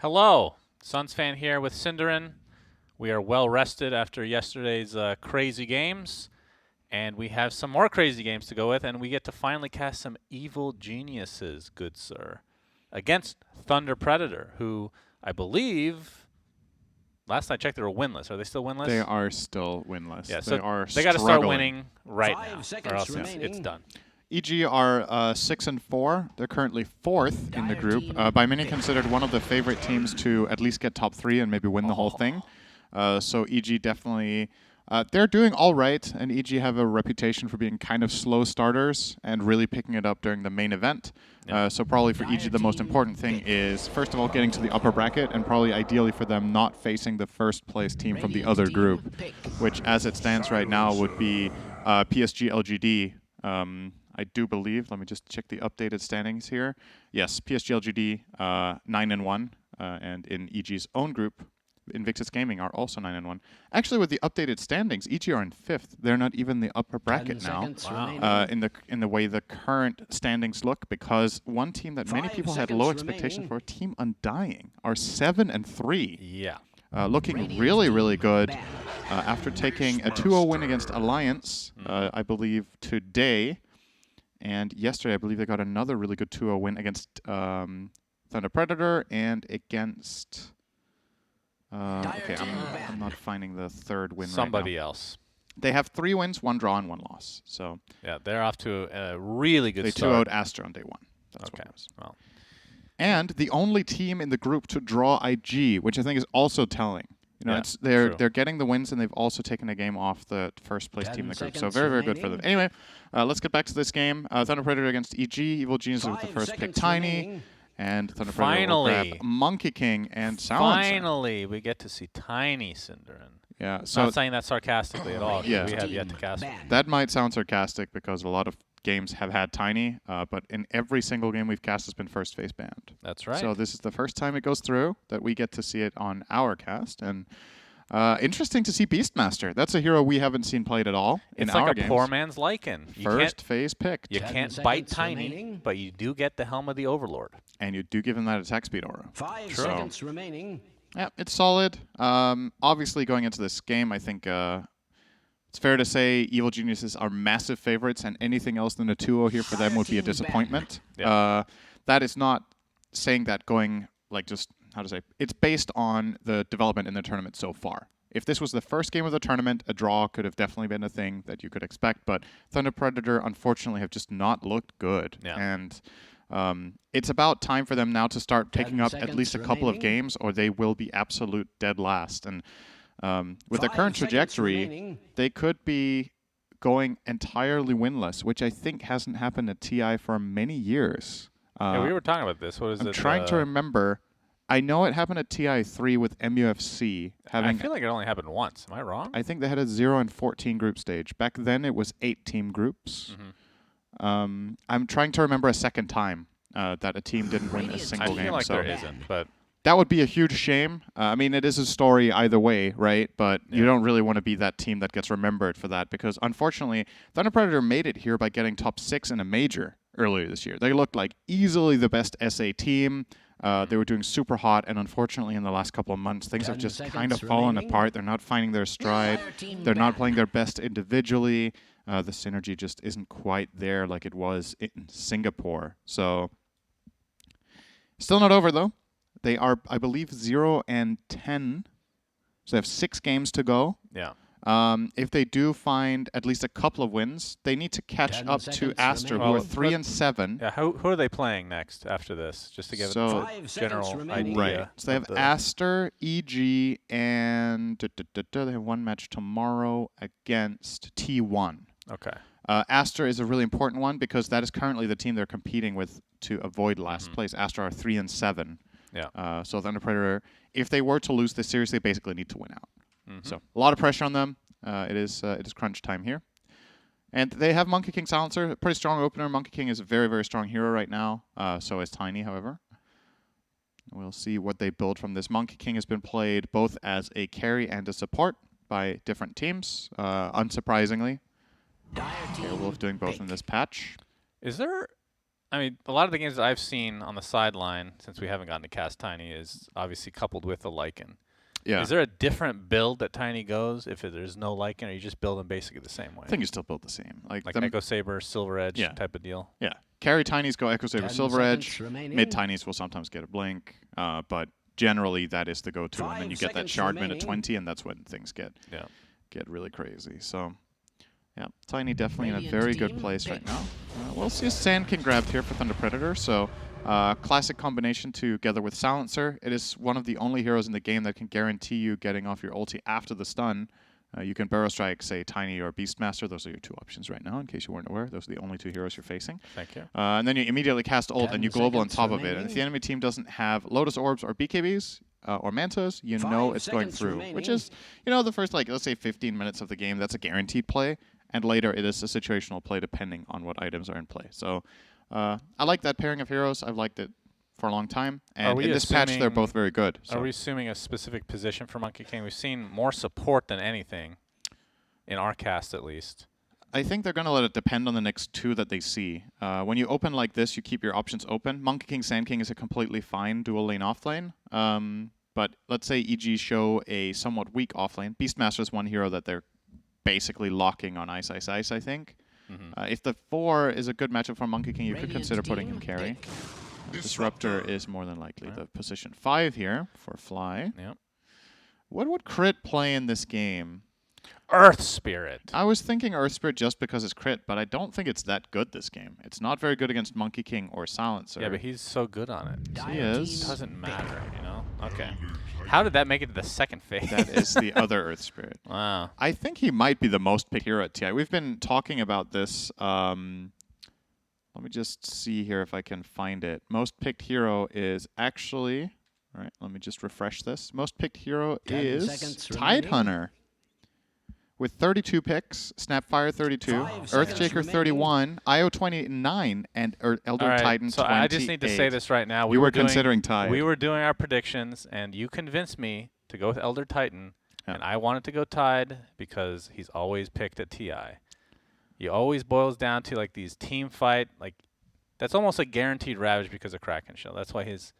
Hello, Suns fan here with Cinderin. We are well rested after yesterday's crazy games, and we have some more crazy games to go with, and we get to finally cast some evil geniuses, good sir, against Thunder Predator, who I believe last I checked they were winless. Are they still winless? They are still winless. Yeah, They so are they got to start struggling. winning right now, 5 or seconds else remaining. it's done. EG are 6-4. They're currently 4th in the group. By many considered one of the favorite teams to at least get top 3 and maybe win the whole thing. So EG definitely, they're doing all right, and EG have a reputation for being kind of slow starters and really picking it up during the main event. So probably for EG the most important thing is, first of all, getting to the upper bracket, and probably ideally for them not facing the first place team from the other group, which as it stands right now would be PSG LGD. I do believe, let me just check the updated standings here. Yes, PSG LGD 9-1, and in EG's own group, Invictus Gaming are also 9-1. Actually, with the updated standings, EG are in 5th. They're not even the upper bracket now. In the way the current standings look, because one team that many people had low expectation for, Team Undying, are 7-3. Yeah. Looking really, really good after taking a 2-0 win against Alliance, I believe, today. And yesterday, I believe they got another really good 2-0 win against Thunder Predator and against... okay, I'm not finding the third win Somebody right now. else. They have 3 wins, 1 draw, and 1 loss. So Yeah, they're off to a really good they start. 2-0'd Astra on day 1. That's what Okay, it was. well. And the only team in the group to draw IG, which I think is also telling. You know, Yeah, they're getting the wins, and they've also taken a game off the first place team in the group. So very, very good for them. Anyway, let's get back to this game. Thunder Predator against EG. Evil Genius with the first pick, Tiny. And Thunder Predator will grab Monkey King and Silencer. Finally, we get to see Tiny Cinderin. Yeah, so Not saying that sarcastically at all. Yeah. We have yet to cast one. that might sound sarcastic because a lot of games have had Tiny, but in every single game we've cast has been first phase banned. That's right. So this is the first time it goes through that we get to see it on our cast, and interesting to see Beastmaster. That's a hero we haven't seen played at all in it's our like a games. poor man's Lycan. First phase picked. You 10 can't bite seconds Tiny, remaining. but you do get the Helm of the Overlord. And you do give him that attack speed aura. 5 True. seconds remaining. Yeah, it's solid. Obviously, going into this game, I think it's fair to say Evil Geniuses are massive favorites, and anything else than a 2-0 here for them would be a disappointment. Yeah. That is not saying that going, like, just, how to say, it's based on the development in the tournament so far. If this was the first game of the tournament, a draw could have definitely been a thing that you could expect, but Thunder Predator, unfortunately, have just not looked good. Yeah. And it's about time for them now to start taking 10 up at least a seconds couple of remaining. games, or they will be absolute dead last. And with the 5 current seconds trajectory, remaining. they could be going entirely winless, which I think hasn't happened at TI for many years. Yeah, we were talking about this. What is I'm it? trying to remember. I know it happened at TI3 with MUFC. I feel like it only happened once. Am I wrong? I think they had a 0-14 group stage. Back then, it was 8-team groups. I'm trying to remember a second time that a team didn't win a single I game. feel like so there isn't, but that would be a huge shame. I mean, it is a story either way, right? But you don't really want to be that team that gets remembered for that, because unfortunately, Thunder Predator made it here by getting top 6 in a major earlier this year. They looked like easily the best SA team. They were doing super hot, and unfortunately in the last couple of months, things have 10 just seconds kind of fallen remaining. apart. They're not finding their stride. They're not playing their best individually. The synergy just isn't quite there like it was in Singapore. So, still not over, though. They are, I believe, 0-10. So they have 6 games to go. yeah. If they do find at least a couple of wins, they need to catch 10 up to seconds Aster, who remaining. are 3-7. Yeah, who are they playing next after this? Just to give So- a 5 general seconds remaining. idea. Right. So they of have the- Aster, EG, and they have one match tomorrow against T1. Okay. Aster is a really important one because that is currently the team they're competing with to avoid last place. Aster are 3-7. Yeah. So Thunder Predator, if they were to lose this series, they basically need to win out. So a lot of pressure on them. It is crunch time here. And they have Monkey King Silencer, a pretty strong opener. Monkey King is a very, very strong hero right now. So is Tiny, however. We'll see what they build from this. Monkey King has been played both as a carry and a support by different teams, unsurprisingly. Wolf doing both in this patch. Is there I mean, a lot of the games that I've seen on the sideline since we haven't gotten to cast Tiny is obviously coupled with the Lycan. Yeah. Is there a different build that Tiny goes if there's no Lycan, or you just build them basically the same way? I think you still build the same. Like Echo Saber, Silver Edge Yeah. type of deal. Yeah. Carry Tinies go Echo Saber, 10 Silver Edge. seconds remaining. Mid Tinies will sometimes get a blink, but generally that is the go-to. And then 5 you get that seconds shard mid at remaining. 20, and that's when things get really crazy. So, yeah, Tiny definitely in a Radiant very good team place right pick. now. We'll see a Sand King grabbed here for Thunder Predator. So, classic combination together with Silencer. It is one of the only heroes in the game that can guarantee you getting off your ulti after the stun. You can Burrow Strike, say, Tiny or Beastmaster. Those are your two options right now, in case you weren't aware. Those are the only two heroes you're facing. Thank you. And then you immediately cast ult 10 and you global on seconds top of it. And if remaining. the enemy team doesn't have Lotus Orbs or BKBs or Mantas, you know 5 it's going seconds through. remaining. Which is, the first, let's say 15 minutes of the game, that's a guaranteed play. And later it is a situational play depending on what items are in play. So I like that pairing of heroes. I've liked it for a long time. And we in this patch, they're assuming- both very good. So. Are we assuming a specific position for Monkey King? We've seen more support than anything, in our cast at least. I think they're going to let it depend on the next two that they see. When you open like this, you keep your options open. Monkey King, Sand King is a completely fine dual lane offlane. But let's say EG show a somewhat weak offlane. Beastmaster is one hero that they're basically locking on Ice, Ice, Ice, I think. If the 4 is a good matchup for Monkey King, you could Radiant consider putting him team carry. pick. Disruptor is more than likely the position 5 here for Fly. Yep. What would Crit play in this game? Earth Spirit. I was thinking Earth Spirit just because it's crit, but I don't think it's that good this game. It's not very good against Monkey King or Silencer. Yeah, but he's so good on it. He is. It doesn't matter, Okay. How did that make it to the second phase? That is the other Earth Spirit. Wow. I think he might be the most picked hero at TI. We've been talking about this. Let me just see here if I can find it. Most picked hero is actually... All right, let me just refresh this. Most picked hero 10 is seconds Tide remaining. Hunter. With 32 picks, Snapfire 32, 5 seconds Earthshaker remaining. 31, IO 29, and Elder All right, Titan so 28. I just need to say this right now. You were considering Tide. We were doing our predictions, and you convinced me to go with Elder Titan, Yeah. and I wanted to go Tide because he's always picked at TI. He always boils down to these team fight, that's almost a guaranteed Ravage because of Kraken Shell. That's why he's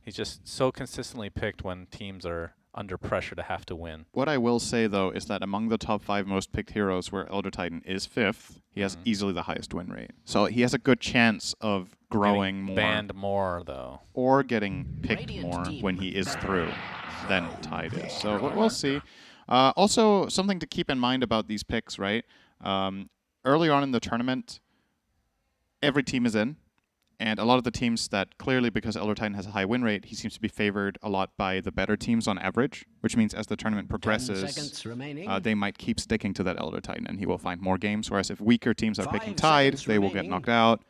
just so consistently picked when teams are under pressure to have to win. What I will say, though, is that among the top 5 most picked heroes where Elder Titan is 5th, he has easily the highest win rate. So he has a good chance of growing Getting more. Banned more, though. Or getting picked Radiant more team when he is through than Tide is. So we'll see. Also, something to keep in mind about these picks, right? Early on in the tournament, every team is in. And a lot of the teams that clearly, because Elder Titan has a high win rate, he seems to be favored a lot by the better teams on average, which means as the tournament 10 progresses, seconds remaining. they might keep sticking to that Elder Titan, and he will find more games. Whereas if weaker teams are 5 picking Tide, seconds they will get remaining. knocked out,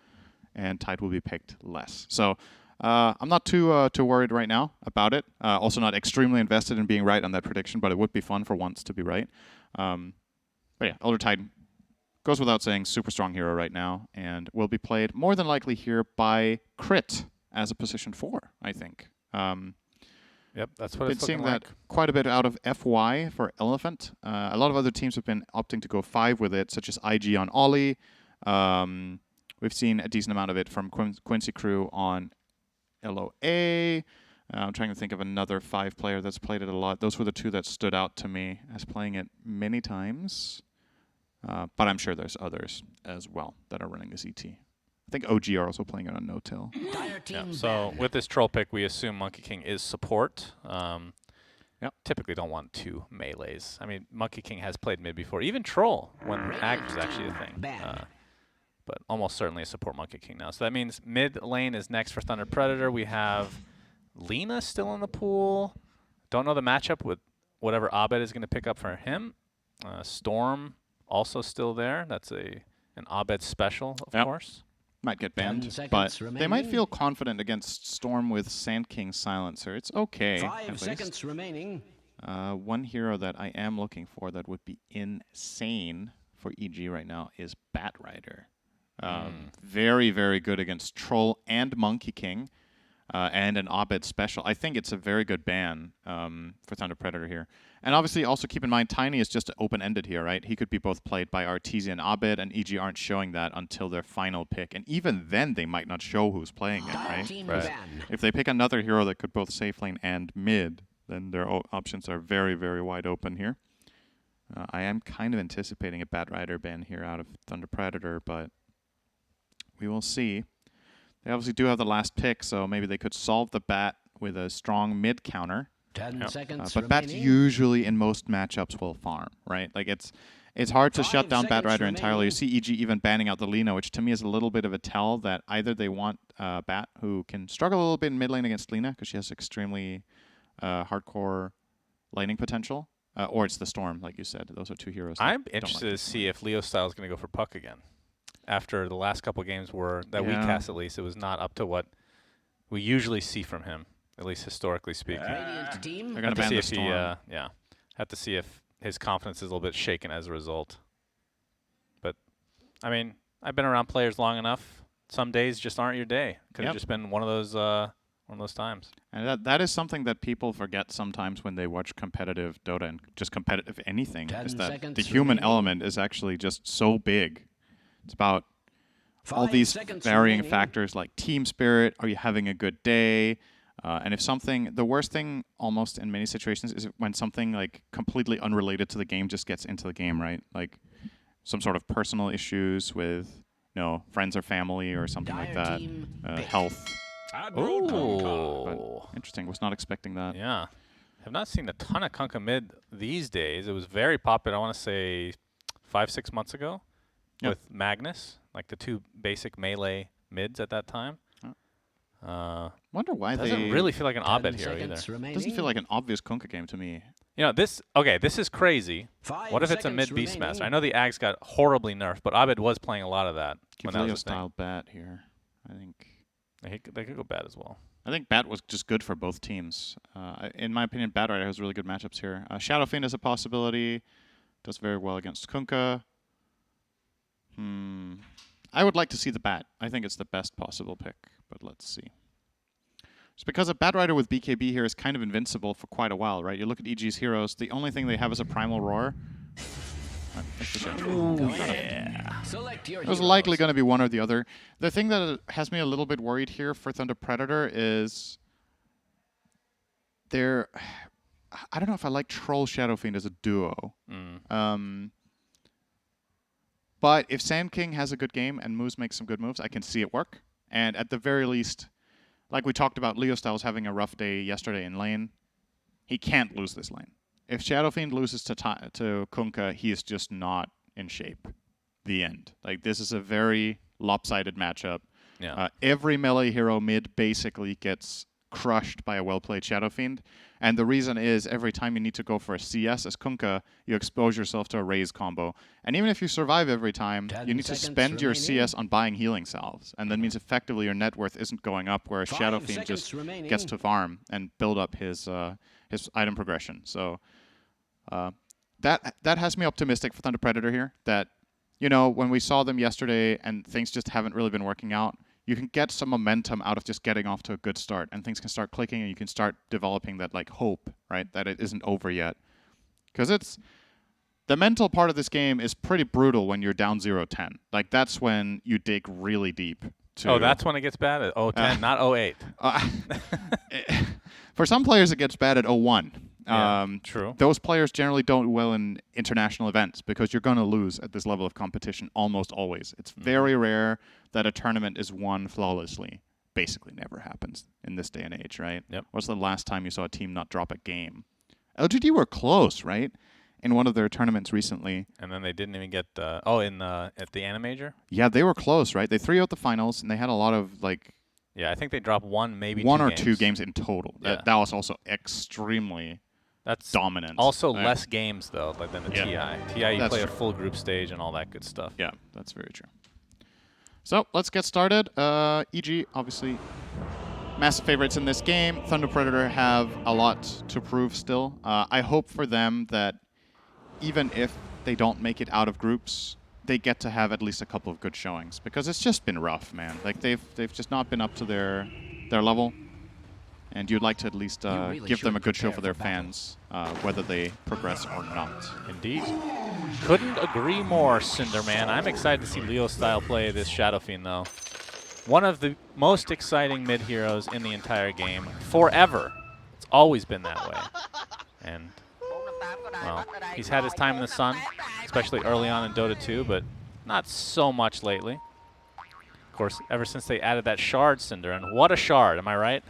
and Tide will be picked less. So I'm not too worried right now about it. Also not extremely invested in being right on that prediction, but it would be fun for once to be right. But yeah, Elder Titan goes without saying, super strong hero right now, and will be played more than likely here by Crit as a position 4, I think. Yep, that's what Been it's seeing looking that like. quite a bit out of FY for Elephant. A lot of other teams have been opting to go 5 with it, such as IG on Ollie. We've seen a decent amount of it from Quincy Crew on LOA. I'm trying to think of another 5 player that's played it a lot. Those were the 2 that stood out to me as playing it many times. But I'm sure there's others as well that are running this ET. I think OG are also playing it on No-Till. Dire team So banned. with this troll pick, we assume Monkey King is support. Typically don't want 2 melees. I mean, Monkey King has played mid before, even troll when Ag was actually a thing. Banned. But almost certainly a support Monkey King now. So that means mid lane is next for Thunder Predator. We have Lena still in the pool. Don't know the matchup with whatever Abed is going to pick up for him. Storm also still there. That's an Abed special, of course. Might get 10 banned, seconds but they might remaining. feel confident against Storm with Sand King Silencer. It's okay, 5 at seconds least. remaining. One hero that I am looking for that would be insane for EG right now is Bat Rider. Very, very good against Troll and Monkey King. and an Abed special. I think it's a very good ban for Thunder Predator here. And obviously, also keep in mind, Tiny is just open-ended here, right? He could be both played by Artesia and Abed, and EG aren't showing that until their final pick. And even then, they might not show who's playing it, right? Right. If they pick another hero that could both safe lane and mid, then their options are very, very wide open here. I am kind of anticipating a Bat Rider ban here out of Thunder Predator, but we will see. They obviously do have the last pick, so maybe they could solve the Bat with a strong mid counter. 10 seconds But Bat usually in most matchups will farm, right? Like it's hard to shut down Bat Rider entirely. You see EG even banning out the Lina, which to me is a little bit of a tell that either they want Bat, who can struggle a little bit in mid lane against Lina because she has extremely hardcore laning potential, or it's the Storm, like you said. Those are two heroes. I'm interested to see if Leo Style is going to go for Puck again. After the last couple games were, that we cast at least, it was not up to what we usually see from him, at least historically speaking. Radiant team. They're going to ban the Storm. Have to see if his confidence is a little bit shaken as a result. But, I mean, I've been around players long enough. Some days just aren't your day. Could have just been one of those times. And that is something that people forget sometimes when they watch competitive Dota and just competitive anything, is that the human element is actually just so big. It's about all these varying factors like team spirit. Are you having a good day? And if something, the worst thing almost in many situations is when something like completely unrelated to the game just gets into the game, right? Like some sort of personal issues with, friends or family or something like that. Health. Oh, interesting. Was not expecting that. Yeah. Have not seen a ton of Kunkka mid these days. It was very popular, I want to say 5-6 months ago. With Magnus, like the two basic melee mids at that time. Wonder why doesn't really feel like an Abed hero either. Doesn't feel like an obvious Kunkka game to me. This is crazy. What if it's a mid Beastmaster? I know the Ags got horribly nerfed, but Abed was playing a lot of that. Give Leo style Bat here. I think they could go Bat as well. I think Bat was just good for both teams. In my opinion, Bat Rider has really good matchups here. Shadow Fiend is a possibility. Does very well against Kunkka. I would like to see the Bat. I think it's the best possible pick, but let's see. Just because a Bat Rider with BKB here is kind of invincible for quite a while, right? You look at EG's heroes, the only thing they have is a Primal Roar. It was likely going to be one or the other. The thing that has me a little bit worried here for Thunder Predator is I don't know if I like Troll Shadow Fiend as a duo. But if Sand King has a good game and Moose makes some good moves, I can see it work. And at the very least, like we talked about, Leo Style was having a rough day yesterday in lane. He can't lose this lane. If Shadow Fiend loses to Kunkka, he is just not in shape. The end. Like, this is a very lopsided matchup. Yeah. Every melee hero mid basically gets crushed by a well-played Shadow Fiend. And the reason is every time you need to go for a CS as Kunkka, you expose yourself to a raise combo. And even if you survive every time, you need to spend your CS on buying healing salves. And that means effectively your net worth isn't going up, whereas Shadow Fiend just gets to farm and build up his item progression. So that has me optimistic for Thunder Predator here, that, when we saw them yesterday and things just haven't really been working out, you can get some momentum out of just getting off to a good start, and things can start clicking, and you can start developing that hope, right, that it isn't over yet. Because the mental part of this game is pretty brutal when you're down 0-10. Like, that's when you dig really deep. That's when it gets bad at 0-10, not 0-8. For some players, it gets bad at 0-1. True. Those players generally don't do well in international events because you're going to lose at this level of competition almost always. It's very rare that a tournament is won flawlessly. Basically never happens in this day and age, right? Yep. What's the last time you saw a team not drop a game? LGD were close, right? In one of their tournaments recently. And then they didn't even get at the Animajor? Yeah, they were close, right? They 3-0'd the finals, and they had a lot of, Yeah, I think they dropped one or two games in total. Yeah. That was also extremely... That's dominant. Also less games, though, than the TI. TI, you play a full group stage and all that good stuff. Yeah, that's very true. So, let's get started. EG, obviously, massive favorites in this game. Thunder Predator have a lot to prove still. I hope for them that even if they don't make it out of groups, they get to have at least a couple of good showings. Because it's just been rough, man. Like, they've just not been up to their level. and you'd like to at least really give them a should good show prepare for their for battle. fans, whether they progress or not. Indeed. Couldn't agree more, Cinderman. I'm excited to see Leo style play this Shadow Fiend, though. One of the most exciting mid heroes in the entire game forever. It's always been that way. And, well, he's had his time in the sun, especially early on in Dota 2, but not so much lately. Of course, ever since they added that shard, Cinder, and what a shard, am I right?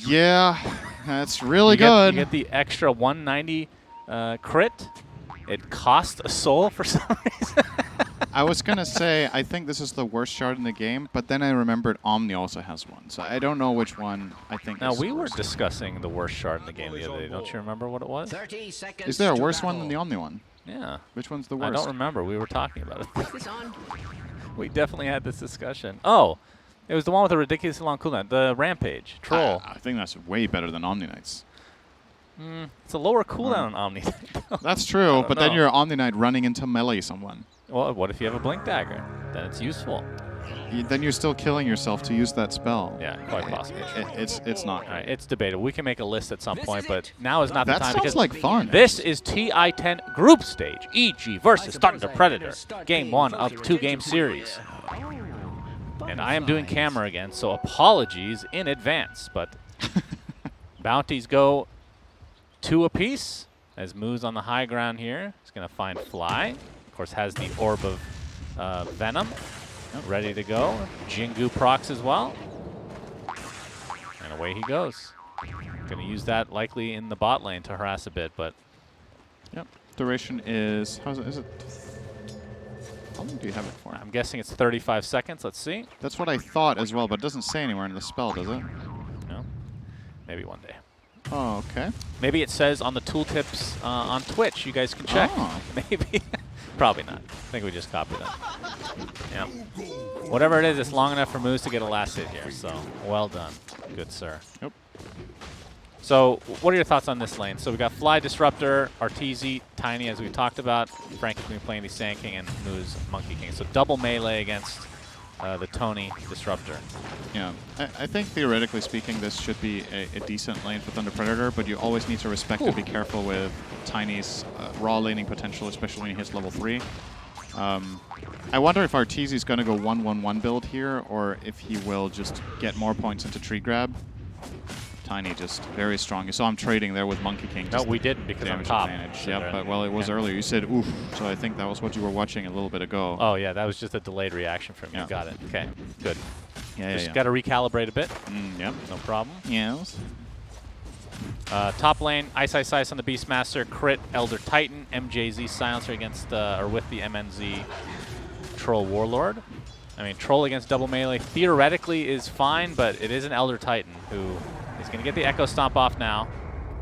Yeah, that's really You good. get the extra 190 crit. It cost a soul for some reason. I was going to say, I think this is the worst shard in the game, but then I remembered Omni also has one, so I don't know which one I think Now, is we the were worst. discussing the worst shard in the game the other day. Don't you remember what it was? 30 seconds Is there a to worse one than battle. the Omni one? Yeah. Which one's the I worst? don't remember. We were talking about it. Is this on? We definitely had this discussion. Oh, it was the one with the ridiculously long cooldown. The Rampage. Troll. I think that's way better than Omni Knights. It's a lower cooldown on Omni. That's true, but then know. you're Omni Knight running into melee someone. Well, what if you have a Blink Dagger? Then it's useful. Then you're still killing yourself to use that spell. Yeah, quite possibly. It's not. All right, it's debatable. We can make a list at some point, but now is not the That time sounds because like fun. this is TI-10 Group Stage, EG versus Thunder Predator, Game 1 of 2-game series. And I am doing camera again, so apologies in advance, but bounties go 2 apiece as Moo's on the high ground here. He's going to find Fly. Of course, has the Orb of Venom ready to go. Jingu procs as well. And away he goes. Going to use that likely in the bot lane to harass a bit, but Yep. Duration is is it? How long do you have it for? I'm guessing it's 35 seconds. Let's see. That's what I thought as well, but it doesn't say anywhere in the spell, does it? No? Maybe one day. Oh, okay. Maybe it says on the tooltips on Twitch. You guys can check. Oh. Maybe. Probably not. I think we just copied that. Yeah. Whatever it is, it's long enough for Moose to get a last hit here. So, well done. Good, sir. Yep. So, what are your thoughts on this lane? So, we got Fly Disruptor, Arteezy, Tiny, as we talked about. Frank has been playing the Sand King and Moose Monkey King. So, double melee against the Tony Disruptor. Yeah. I think theoretically speaking, this should be a decent lane for Thunder Predator, but you always need to respect and be careful with Tiny's raw laning potential, especially when he hits level 3. I wonder if Arteezy's going to go 1-1-1 build here, or if he will just get more points into tree grab. Tiny just very strong. You saw him trading there with Monkey King. No, just we didn't because I'm damage top. advantage. So Yep, they're- but well, it was okay. earlier. You said oof, so I think that was what you were watching a little bit ago. Oh, yeah, that was just a delayed reaction from you. Yeah. Got it. Okay, good. yeah, Just yeah. got to recalibrate a bit. Yep. No problem. Yes. Top lane, Ice Ice Ice on the Beastmaster, crit Elder Titan, MJZ Silencer against, or with the MNZ Troll Warlord. I mean, Troll against double melee theoretically is fine, but it is an Elder Titan who is going to get the Echo Stomp off now.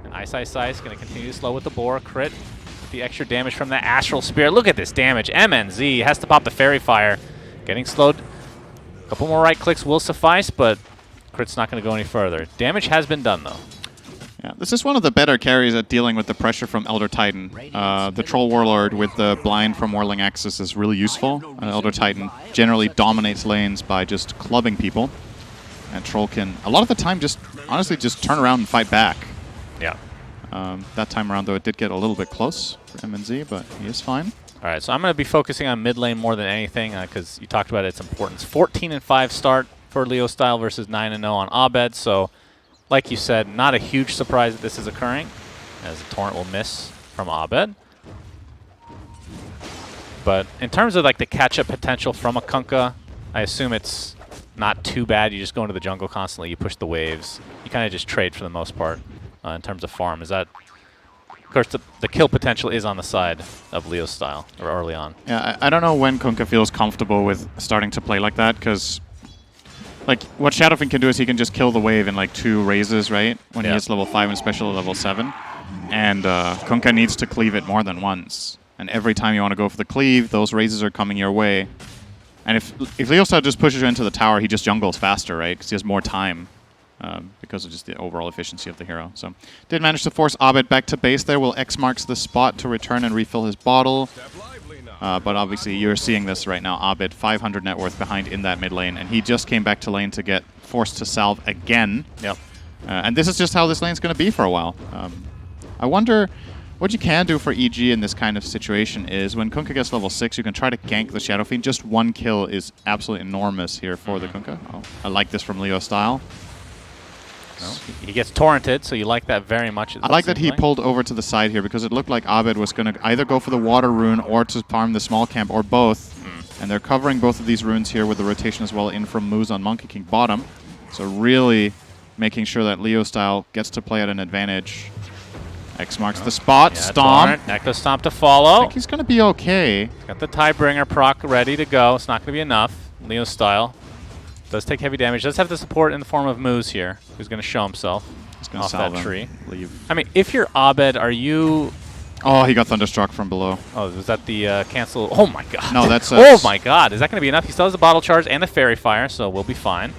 And Ice Ice Ice going to continue to slow with the Boar, crit with the extra damage from the Astral Spirit. Look at this damage. MNZ has to pop the Fairy Fire. Getting slowed. A couple more right clicks will suffice, but crit's not going to go any further. Damage has been done, though. Yeah, this is one of the better carries at dealing with the pressure from Elder Titan. The Troll Warlord with the blind from Whirling Axis is really useful. Elder Titan generally dominates lanes by just clubbing people. And Troll can, a lot of the time, just honestly just turn around and fight back. Yeah. That time around, though, it did get a little bit close for MNZ, but he is fine. All right, so I'm going to be focusing on mid lane more than anything because you talked about its importance. 14-5 start for Leo Style versus 9-0 on Abed. So, like you said, not a huge surprise that this is occurring, as the Torrent will miss from Abed. But in terms of like the catch-up potential from a Kunkka, I assume it's not too bad. You just go into the jungle constantly, you push the waves. You kind of just trade for the most part in terms of farm. Is that... Of course, the kill potential is on the side of Leo Style, or early on. Yeah, I don't know when Kunkka feels comfortable with starting to play like that, because like what Shadowfiend can do is he can just kill the wave in like 2 raises, right? When he Yeah. hits level 5 and especially level 7. And Kunkka needs to cleave it more than once. And every time you want to go for the cleave, those raises are coming your way. And if Leostar just pushes you into the tower, he just jungles faster, right? Because he has more time. Because of just the overall efficiency of the hero. So, did manage to force Abed back to base there. Will X marks the spot to return and refill his bottle. But obviously, you're seeing this right now. Abed, 500 net worth behind in that mid lane, and he just came back to lane to get forced to salve again. Yep. And this is just how this lane's going to be for a while. I wonder what you can do for EG in this kind of situation is when Kunkka gets level 6, you can try to gank the Shadow Fiend. Just one kill is absolutely enormous here for the Kunkka. Oh, I like this from Leo style. No. He gets torrented, so you like that very much. I like that he pulled over to the side here because it looked like Abed was going to either go for the water rune or to farm the small camp or both. And they're covering both of these runes here with the rotation as well in from Moose on Monkey King bottom. So really making sure that Leo style gets to play at an advantage. X marks the spot. Yeah, Stomp. Echo Stomp to follow. I think he's going to be okay. Got the Tidebringer proc ready to go. It's not going to be enough. Leo style. Does take heavy damage. Does have the support in the form of Moose here, who's going to show himself off that tree. Leave. I mean, if you're Abed, are you... Oh, he got Thunderstruck from below. Oh, was that the cancel? Oh, my God. No, that's... oh, my God. Is that going to be enough? He still has the Bottle Charge and the Fairy Fire, so we'll be fine.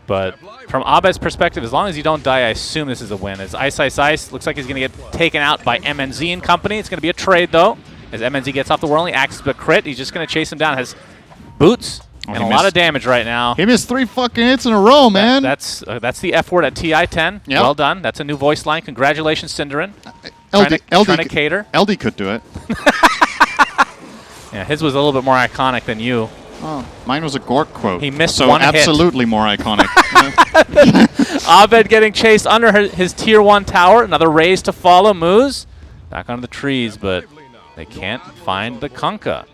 But from Abed's perspective, as long as you don't die, I assume this is a win. As Ice Ice Ice looks like he's going to get taken out by MNZ and company. It's going to be a trade, though. As MNZ gets off the Whirling Axe, but crit, he's just going to chase him down. Has boots and a lot of damage right now. He missed 3 fucking hits in a row, man. That's the F word at TI-10. Yep. Well done. That's a new voice line. Congratulations, Cinderin. LD trying to cater. LD could do it. Yeah, his was a little bit more iconic than you. Oh, mine was a Gork quote. He missed so one hit. absolutely more iconic. Abed getting chased under his tier 1 tower. Another raise to follow. Moose back onto the trees, but they can't find the Kunkka.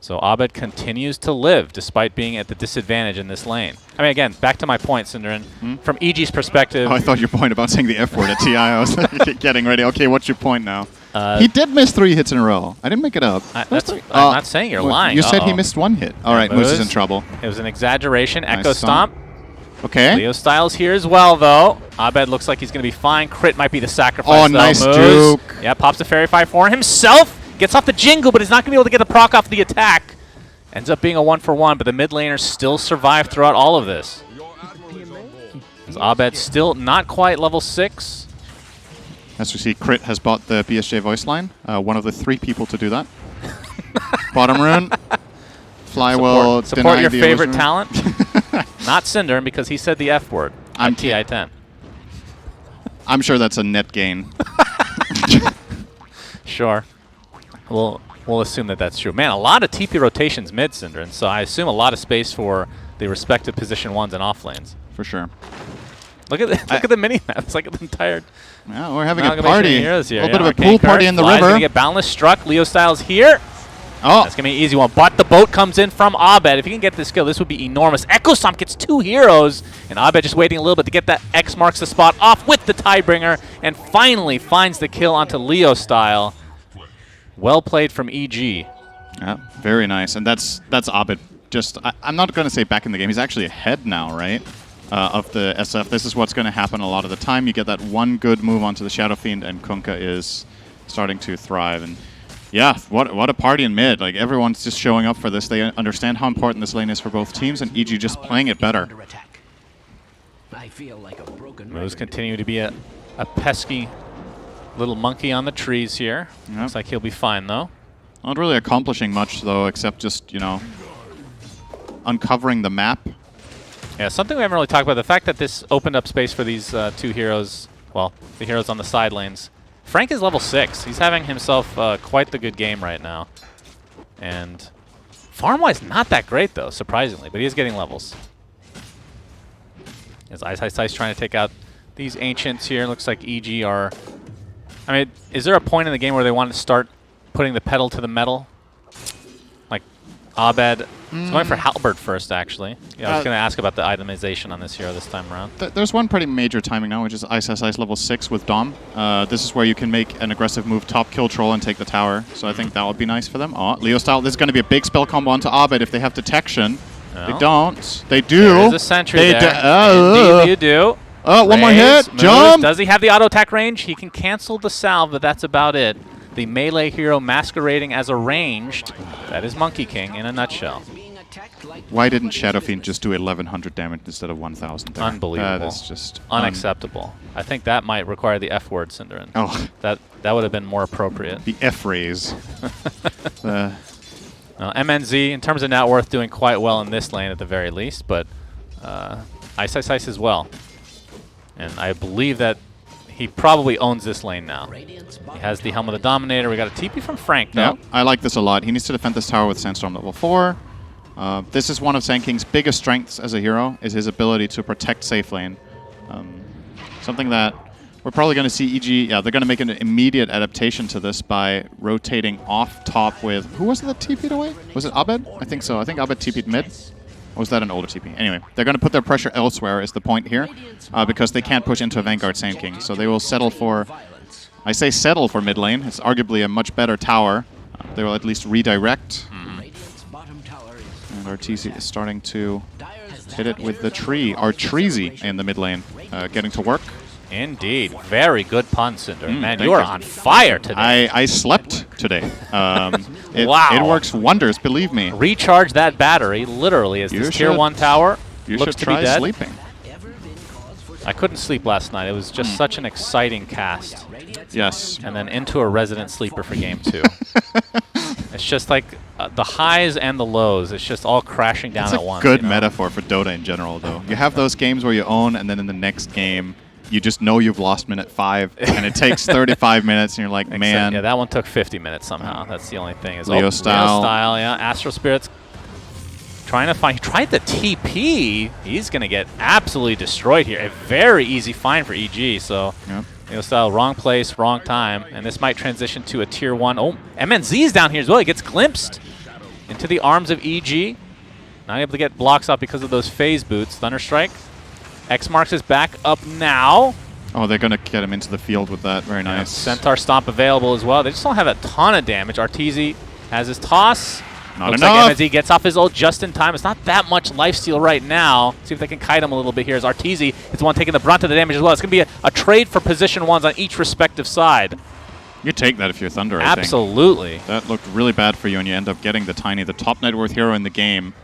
So Abed continues to live despite being at the disadvantage in this lane. I mean, again, back to my point, Cinderin. From EG's perspective... Oh, I thought your point about saying the F word at TI. I was getting ready. Okay, what's your point now? He did miss 3 hits in a row. I didn't make it up. I'm not saying you're lying. You said he missed 1 hit. All right, Moose is in trouble. It was an exaggeration. Nice Echo Stomp. Okay. Leo Styles here as well, though. Abed looks like he's going to be fine. Crit might be the sacrifice, Oh, nice Moose. juke. Yeah, pops the Fairy Fire for himself. Gets off the jingle, but he's not going to be able to get the proc off the attack. Ends up being a 1-for-1, but the mid laners still survive throughout all of this. As Abed still not quite level 6. As we see, Crit has bought the BSJ voice line. One of the 3 people to do that. Bottom rune. Fly will support deny your the favorite illusion. talent. Not Cinderin, because he said the F word. I'm at TI-10. I'm sure that's a net gain. Sure. We'll assume that that's true. Man, a lot of TP rotations mid, Cinderin, so I assume a lot of space for the respective position 1s and off lanes. For sure. Look at the mini map. It's like an entire... Yeah, we're having a party. Here. A little bit of a Arcane pool card. party in the Fly's river. Gonna get Boundless struck. Leo Styles here. Oh. That's going to be an easy one. But the boat comes in from Abed. If he can get this kill, this would be enormous. Echo Stomp gets 2 heroes. And Abed just waiting a little bit to get that X marks the spot off with the Tidebringer. And finally finds the kill onto Leo Style. Well played from EG. Yeah, very nice. And that's Abed. Just, I'm not going to say back in the game. He's actually ahead now, right? Of the SF. This is what's going to happen a lot of the time. You get that one good move onto the Shadow Fiend, and Kunkka is starting to thrive. And yeah, what a party in mid. Like, everyone's just showing up for this. They understand how important this lane is for both teams, and EG just playing it better. I feel like a broken Moose continue to be a pesky little monkey on the trees here. Yep. Looks like he'll be fine, though. Not really accomplishing much, though, except just, you know, uncovering the map. Yeah, something we haven't really talked about, the fact that this opened up space for these 2 heroes, well, the heroes on the side lanes. Frank is level 6. He's having himself quite the good game right now. And farm-wise, not that great, though, surprisingly, but he is getting levels. As Ice Ice Ice trying to take out these Ancients here. Looks like EG are... I mean, is there a point in the game where they want to start putting the pedal to the metal? Like Abed... He's going for Halberd first, actually. Yeah, I was going to ask about the itemization on this hero this time around. There's one pretty major timing now, which is Ice Ice Ice level 6 with Dom. This is where you can make an aggressive move, top kill troll, and take the tower. So I think that would be nice for them. Oh, Leo style. This is going to be a big spell combo onto Abed if they have detection. No. They don't. They do. There's a sentry they there. Indeed you do. Oh, one more hit. Moves. Jump. Does he have the auto attack range? He can cancel the salve, but that's about it. The melee hero masquerading as a ranged. That is Monkey King in a nutshell. being attacked like Why didn't Shadow Fiend just do 1100 damage instead of 1000 there? Unbelievable. That is just unacceptable. I think that might require the F word, Cinderin. Oh. That would have been more appropriate. The F raise. MNZ, in terms of net worth, doing quite well in this lane at the very least, but Ice as well. And I believe that he probably owns this lane now. He has the Helm of the Dominator. We got a TP from Frank, though. Yeah, I like this a lot. He needs to defend this tower with Sandstorm level 4. This is one of Sand King's biggest strengths as a hero, is his ability to protect safe lane. Something that we're probably going to see EG, yeah, they're going to make an immediate adaptation to this by rotating off top with, who was it that TP'd away? Was it Abed? I think so. I think Abed TP'd mid. Or was that an older TP? Anyway, they're going to put their pressure elsewhere is the point here, because they can't push into a Vanguard Sand King. So they will settle for, I say settle for mid lane. It's arguably a much better tower. They will at least redirect. And Arteezy is starting to hit it with the tree. Artreezy in the mid lane, getting to work. Indeed. Very good pun, Cinder. Man, you are on fire today. I slept today. Wow. It works wonders, believe me. Recharge that battery, literally, as this Tier 1 tower looks to be dead. Sleeping. I couldn't sleep last night. It was just such an exciting cast. Yes. And then into a resident sleeper for Game 2. It's just like the highs and the lows. It's just all crashing down at once. Good metaphor for Dota in general, though. You have those games where you own, and then in the next game, you just know you've lost minute 5, and it takes 35 minutes, and you're like, man. Yeah, that one took 50 minutes somehow. That's the only thing. Leo style. Leo style, yeah. Astral Spirits trying to find. He tried the TP. He's going to get absolutely destroyed here. A very easy find for EG. So, yep. Leo style, wrong place, wrong time. And this might transition to a Tier 1. Oh, MNZ is down here as well. He gets glimpsed into the arms of EG. Not able to get blocks off because of those phase boots. Thunderstrike. X marks is back up now. Oh, they're going to get him into the field with that. Very nice. Centaur Stomp available as well. They just don't have a ton of damage. Arteezy has his toss. Not Looks enough. like MNZ gets off his ult just in time. It's not that much lifesteal right now. See if they can kite him a little bit here as Arteezy is the one taking the brunt of the damage as well. It's going to be a trade for position 1s on each respective side. You take that if you're Thunder, I think. Absolutely. That looked really bad for you, and you end up getting the Tiny, the top net worth hero in the game.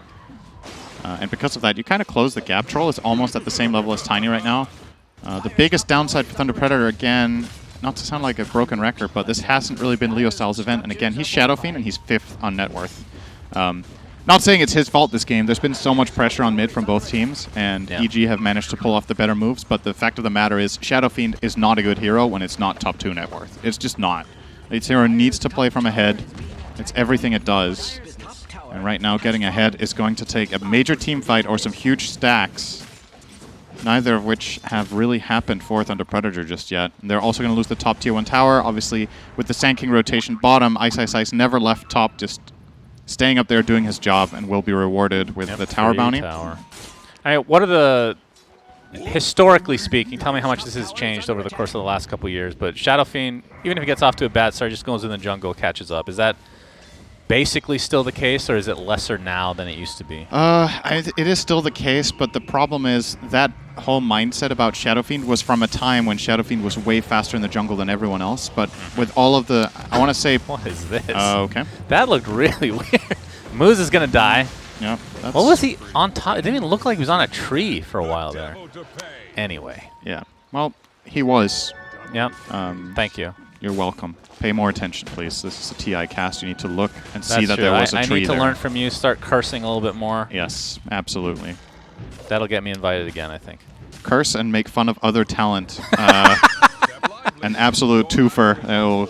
And because of that, you kind of close the gap. Troll is almost at the same level as Tiny right now. The biggest downside for Thunder Predator, again, not to sound like a broken record, but this hasn't really been Leo Styles' event. And again, he's Shadow Fiend, and he's 5th on net worth. Not saying it's his fault this game. There's been so much pressure on mid from both teams, and EG have managed to pull off the better moves. But the fact of the matter is, Shadow Fiend is not a good hero when it's not top 2 net worth. It's just not. Its hero needs to play from ahead. It's everything it does. And right now, getting ahead is going to take a major team fight or some huge stacks, neither of which have really happened for Thunder Predator just yet. And they're also going to lose the top Tier 1 tower. Obviously, with the Sand King rotation bottom, Ice never left top, just staying up there doing his job, and will be rewarded with the tower bounty. All right, what are the, historically speaking, tell me how much this has changed over the course of the last couple years, but Shadow Fiend, even if he gets off to a bad start, just goes in the jungle, catches up. Is that basically still the case, or is it lesser now than it used to be? It is still the case, but the problem is that whole mindset about Shadow Fiend was from a time when Shadow Fiend was way faster in the jungle than everyone else. But with all of the, I want to say, what is this? Okay. That looked really weird. Moose is gonna die. Yeah. What was he on top? It didn't even look like he was on a tree for a while there. Anyway. Yeah. Well, he was. Yep. Thank you. You're welcome. Pay more attention, please. This is a TI cast. You need to look and That's see that true. there was a I tree need to there. learn from you. Start cursing a little bit more. Yes, absolutely. That'll get me invited again, I think. Curse and make fun of other talent. An absolute twofer. I will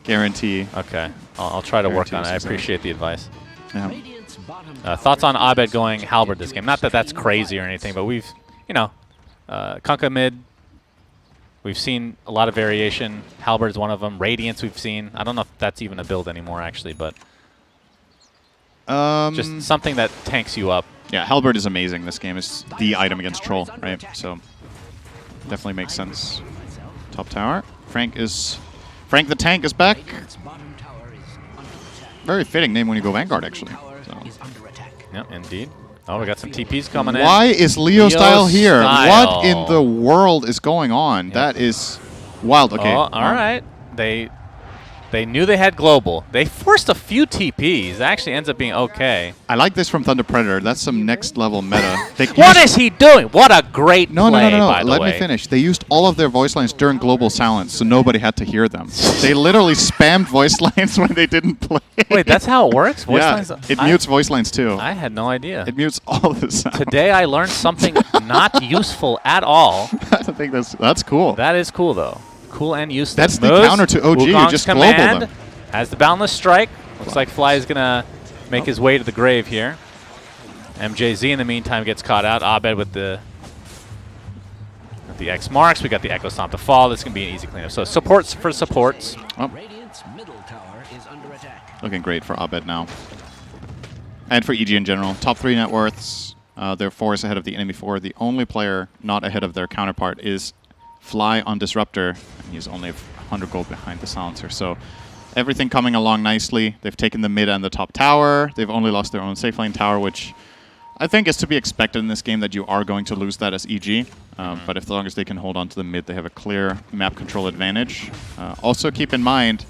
guarantee. Okay. I'll try to work on it. I appreciate the advice. Yeah. Thoughts on Abed going Halberd this game? Not that that's crazy or anything, but we've, Kunkka mid. We've seen a lot of variation. Halberd's one of them. Radiance we've seen. I don't know if that's even a build anymore, actually, but just something that tanks you up. Yeah, Halberd is amazing. This game is the item against Troll, right? So definitely makes sense. Top tower. Frank the Tank is back. Very fitting name when you go Vanguard, actually. So. Yep, indeed. Oh, we got some TPs coming in. Why is Leo Style here? Style. What in the world is going on? Yep. That is wild. Okay. Oh, all right. They They knew they had global. They forced a few TPs. It actually ends up being okay. I like this from Thunder Predator. That's some next level meta. What is he doing? What a great No, play, no. by the Let way. me finish. They used all of their voice lines during global silence, so nobody had to hear them. They literally spammed voice lines when they didn't play. Wait, that's how it works? Voice yeah, lines? it mutes voice lines too. I had no idea. It mutes all the sound. Today I learned something not useful at all. I think that's cool. That is cool, though. Cool and useless. That's the Moves. counter to OG. Wukong's Just command global them. has the boundless strike. Looks like Fly is going to make his way to the grave here. MJZ in the meantime gets caught out. Abed with the X marks. We got the Echo Stomp to fall. This is going to be an easy cleanup. So supports for supports. Oh. Radiant's middle tower is under attack. Looking great for Abed now. And for EG in general. Top 3 net worths. Their 4 is ahead of the enemy 4. The only player not ahead of their counterpart is Fly on Disruptor. And he's only 100 gold behind the Silencer. So everything coming along nicely. They've taken the mid and the top tower. They've only lost their own safe lane tower, which I think is to be expected in this game that you are going to lose that as EG. But as long as they can hold on to the mid, they have a clear map control advantage. Also keep in mind,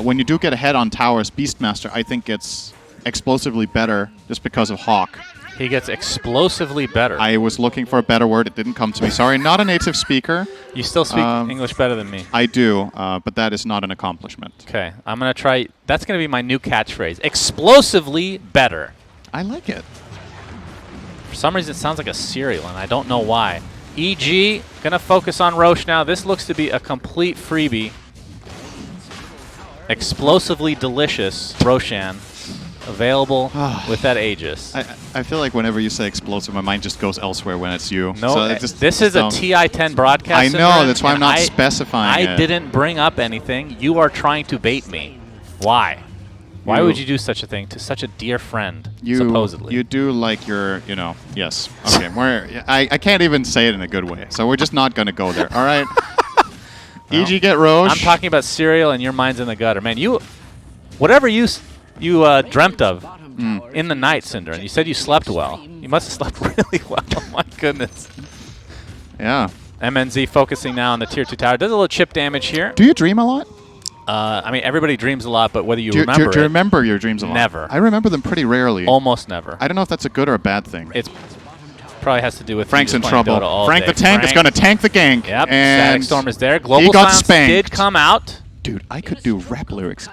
when you do get ahead on towers, Beastmaster, I think, gets explosively better just because of Hawk. He gets explosively better. I was looking for a better word. It didn't come to me. Sorry, not a native speaker. You still speak English better than me. I do, but that is not an accomplishment. Okay, I'm going to try. That's going to be my new catchphrase. Explosively better. I like it. For some reason, it sounds like a cereal, and I don't know why. EG, going to focus on Roche now. This looks to be a complete freebie. Explosively delicious Roshan. Available with that Aegis. I feel like whenever you say explosive, my mind just goes elsewhere when it's you. No, so this is a TI-10 broadcast. I know, Syndrome, that's why I'm not I specifying it. didn't bring up anything. You are trying to bait me. Why? Why would you do such a thing to such a dear friend, supposedly? You do like your, yes. Okay, I can't even say it in a good way, so we're just not going to go there, all right? No. EG get Roche. I'm talking about cereal and your mind's in the gutter. Man, whatever you dreamt of in the night, Cinder, and you said you slept well. You must have slept really well. Oh my goodness. Yeah. MNZ focusing now on the tier 2 tower. Does a little chip damage here. Do you dream a lot? I mean, everybody dreams a lot, but whether you Do remember you remember your dreams a lot? Never. I remember them pretty rarely. Almost never. I don't know if that's a good or a bad thing. It probably has to do with Frank's you in just playing trouble. Dota all Frank day. the tank is going to tank the gank. Yep, and Static Storm is there. Global he got Silence spanked. did come out. Dude, I could do rap lyrics.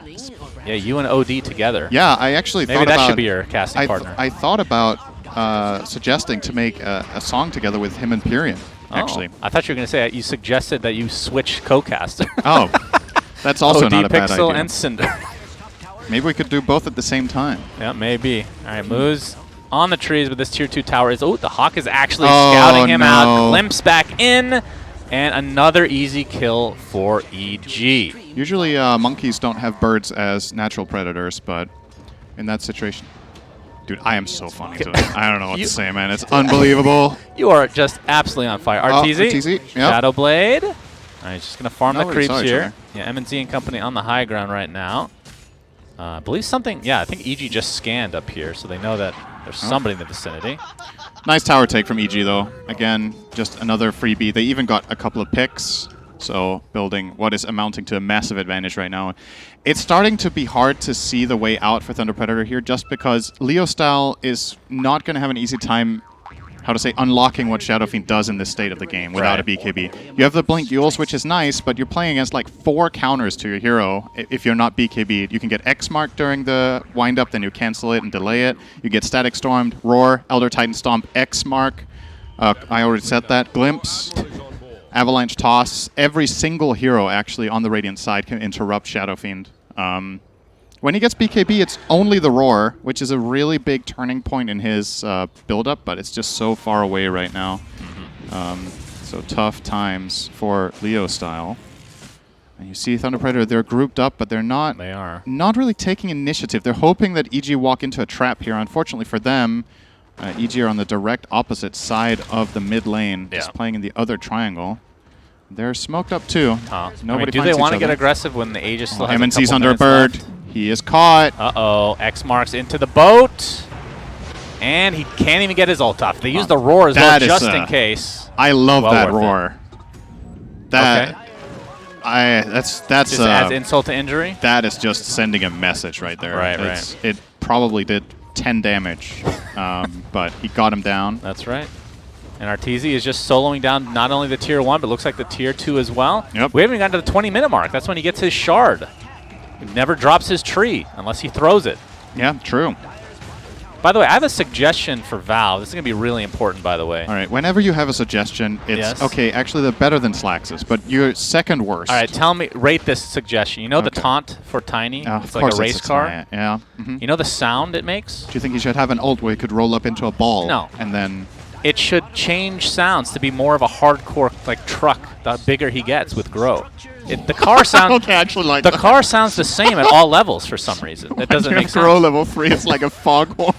Yeah, you and OD together. Yeah, I actually Maybe thought that about... should be your casting partner. I thought about suggesting to make a song together with him and Pyrian, actually. I thought you were going to say you suggested that you switch co-caster. Oh, that's also OD not a bad Pixel idea. and Cinder. Maybe we could do both at the same time. Yeah, maybe. All right, Moose on the trees, but this tier 2 tower is... Oh, the Hawk is actually scouting him out. Glimpse back in. And another easy kill for EG. Usually monkeys don't have birds as natural predators, but in that situation... Dude, I am so funny today. I don't know what to say, man. It's unbelievable. You are just absolutely on fire. RTZ. RTZ, yep. Shadow Blade. All right, just going to farm the Nobody creeps saw each here. other. Yeah, MNZ and company on the high ground right now. I believe something... Yeah, I think EG just scanned up here, so they know that there's somebody in the vicinity. Nice tower take from EG, though. Again, just another freebie. They even got a couple of picks, so building what is amounting to a massive advantage right now. It's starting to be hard to see the way out for Thunder Predator here, just because Leo Style is not going to have an easy time, unlocking what Shadow Fiend does in this state of the game without a BKB. You have the Blink Duels, which is nice, but you're playing against like 4 counters to your hero if you're not BKB'd. You can get X marked during the wind-up, then you cancel it and delay it. You get Static Stormed, Roar, Elder Titan Stomp, X mark. I already said that. Glimpse, Avalanche Toss. Every single hero actually on the Radiant side can interrupt Shadow Fiend. When he gets BKB, it's only the Roar, which is a really big turning point in his build-up, but it's just so far away right now. So tough times for Leo Style. And you see Thunder Predator, they're grouped up, but they're not, not really taking initiative. They're hoping that EG walk into a trap here. Unfortunately for them, EG are on the direct opposite side of the mid lane, just playing in the other triangle. They're smoked up too. Nobody do they want to get aggressive when the Aegis still has MNC's a under a couple bird. minutes left? He is caught. Uh-oh. X marks into the boat. And he can't even get his ult off. They use the Roar as well, just in case. I love that worth it. Roar. That That's Just adds insult to injury. that is just sending a message right there. Right. It probably did 10 damage, but he got him down. That's right. And Arteezy is just soloing down not only the tier 1, but looks like the tier 2 as well. Yep. We haven't even gotten to the 20-minute mark. That's when he gets his shard. He never drops his tree unless he throws it. Yeah, true. By the way, I have a suggestion for Valve. This is going to be really important, by the way. All right, whenever you have a suggestion, it's Yes. okay. Actually, they're better than Slax's, but you're second worst. All right, tell me, rate this suggestion. You know the taunt for Tiny? Of It's like course a race car. Yeah. Mhm. You know the sound it makes? Do you think he should have an ult where he could roll up into a ball? No. And then It should change sounds to be more of a hardcore like truck the bigger he gets with Grow. The car sound okay, actually like the that. car sounds the same at all levels for some reason. That doesn't make Grow sense. level 3 is like a foghorn.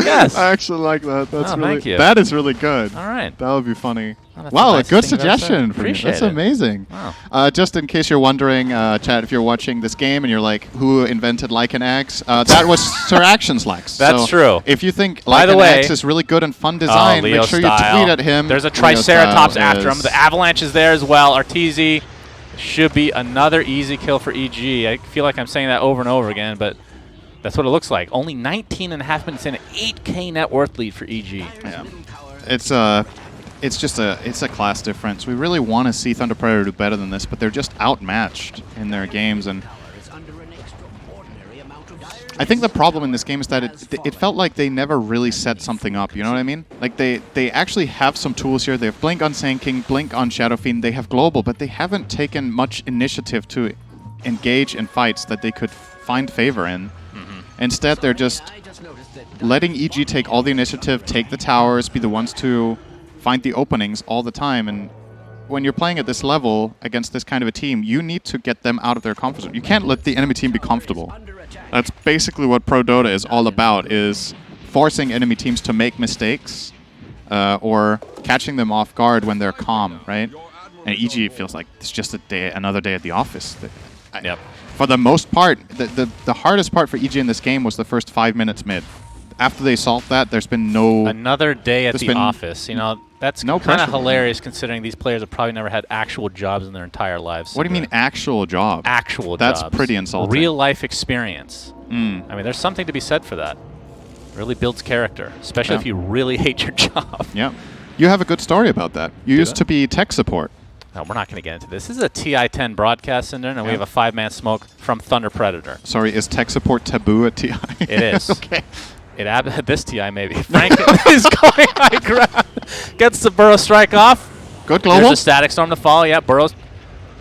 Yes. I actually like that. That's Oh, really thank you. That is really good. All right. That would be funny. Oh, that's Wow, the a nice good thing about suggestion that. for you. Appreciate That's it. amazing. Wow. Just in case you're wondering, chat, if you're watching this game and you're like, who invented Lycan X? That was Sir Actions Lex. That's So true. If you think By the Lycan way- X is really good and fun design, Leo make sure style. you tweet at him. There's a Leo Triceratops style after him. is- The Avalanche is there as well. Arteezy should be another easy kill for EG. I feel like I'm saying that over and over again, but that's what it looks like. Only 19.5 minutes in, an 8K net worth lead for EG. Yeah. It's a class difference. We really want to see Thunder Predator do better than this, but they're just outmatched in their games. And I think the problem in this game is that it felt like they never really set something up. You know what I mean? Like they actually have some tools here. They have Blink on Sand King, Blink on Shadow Fiend. They have Global, but they haven't taken much initiative to engage in fights that they could find favor in. Instead, they're just letting EG take all the initiative, take the towers, be the ones to find the openings all the time. And when you're playing at this level against this kind of a team, you need to get them out of their comfort zone. You can't let the enemy team be comfortable. That's basically what Pro Dota is all about, is forcing enemy teams to make mistakes or catching them off guard when they're calm, right? And EG feels like it's just another day at the office. Yep. For the most part, the hardest part for EG in this game was the first 5 minutes mid. After they solved that, there's been no... Another day at There's the been office. You know, that's no kind of pressure. hilarious considering these players have probably never had actual jobs in their entire lives. What do you mean actual job? Actual That's jobs. pretty insulting. Real life experience. Mm. I mean, there's something to be said for that. Really builds character, especially Yeah. if you really hate your job. Yeah. You have a good story about that. You Do used I? to be tech support. No, we're not going to get into this. This is a TI-10 broadcast, Cinder, and we Yeah. have a 5-man smoke from Thunder Predator. Sorry, is tech support taboo at TI? It is. Okay. This TI maybe. Frank is going high ground. Gets the Burrow strike off. Good There's global. a static storm to follow. Yeah, Burrow's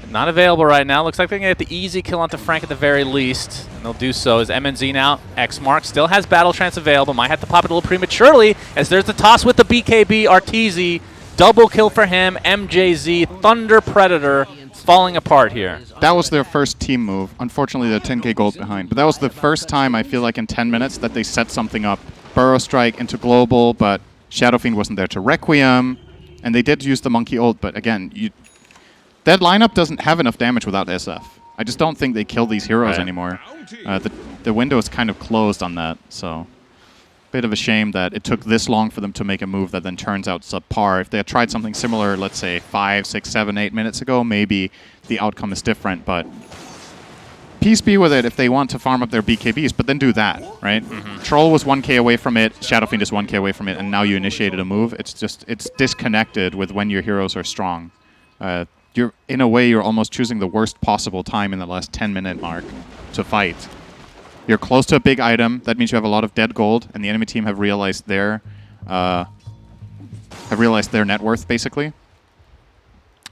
not available right now. Looks like they're going to get the easy kill onto Frank at the very least. And they'll do so as MNZ now. X-Mark still has Battle Trance available. Might have to pop it a little prematurely as there's the toss with the BKB. Arteezy. Double kill for him. MJZ. Thunder Predator falling apart here. That was their first team move. Unfortunately, they're 10k gold behind. But that was the first time, I feel like, in 10 minutes that they set something up. Burrow strike into global, but Shadow Fiend wasn't there to Requiem. And they did use the monkey ult, but again, that lineup doesn't have enough damage without SF. I just don't think they kill these heroes Right. anymore. The window is kind of closed on that, so bit of a shame that it took this long for them to make a move that then turns out subpar. If they had tried something similar, let's say 5, 6, 7, 8 minutes ago, maybe the outcome is different, but peace be with it if they want to farm up their BKBs, but then do that, right? Troll was 1k away from it, Shadow Fiend is 1k away from it, and now you initiated a move. It's disconnected with when your heroes are strong. In a way, you're almost choosing the worst possible time in the last 10-minute mark to fight. You're close to a big item. That means you have a lot of dead gold, and the enemy team have realized their net worth, basically.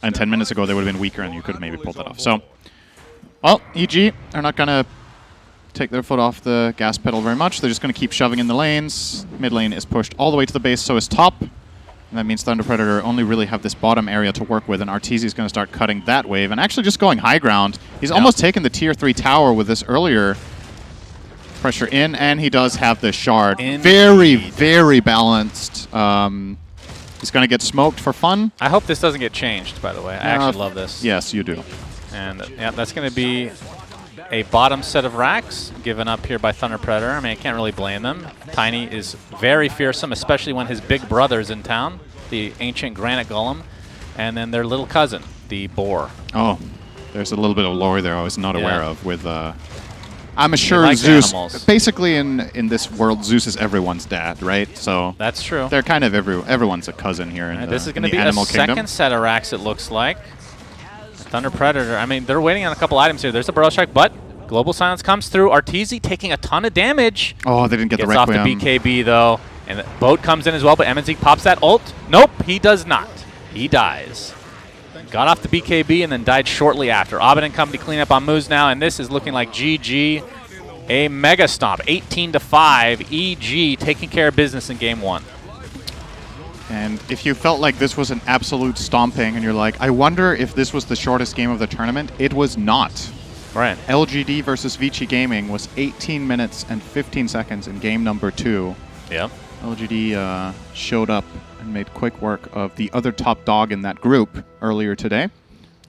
And 10 minutes ago, they would have been weaker, and you could have maybe pulled that off. So, well, EG are not going to take their foot off the gas pedal very much. They're just going to keep shoving in the lanes. Mid lane is pushed all the way to the base, so is top. And that means Thunder Predator only really have this bottom area to work with, and Arteezy is going to start cutting that wave, and actually just going high ground. He's almost taken the tier 3 tower with this earlier pressure in, and he does have the shard. Very, very balanced. He's going to get smoked for fun. I hope this doesn't get changed, by the way. I actually love this. Yes, you do. And yeah, that's going to be a bottom set of racks given up here by Thunder Predator. I mean, I can't really blame them. Tiny is very fearsome, especially when his big brother's in town, the ancient Granite Golem, and then their little cousin. the boar. Oh, there's a little bit of lore there I was not aware of with... I'm He sure likes Zeus... animals. Basically, in this world, Zeus is everyone's dad, right? So That's true. they're kind of everyone's a cousin here in This is in going to the be a animal second kingdom. set of racks, it looks like. Thunder Predator, I mean, they're waiting on a couple items here. There's a Burrow Strike, but Global Silence comes through. Arteezy taking a ton of damage. Oh, they didn't get Gets the off Requiem. the BKB, though. And the Boat comes in as well, but MNZ pops that ult. Nope, he does not. He dies. Got off the BKB and then died shortly after. Abed and company clean up on moves now, and this is looking like GG. A mega stomp, 18-5. EG taking care of business in game 1. And if you felt like this was an absolute stomping and you're like, I wonder if this was the shortest game of the tournament, it was not. Right. LGD versus Vici Gaming was 18 minutes and 15 seconds in game number 2. Yep. LGD showed up and made quick work of the other top dog in that group earlier today.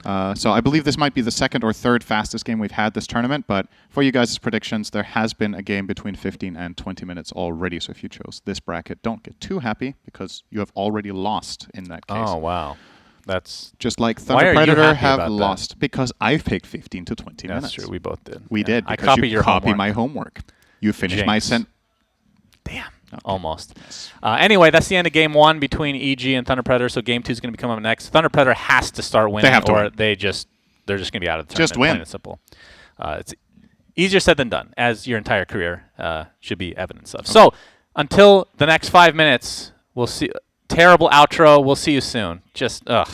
So I believe this might be the second or third fastest game we've had this tournament, but for you guys' predictions, there has been a game between 15 and 20 minutes already, so if you chose this bracket, don't get too happy, because you have already lost in that case. Oh, wow. That's Just like Why are Thunder you Predator happy have about that? lost, because I've picked 15 to 20 minutes. That's true. We both did. We Yeah. did, I because copied you your copy homework. my homework. You finished my Jinx. Damn. Okay. Almost. Anyway, that's the end of game 1 between EG and Thunder Predator, so game 2 is going to be coming up next. Thunder Predator has to start winning, They have to or win. they're just going to be out of the Just tournament. win. Plain and simple. It's easier said than done, as your entire career should be evidence of. So, until the next 5 minutes, we'll see. Terrible outro. We'll see you soon. Just, ugh.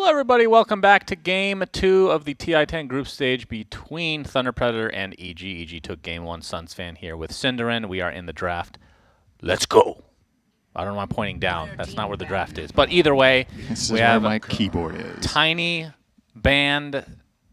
Hello, everybody. Welcome back to Game 2 of the TI-10 group stage between Thunder Predator and EG. EG took Game 1. Suns fan here with Cinderin. We are in the draft. Let's go. I don't know why I'm pointing down. That's not where the draft is. But either way, This is we where have my a keyboard is. tiny band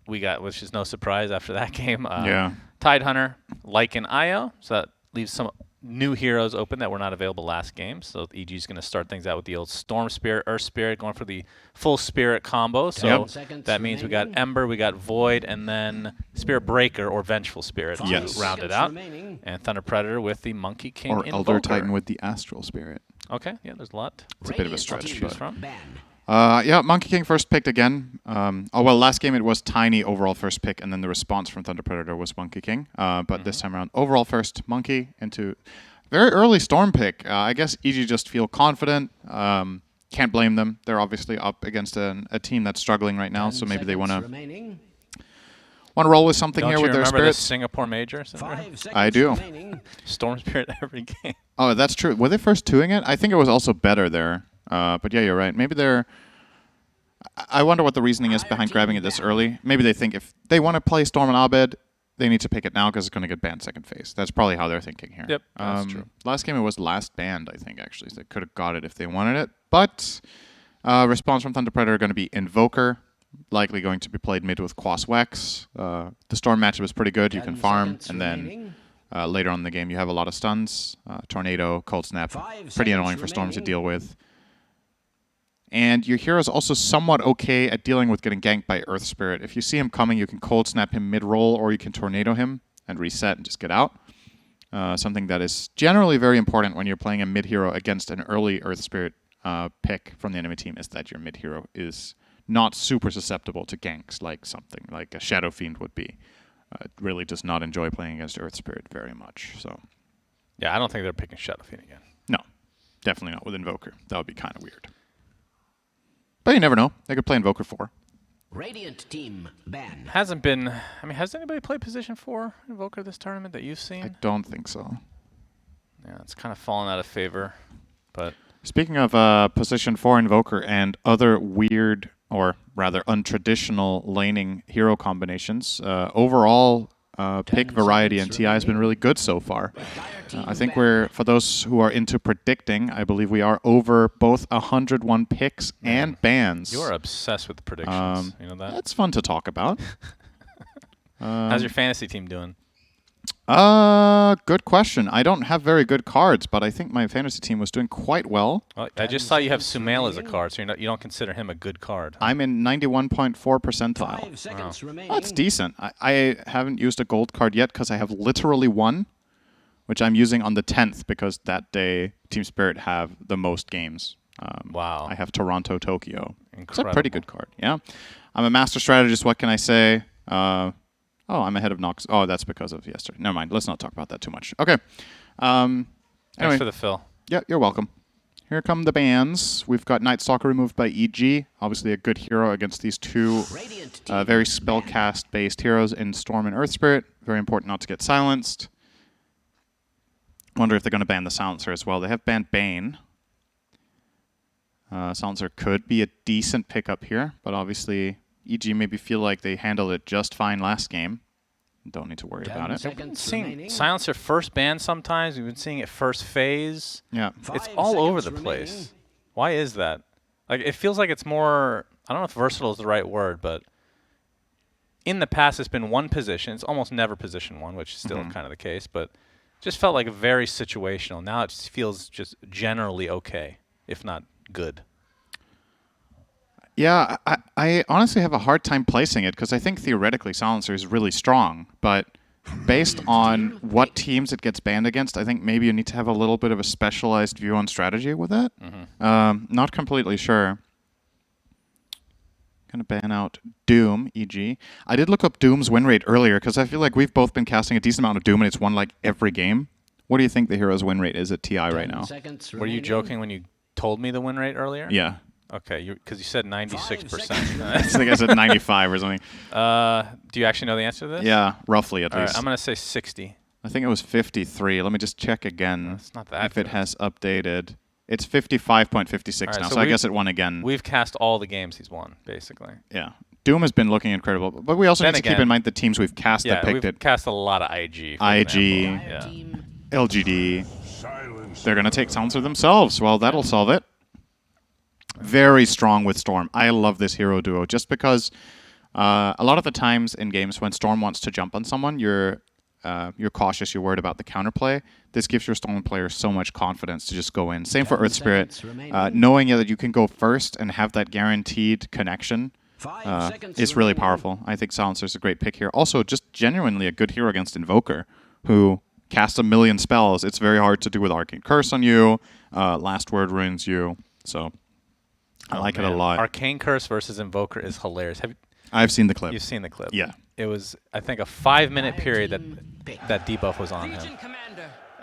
we got, which is no surprise after that game. Yeah. Tidehunter, Lycan, Io. So that leaves some new heroes open that were not available last game. So EG is going to start things out with the old Storm Spirit, Earth Spirit, going for the full Spirit combo. So that means we got Ember, we got Void, and then Spirit Breaker or Vengeful Spirit to round it out. And Thunder Predator with the Monkey King Or Invoker. Elder Titan with the Astral Spirit. Okay, yeah, there's a lot. It's a bit of a stretch. choose But. from. Yeah, Monkey King first picked again. Last game it was Tiny overall first pick, and then the response from Thunder Predator was Monkey King. But this time around, overall first Monkey into very early Storm pick. I guess EG just feel confident. Can't blame them. They're obviously up against a team that's struggling right now, so maybe they want to roll with something here with their remember the spirits. Singapore Major? I do. Storm Spirit every game. Oh, that's true. Were they first 2ing it? I think it was also better there. But yeah, you're right. Maybe they're... I wonder what the reasoning is behind grabbing it this early. Maybe they think if they want to play Storm and Abed, they need to pick it now because it's going to get banned second phase. That's probably how they're thinking here. Yep, that's true. Last game it was last banned, I think, actually. So they could have got it if they wanted it. But response from Thunder Predator going to be Invoker. Likely going to be played mid with Quas Wex. The Storm matchup is pretty good. You can farm, and then later on in the game you have a lot of stuns. Tornado, Cold Snap, pretty annoying for Storm to deal with. And your hero is also somewhat okay at dealing with getting ganked by Earth Spirit. If you see him coming, you can Cold Snap him mid-roll, or you can Tornado him and reset and just get out. Something that is generally very important when you're playing a mid-hero against an early Earth Spirit pick from the enemy team is that your mid-hero is not super susceptible to ganks like something like a Shadow Fiend would be. It really does not enjoy playing against Earth Spirit very much. So, Yeah, I don't think they're picking Shadow Fiend again. no, definitely not with Invoker. That would be kind of weird. But you never know. They could play Invoker 4. Radiant team ban. Hasn't been... I mean, has anybody played Position 4 Invoker this tournament that you've seen? I don't think so. Yeah, it's kind of fallen out of favor. But Speaking of Position 4 Invoker and other weird, or rather untraditional laning hero combinations, overall pick variety in TI has been really good so far. I think we're, for those who are into predicting, I believe we are over both 101 picks and bans. you're obsessed with the predictions. You know that? That's fun to talk about. How's your fantasy team doing? Good question. I don't have very good cards, but I think my fantasy team was doing quite well. Well, I just saw you have Sumail as a card, so you don't consider him a good card. I'm in 91.4 percentile. 5 seconds remaining. That's decent. I haven't used a gold card yet because I have literally one, which I'm using on the 10th because that day Team Spirit have the most games. Wow. I have Toronto, Tokyo. It's a Incredible. pretty good card, yeah. I'm a master strategist, what can I say? Oh, I'm ahead of Nox. Oh, that's because of yesterday. Never mind. Let's not talk about that too much. Okay. Thanks Anyway. for the fill. Yeah, you're welcome. Here come the bans. We've got Night Stalker removed by EG. Obviously a good hero against these two Radiant team very spellcast-based heroes in Storm and Earth Spirit. Very important not to get silenced. Wonder if they're going to ban the Silencer as well. They have banned Bane. Silencer could be a decent pickup here, but obviously EG maybe feel like they handled it just fine last game. Don't need to worry about it. seconds Seeing remaining. Silencer first ban sometimes. We've been seeing it first phase. Yeah. It's 5 all over the seconds place. remaining. Why is that? Like, it feels like it's more... I don't know if versatile is the right word, but in the past it's been one position. It's almost never position one, which is still kind of the case, but just felt like very situational. Now it just feels just generally okay, if not good. Yeah, I honestly have a hard time placing it because I think theoretically Silencer is really strong, but based on what teams it gets banned against, I think maybe you need to have a little bit of a specialized view on strategy with it. Not completely sure. Gonna ban out Doom, EG. I did look up Doom's win rate earlier because I feel like we've both been casting a decent amount of Doom and it's won like every game. What do you think the hero's win rate is at TI right now? 10 seconds Were you remaining. joking when you told me the win rate earlier? Yeah. Okay, because you said 96%. I think I said 95 or something. Do you actually know the answer to this? Yeah, roughly at All right, least. I'm going to say 60. I think it was 53. Let me just check again It's not that if it good. has updated. It's 55.56 Alright, now, so so I we've- guess it won again. We've cast all the games he's won, basically. Yeah. Doom has been looking incredible, but we also Then need to keep again- in mind the teams we've cast Yeah, that picked we've it. cast a lot of IG. For IG. example. Yeah. Team LGD. They're going to take Silencer themselves. Well, that'll solve it. Very strong with Storm. I love this hero duo just because a lot of the times in games when Storm wants to jump on someone, you're cautious, you're worried about the counterplay. This gives your Storm player so much confidence to just go in. Same for 10 Earth Spirit. seconds remaining. Knowing that you can go first and have that guaranteed connection 5 seconds is really remaining. powerful. I think Silencer's a great pick here. Also, just genuinely a good hero against Invoker, who casts a million spells. It's very hard to do with Arcane Curse on you. Last Word ruins you. So I like it a Man, lot. Arcane Curse versus Invoker is hilarious. I've seen the clip. You've seen the clip? Yeah. It was, I think, a 5-minute period Team that pick. that debuff was on him.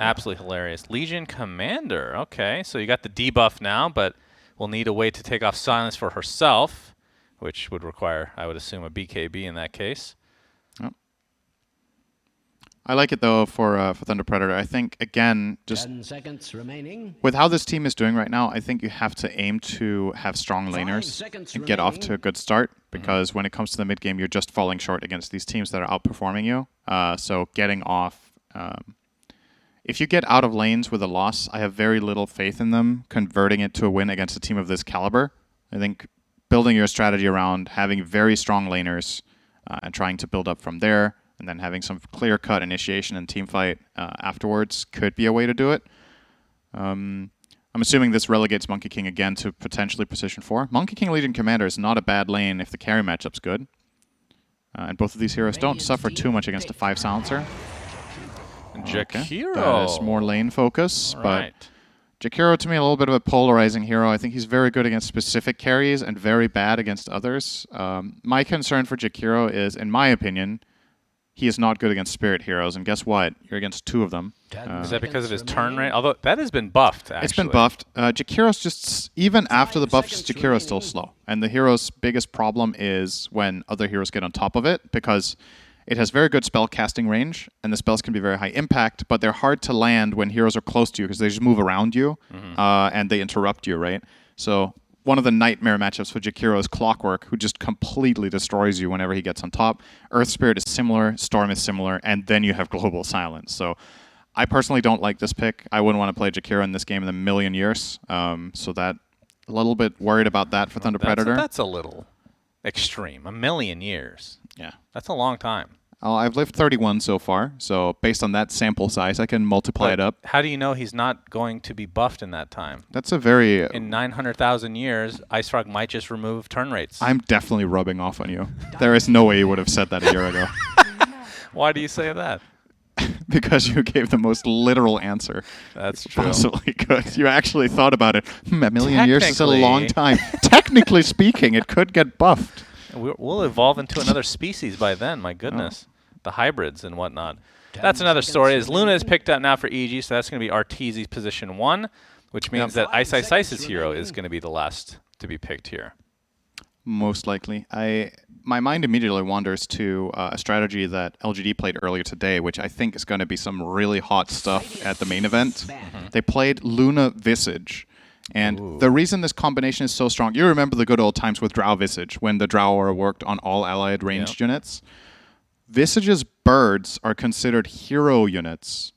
Absolutely hilarious. Legion Commander. Okay, so you got the debuff now, but we'll need a way to take off Silence for herself, which would require, I would assume, a BKB in that case. I like it though for Thunder Predator. I think again, just 10 seconds remaining. with how this team is doing right now, I think you have to aim to have strong 5 laners seconds and get off remaining. to a good start. Because when it comes to the mid game, you're just falling short against these teams that are outperforming you. So getting off. If you get out of lanes with a loss, I have very little faith in them converting it to a win against a team of this caliber. I think building your strategy around having very strong laners and trying to build up from there, and then having some clear-cut initiation and team fight afterwards could be a way to do it. I'm assuming this relegates Monkey King again to potentially position 4. Monkey King Legion Commander is not a bad lane if the carry matchup's good. And both of these heroes don't suffer too much against a 5 silencer. Jakiro. That is more lane focus, All but right. Jakiro to me a little bit of a polarizing hero. I think he's very good against specific carries and very bad against others. My concern for Jakiro is, in my opinion, he is not good against spirit heroes, and guess what? You're against 2 of them. Is that because of his turn rate? Although that has been buffed, actually. It's been buffed. Jakiro's just, even after the buffs, seconds Jakiro's still remaining. slow. And the hero's biggest problem is when other heroes get on top of it, because it has very good spell casting range, and the spells can be very high impact, but they're hard to land when heroes are close to you, because they just move around you, and they interrupt you, right? So one of the nightmare matchups for Jakiro is Clockwork, who just completely destroys you whenever he gets on top. Earth Spirit is similar, Storm is similar, and then you have Global Silence. So I personally don't like this pick. I wouldn't want to play Jakiro in this game in a million years. So that a little bit worried about that for Thunder Predator. That's a little extreme. A million years. Yeah. That's a long time. I've lived 31 so far, so based on that sample size, I can multiply it up. How do you know he's not going to be buffed in that time? That's a very... In 900,000 years, Ice Frog might just remove turn rates. I'm definitely rubbing off on you. There is no way you would have said that a year ago. Why do you say that? Because you gave the most literal answer That's true. possibly could. You actually thought about it. A million years is a long time. Technically- Technically speaking, it could get buffed. We'll evolve into another species by then. My goodness, the hybrids and whatnot. 10 That's another seconds story. As Luna is remaining. picked up now for EG, so that's going to be Arteezy's position 1, which means that 5 Ice Ice's seconds hero is remaining. going to be the last to be picked here. Most likely. My mind immediately wanders to a strategy that LGD played earlier today, which I think is going to be some really hot stuff at the main event. They played Luna Visage. And the reason this combination is so strong, you remember the good old times with Drow Visage, when the Drow aura worked on all allied ranged units. Visage's birds are considered hero units.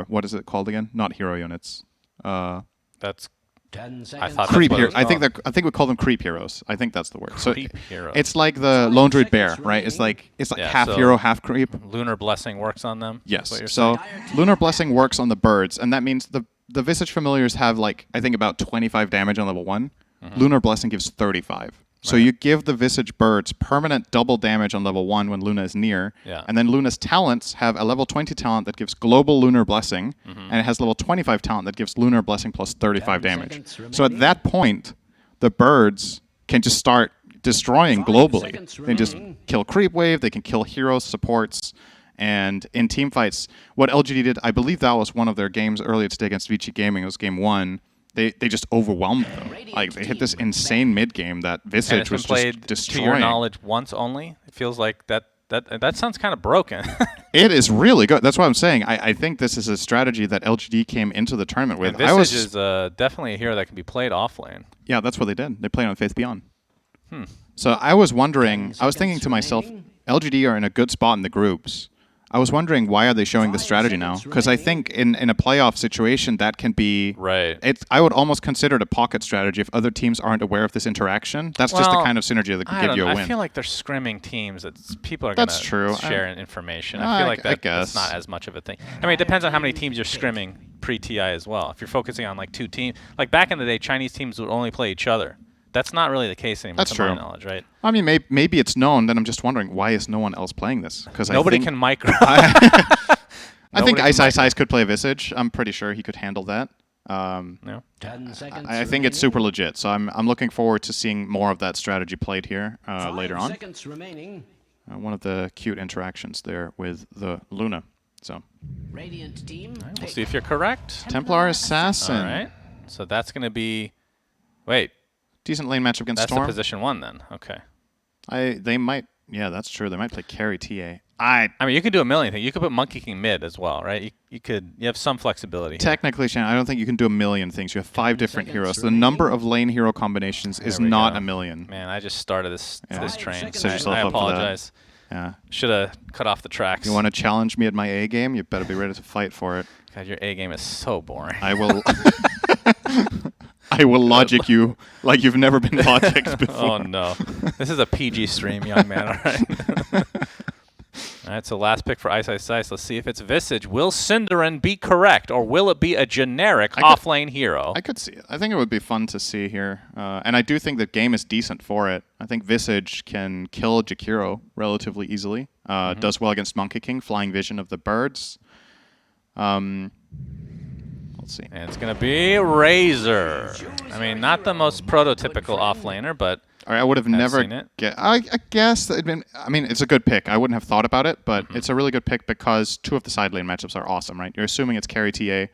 What is it called again? Not hero units. That's 10 seconds. I thought Creep that's what it heroes. was called. I think we call them creep heroes. I think that's the word. Creep heroes. It's like the Lone Druid Bear, seconds right? It's like Yeah, half so- hero, half creep. Lunar Blessing works on them. is Yes. what you're So saying? Lunar Blessing works on the birds, and that means the Visage familiars have I think about 25 damage on level 1. Mm-hmm. Lunar Blessing gives 35. So you give the Visage birds permanent double damage on level 1 when Luna is near, Yeah. and then Luna's talents have a level 20 talent that gives global Lunar Blessing, Mm-hmm. and it has level 25 talent that gives Lunar Blessing plus 35 10 damage. seconds So at remaining. that point, the birds can just start destroying 5 globally. seconds They just remaining. kill creep wave, they can kill heroes, supports, and in team fights, what LGD did, I believe that was one of their games earlier today against Vici Gaming, it was game 1. They just overwhelmed them. Like they hit this insane mid game that And Visage it's been was played, just to your destroying. knowledge, once only. It feels like that That sounds kind of broken. It is really good. That's what I'm saying. I think this is a strategy that LGD came into the tournament with. And Visage is definitely a hero that can be played off lane. Yeah, that's what they did. They played on Faith Beyond. So I was wondering, I was thinking to myself, LGD are in a good spot in the groups. I was wondering, why are they showing this strategy now? Because I think in a playoff situation, that can be... Right. I would almost consider it a pocket strategy if other teams aren't aware of this interaction. That's just the kind of synergy that can give you a win. I feel like they're scrimming teams that people are going to share information. I feel like that's not as much of a thing. I mean, it depends on how many teams you're scrimming pre-TI as well. If you're focusing on like 2 teams... Like back in the day, Chinese teams would only play each other. That's not really the case anymore, That's to true. my knowledge, right? I mean, maybe it's known. Then I'm just wondering, why is no one else playing this? Because nobody can micro. I think Ice could play Visage. I'm pretty sure he could handle that. No. 10 seconds I think it's super legit. So I'm looking forward to seeing more of that strategy played here later on. Seconds remaining. One of the cute interactions there with the Luna. So Radiant team. Right, we'll see if you're correct. Templar Assassin. All right. So that's going to be... Wait. Decent lane matchup against That's Storm. the position 1 then. Okay. They might... Yeah, that's true. They might play carry TA. I mean, you can do a million things. You could put Monkey King mid as well, right? You have some flexibility. Technically, Shannon, I don't think you can do a million things. You have 5 different heroes. The number of lane hero combinations is not a million. Man, I just started this train. Set yourself I up for that. apologize. Yeah. Should have cut off the tracks. You want to challenge me at my A game? You better be ready to fight for it. God, your A game is so boring. I will... I will logic you like you've never been logicked before. Oh, no. This is a PG stream, young man. All right. All right, so last pick for Ice. Let's see if it's Visage. Will Cinderin be correct, or will it be a generic off-lane hero? I could see it. I think it would be fun to see here. And I do think the game is decent for it. I think Visage can kill Jakiro relatively easily. Does well against Monkey King, Flying Vision of the birds. Let's see. And it's going to be Razor. I mean, not the most prototypical off-laner, but... All right, I would have never seen it. I guess it's a good pick. I wouldn't have thought about it, but it's a really good pick because 2 of the side lane matchups are awesome, right? You're assuming it's carry TA.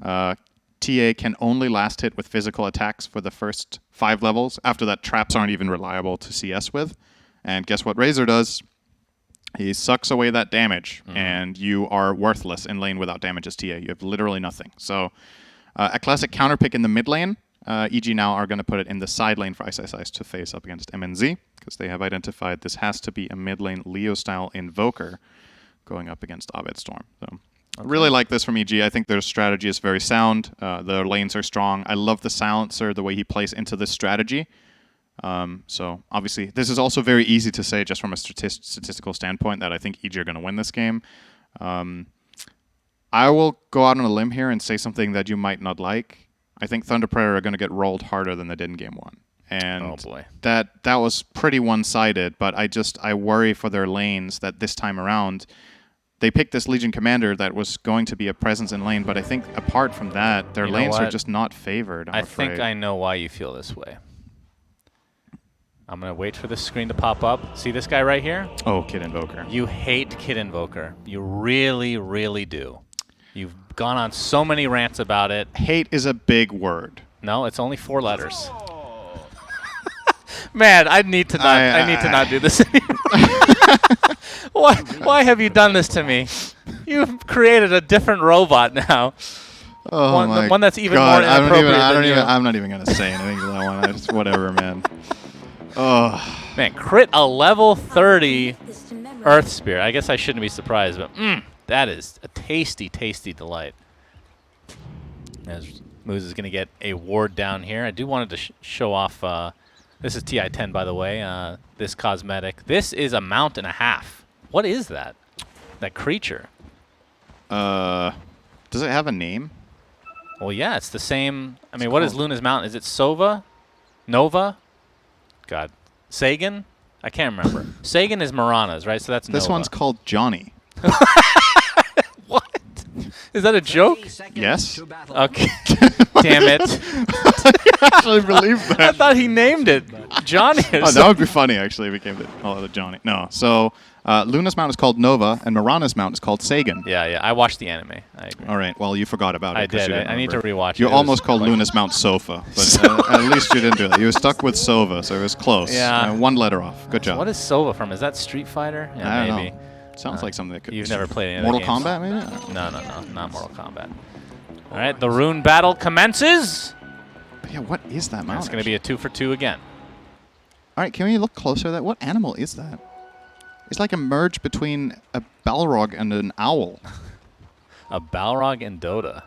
TA can only last hit with physical attacks for the first 5 levels. After that, traps aren't even reliable to CS with. And guess what Razor does? He sucks away that damage, and you are worthless in lane without damage as TA. You have literally nothing. So a classic counter pick in the mid lane. EG now are going to put it in the side lane for Ice to face up against MNZ, because they have identified this has to be a mid lane Leo-style Invoker going up against Abed Storm. So I really like this from EG. I think their strategy is very sound. The lanes are strong. I love the Silencer, the way he plays into this strategy. So obviously, this is also very easy to say just from a statistical standpoint that I think EG are going to win this game. I will go out on a limb here and say something that you might not like. I think Thunder Predator are going to get rolled harder than they did in Game 1. And oh boy. that was pretty one-sided, but I worry for their lanes that this time around, they picked this Legion Commander that was going to be a presence in lane, but I think apart from that, their lanes are just not favored, I'm afraid. I think I know why you feel this way. I'm going to wait for this screen to pop up. See this guy right here? Oh, Kid Invoker. You hate Kid Invoker. You really, really do. You've gone on so many rants about it. Hate is a big word. No, it's only 4 letters. Man, I need to not do this anymore. Why have you done this to me? You've created a different robot now. Oh one that's even more inappropriate than you. I'm not even going to say anything to that one. Just whatever, man. Oh. Man, crit a level 30 Earth Spear. I guess I shouldn't be surprised, but that is a tasty, tasty delight. As Moose is going to get a ward down here. I do wanted to show off, this is TI-10 by the way, this cosmetic. This is a mount and a half. What is that? That creature? Does it have a name? Well, yeah, it's the same. I mean, what is Luna's mount? Is it Sova? Nova? God. Sagan? I can't remember. Sagan is Marana's, right? So that's Nova. This one's called Johnny. What? Is that a joke? Yes. Okay. Damn it. I actually believe that. I thought he named it Johnny. Oh, that would be funny, actually, if we called it Johnny. No. So Luna's mount is called Nova, and Mirana's mount is called Sagan. Yeah. I watched the anime. I agree. All right. Well, you forgot about it. I did. I need to rewatch You it. almost called Luna's mount Sofa, but at least you didn't do that. You were stuck with Sova, so it was close. Yeah. One letter off. Good job. What is Sova from? Is that Street Fighter? Yeah, I don't maybe. know. Sounds like something that could. You've never played any Mortal of the games. Kombat, maybe? I don't know. No, not Mortal Kombat. All right, the rune battle commences. But yeah, what is that mount? It's going to be a 2 for 2 again. All right, can we look closer at that? What animal is that? It's like a merge between a Balrog and an owl. A Balrog in Dota.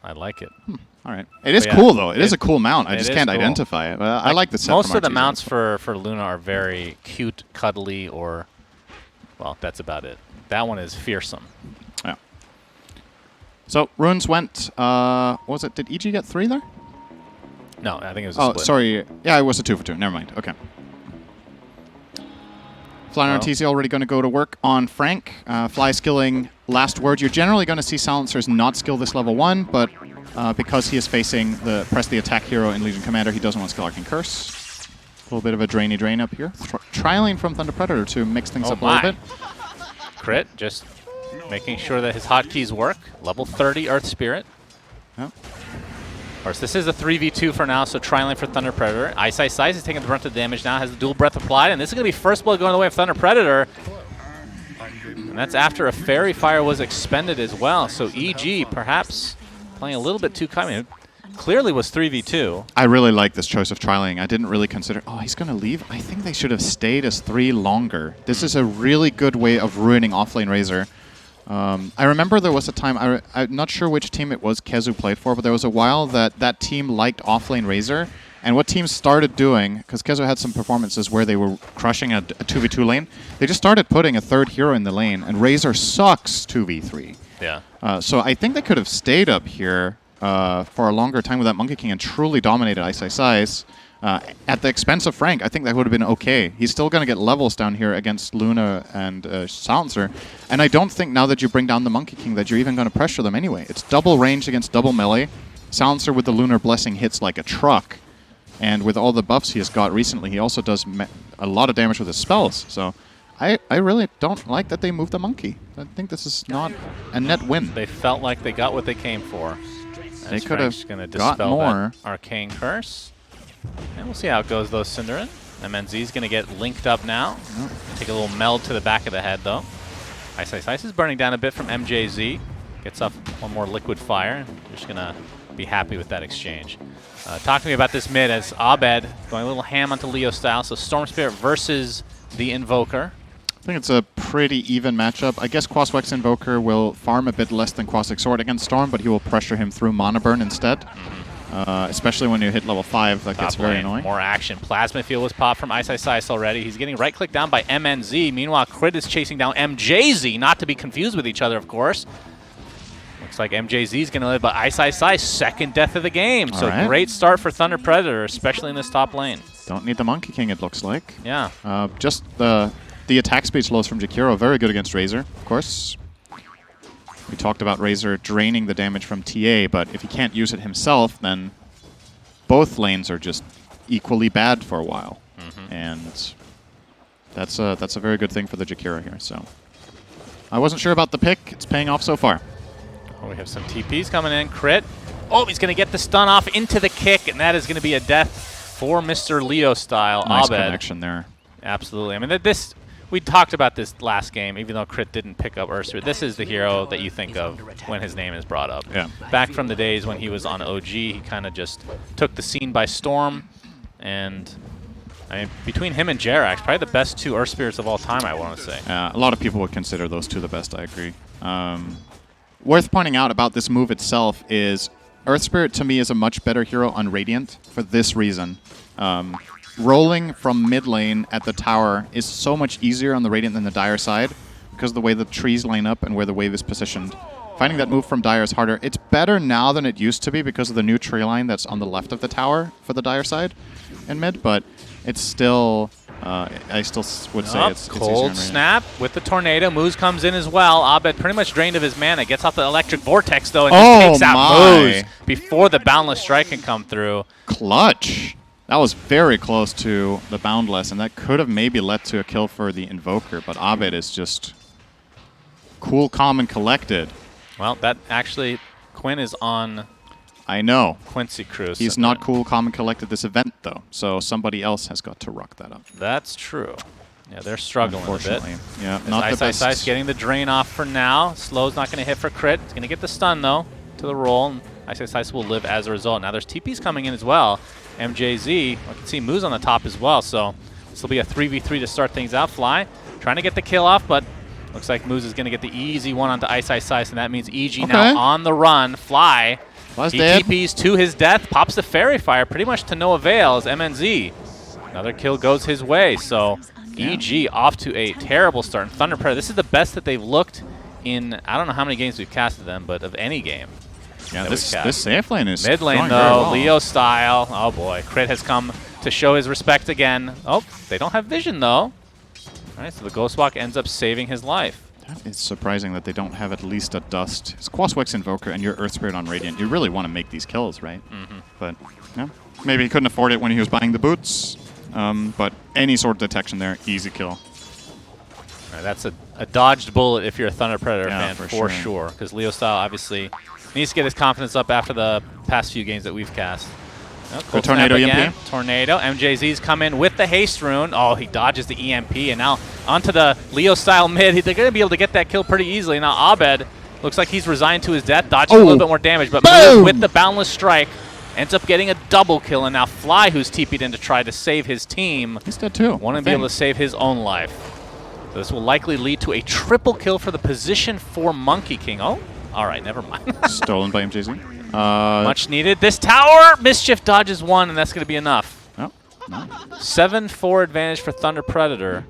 I like it. All right. It is yeah, cool, though. It is a cool mount. I it just is can't cool. identify it. I like the set Most from of the RTZ. mounts for Luna are very cute, cuddly, or, well, that's about it. That one is fearsome. Yeah. So, runes went, what was it? Did EG get 3 there? No, I think it was a Oh, split. sorry. Yeah, it was a 2 for 2. Never mind. Okay. Fly and Well. RTZ already going to go to work on Frank. Fly skilling last word. You're generally going to see Silencers not skill this level 1, but because he is facing the press the attack hero in Legion Commander, he doesn't want to skill Arcane Curse. A little bit of a drainy drain up here. Trialing from Thunder Predator to mix things Oh up a little my. bit. Crit, just making sure that his hotkeys work. Level 30 Earth Spirit. Yeah. Of course, this is a 3v2 for now, so Trialing for Thunder Predator. Ice is taking the brunt of the damage now, has the dual breath applied, and this is going to be first blood going the way of Thunder Predator. And that's after a Fairy Fire was expended as well, so EG perhaps playing a little bit too coming. Clearly was 3v2. I really like this choice of trialing. I didn't really consider... Oh, he's going to leave? I think they should have stayed as 3 longer. This is a really good way of ruining offlane Razor. I remember there was a time, I'm not sure which team it was Kezu played for, but there was a while that team liked offlane Razor. And what teams started doing, because Kezu had some performances where they were crushing a 2v2 lane, they just started putting a 3rd hero in the lane, and Razor sucks 2v3. Yeah. So I think they could have stayed up here for a longer time with that Monkey King and truly dominated Ice. At the expense of Frank, I think that would have been okay. He's still going to get levels down here against Luna and Silencer. And I don't think now that you bring down the Monkey King that you're even going to pressure them anyway. It's double range against double melee. Silencer with the Lunar Blessing hits like a truck. And with all the buffs he has got recently, he also does a lot of damage with his spells. So I really don't like that they moved the Monkey. I think this is not a net win. They felt like they got what they came for. They could have gonna got dispel more. that Arcane Curse. And we'll see how it goes, though, Cinderin. MNZ's going to get linked up now. Take a little meld to the back of the head, though. Ice is burning down a bit from MJZ. Gets up one more liquid fire. You're just going to be happy with that exchange. Talk to me about this mid as Abed going a little ham onto Leo style. So Storm Spirit versus the Invoker. I think it's a pretty even matchup. I guess Quaswex Invoker will farm a bit less than Quaswex Sword against Storm, but he will pressure him through Mana Burn instead. Especially when you hit level 5, that gets very annoying. More action. Plasma Field was popped from Ice already. He's getting right-clicked down by MNZ. Meanwhile, Crit is chasing down MJZ, not to be confused with each other, of course. Looks like MJZ is going to live by Ice. Second death of the game. So right. Great start for Thunder Predator, especially in this top lane. Don't need the Monkey King, it looks like. Yeah. Just the attack speed slows from Jakiro, very good against Razor, of course. We talked about Razor draining the damage from TA, but if he can't use it himself, then both lanes are just equally bad for a while. And that's a very good thing for the Jakiro here. So I wasn't sure about the pick. It's paying off so far. Oh, we have some TPs coming in. Crit. Oh, he's going to get the stun off into the kick, and that is going to be a death for Mr. Leo style. Nice Abed. connection there. Absolutely. I mean, this we talked about this last game, even though Crit didn't pick up Ursula. This is the hero that you think of when his name is brought up. Yeah. Back from the days when he was on OG, he kind of just took the scene by storm. And I mean, between him and Jerax, probably the best 2 Earth Spirits of all time, I want to say. A lot of people would consider those 2 the best, I agree. Worth pointing out about this move itself is Earth Spirit to me is a much better hero on Radiant for this reason. Rolling from mid lane at the tower is so much easier on the Radiant than the Dire side because of the way the trees line up and where the wave is positioned. Finding that move from Dire is harder. It's better now than it used to be because of the new tree line that's on the left of the tower for the Dire side in mid, but it's still... I still would say it's easier on cold Radiant. snap with the tornado. Moose comes in as well. Abed pretty much drained of his mana. Gets off the electric vortex though and just takes out Moose before the boundless strike can come through. Clutch. That was very close to the Boundless, and that could have maybe led to a kill for the Invoker, but Abed is just cool, calm, and collected. Well, that actually, Quinn is on I know. Quincy Cruz. He's not cool, calm, and collected this event, though, so somebody else has got to rock that up. That's true. Yeah, they're struggling a bit. Unfortunately. Yeah, As not the best. Ice getting the drain off for now. Slow's not going to hit for crit. He's going to get the stun, though, to the roll. And Ice will live as a result. Now there's TPs coming in as well. MJZ, I can see Moose on the top as well, so this will be a 3v3 to start things out. Fly trying to get the kill off, but looks like Moose is going to get the easy one onto Ice, and that means EG now on the run. Fly, Fly's he dead. TPs to his death, pops the Fairy Fire pretty much to no avail as MNZ. Another kill goes his way, so EG off to a terrible start. And Thunder Predator, this is the best that they've looked in, I don't know how many games we've casted them, but of any game. Yeah, this safe lane is mid lane going though, very well. Leo style. Oh boy, Crit has come to show his respect again. Oh, they don't have vision though. All right, so the Ghost Walk ends up saving his life. That is surprising that they don't have at least a Dust. It's Quaswex Invoker and your Earth Spirit on Radiant. You really want to make these kills, right? But yeah, maybe he couldn't afford it when he was buying the boots. But any sort of detection there, easy kill. All right, that's a dodged bullet if you're a Thunder Predator Yeah, fan, for for sure. Because Leo style obviously needs to get his confidence up after the past few games that we've cast. Oh, The Tornado EMP. Tornado. MJZ's come in with the haste rune. Oh, he dodges the EMP, and now onto the Leo style mid. They're going to be able to get that kill pretty easily. Now Abed looks like he's resigned to his death, dodging a little bit more damage, but Moose with the Boundless Strike ends up getting a double kill, and now Fly, who's TP'd in to try to save his team, He's dead too. want to be able to save his own life. So this will likely lead to a triple kill for the position 4 Monkey King. Oh, all right, never mind. Stolen by MJZ. Much needed. This tower, Mischief dodges one, and that's going to be enough. Oh, no. 7-4 advantage for Thunder Predator.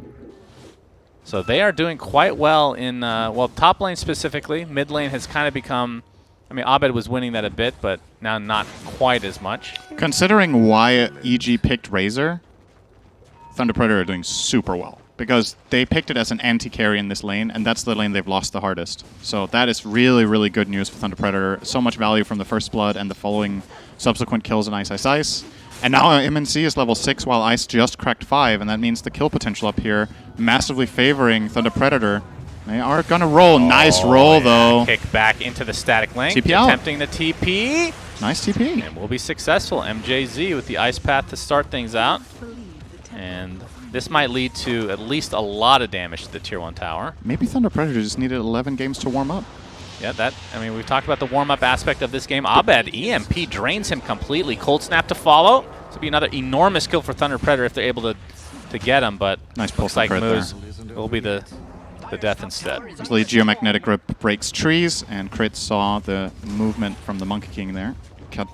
So they are doing quite well in, well, top lane specifically. Mid lane has kind of become, I mean, Abed was winning that a bit, but now not quite as much. Considering why EG picked Razor, Thunder Predator are doing super well. Because they picked it as an anti-carry in this lane, and that's the lane they've lost the hardest. So that is really, really good news for Thunder Predator. So much value from the first blood and the following subsequent kills in Ice. And now MNC is level 6 while Ice just cracked 5, and that means the kill potential up here massively favoring Thunder Predator. They are going to roll. Nice roll, though. Kick back into the static link. TP out. Attempting the TP. Nice TP. And will be successful. MJZ with the Ice Path to start things out. And this might lead to at least a lot of damage to the Tier 1 tower. Maybe Thunder Predator just needed 11 games to warm up. Yeah, I mean, we've talked about the warm-up aspect of this game. Abed, EMP drains him completely. Cold Snap to follow. This will be another enormous kill for Thunder Predator if they're able to get him, but Nice pull looks from like Crit Moose will be the death instead. Actually, Geomagnetic Grip breaks trees, and Crit saw the movement from the Monkey King there.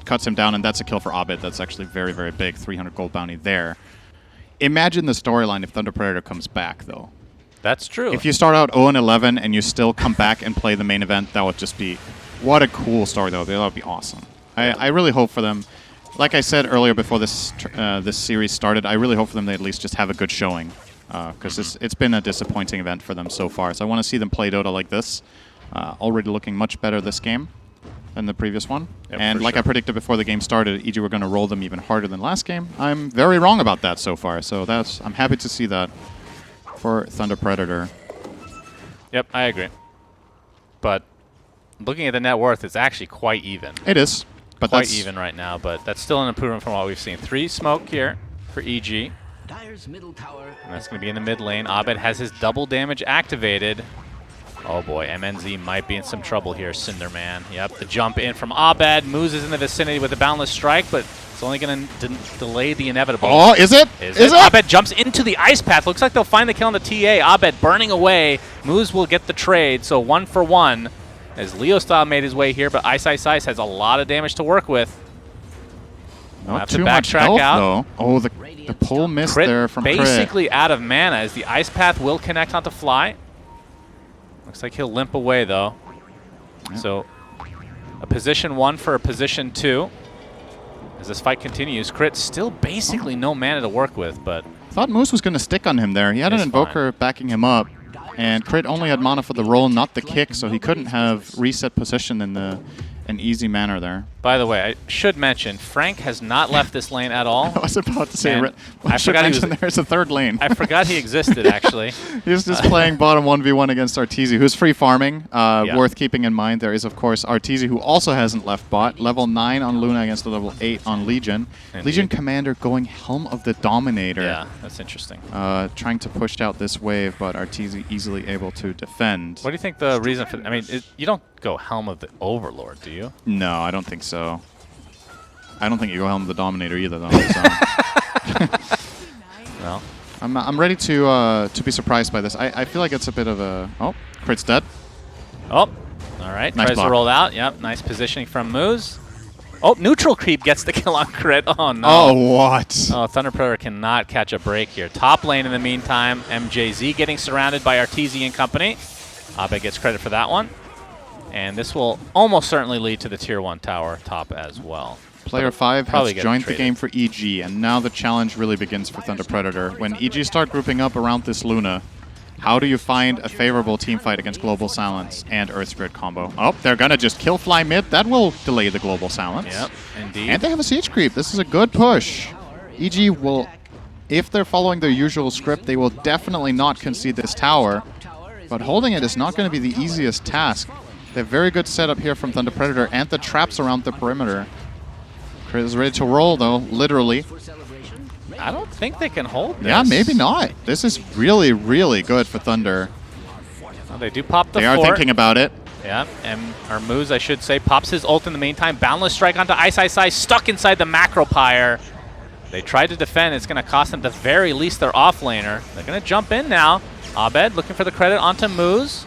Cuts him down, and that's a kill for Abed. That's actually very, very big. 300 gold bounty there. Imagine the storyline if Thunder Predator comes back, though. That's true. If you start out 0-11 and you still come back and play the main event, that would just be... What a cool story, though. That would be awesome. I really hope for them... Like I said earlier before this series started, I really hope for them to at least just have a good showing. Because it's been a disappointing event for them so far. So I want to see them play Dota like this. Already looking much better this game than the previous one. Yep, and like sure. I predicted before the game started, EG were going to roll them even harder than last game. I'm very wrong about that so far. So I'm happy to see that for Thunder Predator. Yep, I agree. But looking at the net worth, it's actually quite even. It is. But Quite that's even right now, but that's still an improvement from what we've seen. 3 smoke here for EG. Dyer's middle tower. And that's going to be in the mid lane. Abed has his double damage activated. Oh boy, MNZ might be in some trouble here, Cinderman. Yep, the jump in from Abed. Moose is in the vicinity with the Boundless Strike, but it's only going to delay the inevitable. Oh, is it? Is it? Abed jumps into the Ice Path. Looks like they'll find the kill on the TA. Abed burning away. Moose will get the trade, so 1 for 1. As Leo Style made his way here, but Ice has a lot of damage to work with. Not have to too much backtrack health, out. though. Oh, the pull missed Crit there from Crit. basically out of mana as the Ice Path will connect onto Fly. Looks like he'll limp away, though. Yep. So a position 1 for a position 2. As this fight continues, Crit still basically no mana to work with, but... Thought Moose was going to stick on him there. He had an It's Invoker backing him up. And Crit only had mana for the roll, not the kick, so he couldn't have reset position in an easy manner there. By the way, I should mention, Frank has not left this lane at all. I was about to say, And I should mention there's a third lane. I forgot he existed, actually. He's just playing bottom 1v1 against Arteezy, who's free farming. Yeah. Worth keeping in mind, there is, of course, Arteezy, who also hasn't left bot. Level 9 on Luna against the level 8 on Legion. Indeed. Legion Commander going Helm of the Dominator. Yeah, that's interesting. Trying to push out this wave, but Arteezy easily able to defend. What do you think the reason for... I mean, you don't go Helm of the Overlord, do you? No, I don't think so. I don't think you go Helm of the Dominator either, though. So. Well, I'm ready to be surprised by this. I feel like it's a bit of a... Oh, crit's dead. oh, all right. Nice Tries block. to roll out. Yep, nice positioning from Moose. Oh, neutral creep gets the kill on crit. Oh, no. Oh, what? Oh, Thunder Predator cannot catch a break here. Top lane in the meantime. MJZ getting surrounded by Arteezy and company. Abe gets credit for that one. And this will almost certainly lead to the Tier 1 tower top as well. Player 5 probably has get joined the traded. game for EG, and now the challenge really begins for Thunder Predator. When EG start grouping up around this Luna, how do you find a favorable team fight against Global Silence and Earth Spirit combo? Oh, they're going to just kill Fly mid. That will delay the Global Silence. Yep, indeed. And they have a siege creep. This is a good push. EG will, if they're following their usual script, they will definitely not concede this tower. But holding it is not going to be the easiest task. They have very good setup here from Thunder Predator and the traps around the perimeter. Crit is ready to roll, though, literally. I don't think they can hold this. Yeah, maybe not. This is really, really good for Thunder. Well, they do pop the They are fort. thinking about it. Yeah, and our Moose, I should say, pops his ult in the meantime. Boundless strike onto Ice Ice Ice, stuck inside the macro pyre. They tried to defend. It's going to cost them, at the very least, their offlaner. They're going to jump in now. Abed looking for the credit onto Moose.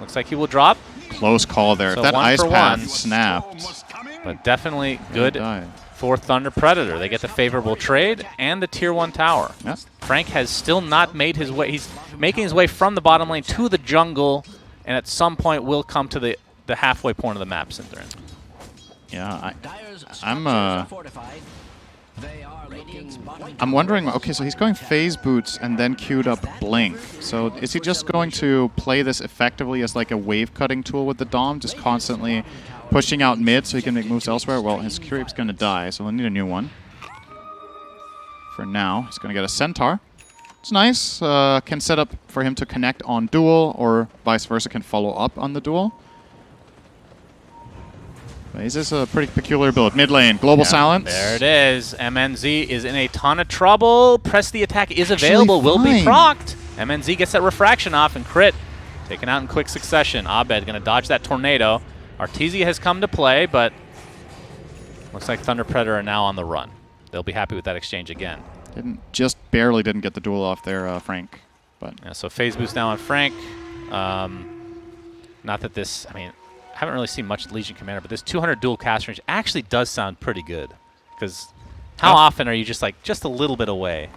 Looks like he will drop, Close call there. So If that 1 ice for path 1. snapped, but definitely he good died. for Thunder Predator. They get the favorable trade and the Tier 1 tower. Yep. Frank has still not made his way. He's making his way from the bottom lane to the jungle, and at some point will come to the halfway point of the map, Cinderin. Yeah, Dyer's I'm, structures are fortified. They are looking I'm wondering, okay, so he's going phase boots and then queued up Blink. So is he just going to play this effectively as like a wave cutting tool with the Dom, just constantly pushing out mid so he can make moves elsewhere? Well, his creep's going to die, so we'll need a new one. For now, he's going to get a Centaur. It's nice. Can set up for him to connect on duel, or vice versa, can follow up on the duel. This is a pretty peculiar build. Mid lane, Global Silence. There it is. MNZ is in a ton of trouble. Press the attack is available. Will be fine. procced. MNZ gets that refraction off and crit. Taken out in quick succession. Abed going to dodge that tornado. Arteezy has come to play, but looks like Thunder Predator are now on the run. They'll be happy with that exchange again. Just barely didn't get the duel off there, Frank. But Yeah, so phase boost now on Frank. Not that this, I mean, I haven't really seen much Legion Commander, but this 200 dual cast range actually does sound pretty good. Because how often are you just like just a little bit away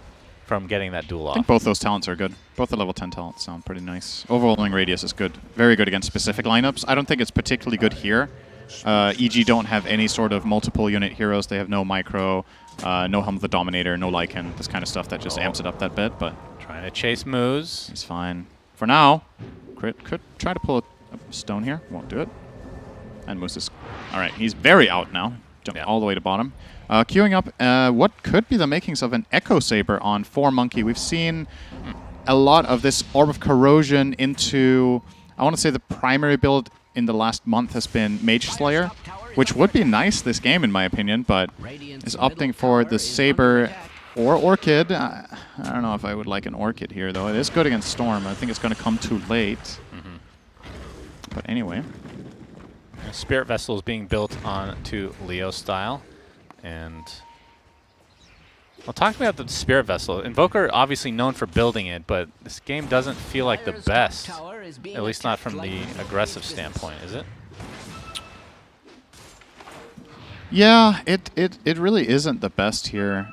from getting that duel I off? think both those talents are good. Both the level 10 talents sound pretty nice. Overwhelming Radius is good. Very good against specific lineups. I don't think it's particularly good here. EG don't have any sort of multiple unit heroes. They have no micro, no Helm of the Dominator, no Lycan, this kind of stuff that just amps it up that bit, but Trying to chase moves. it's fine. For now, Crit could try to pull a stone here. Won't do it. And Moose is... Alright, he's very out now. Jumping all the way to bottom. Queuing up what could be the makings of an Echo Saber on 4 Monkey. We've seen a lot of this Orb of Corrosion into... I want to say the primary build in the last month has been Mage Slayer, which would be nice this game in my opinion, but is opting for the Saber or Orchid. I don't know if I would like an Orchid here, though. It is good against Storm. I think it's going to come too late. But anyway... A Spirit Vessel is being built onto Leo style. And well, talk about the Spirit Vessel. Invoker obviously known for building it, but this game doesn't feel like the best. At least not from the aggressive standpoint, is it? Yeah, it really isn't the best here.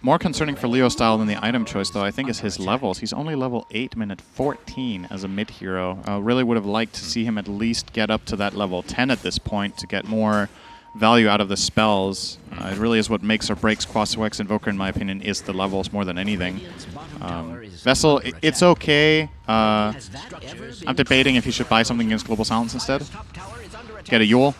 More concerning for Leo style than the item choice, though, I think, is his levels. He's only level 8, minute 14 as a mid-hero. Really would have liked to see him at least get up to that level 10 at this point to get more value out of the spells. It really is what makes or breaks Quasarix Invoker, in my opinion, is the levels more than anything. Vessel, it's okay. I'm debating if he should buy something against Global Silence instead. Get a Yule.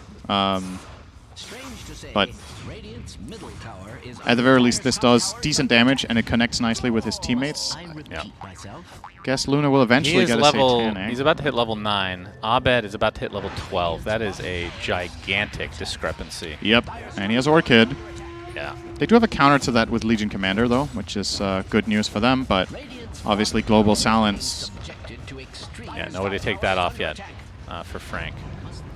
But Radiant's middle tower is at the very least, this does decent damage, and it connects nicely with his teammates. I repeat Yeah. myself. Guess Luna will He eventually is get a level. Satanic. He's about to hit level 9. Abed is about to hit level 12. That is a gigantic discrepancy. Yep, and he has Orchid. Yeah. They do have a counter to that with Legion Commander, though, which is good news for them, but obviously Global Silence. Subjected to extreme Yeah. Nobody take that off yet for Frank.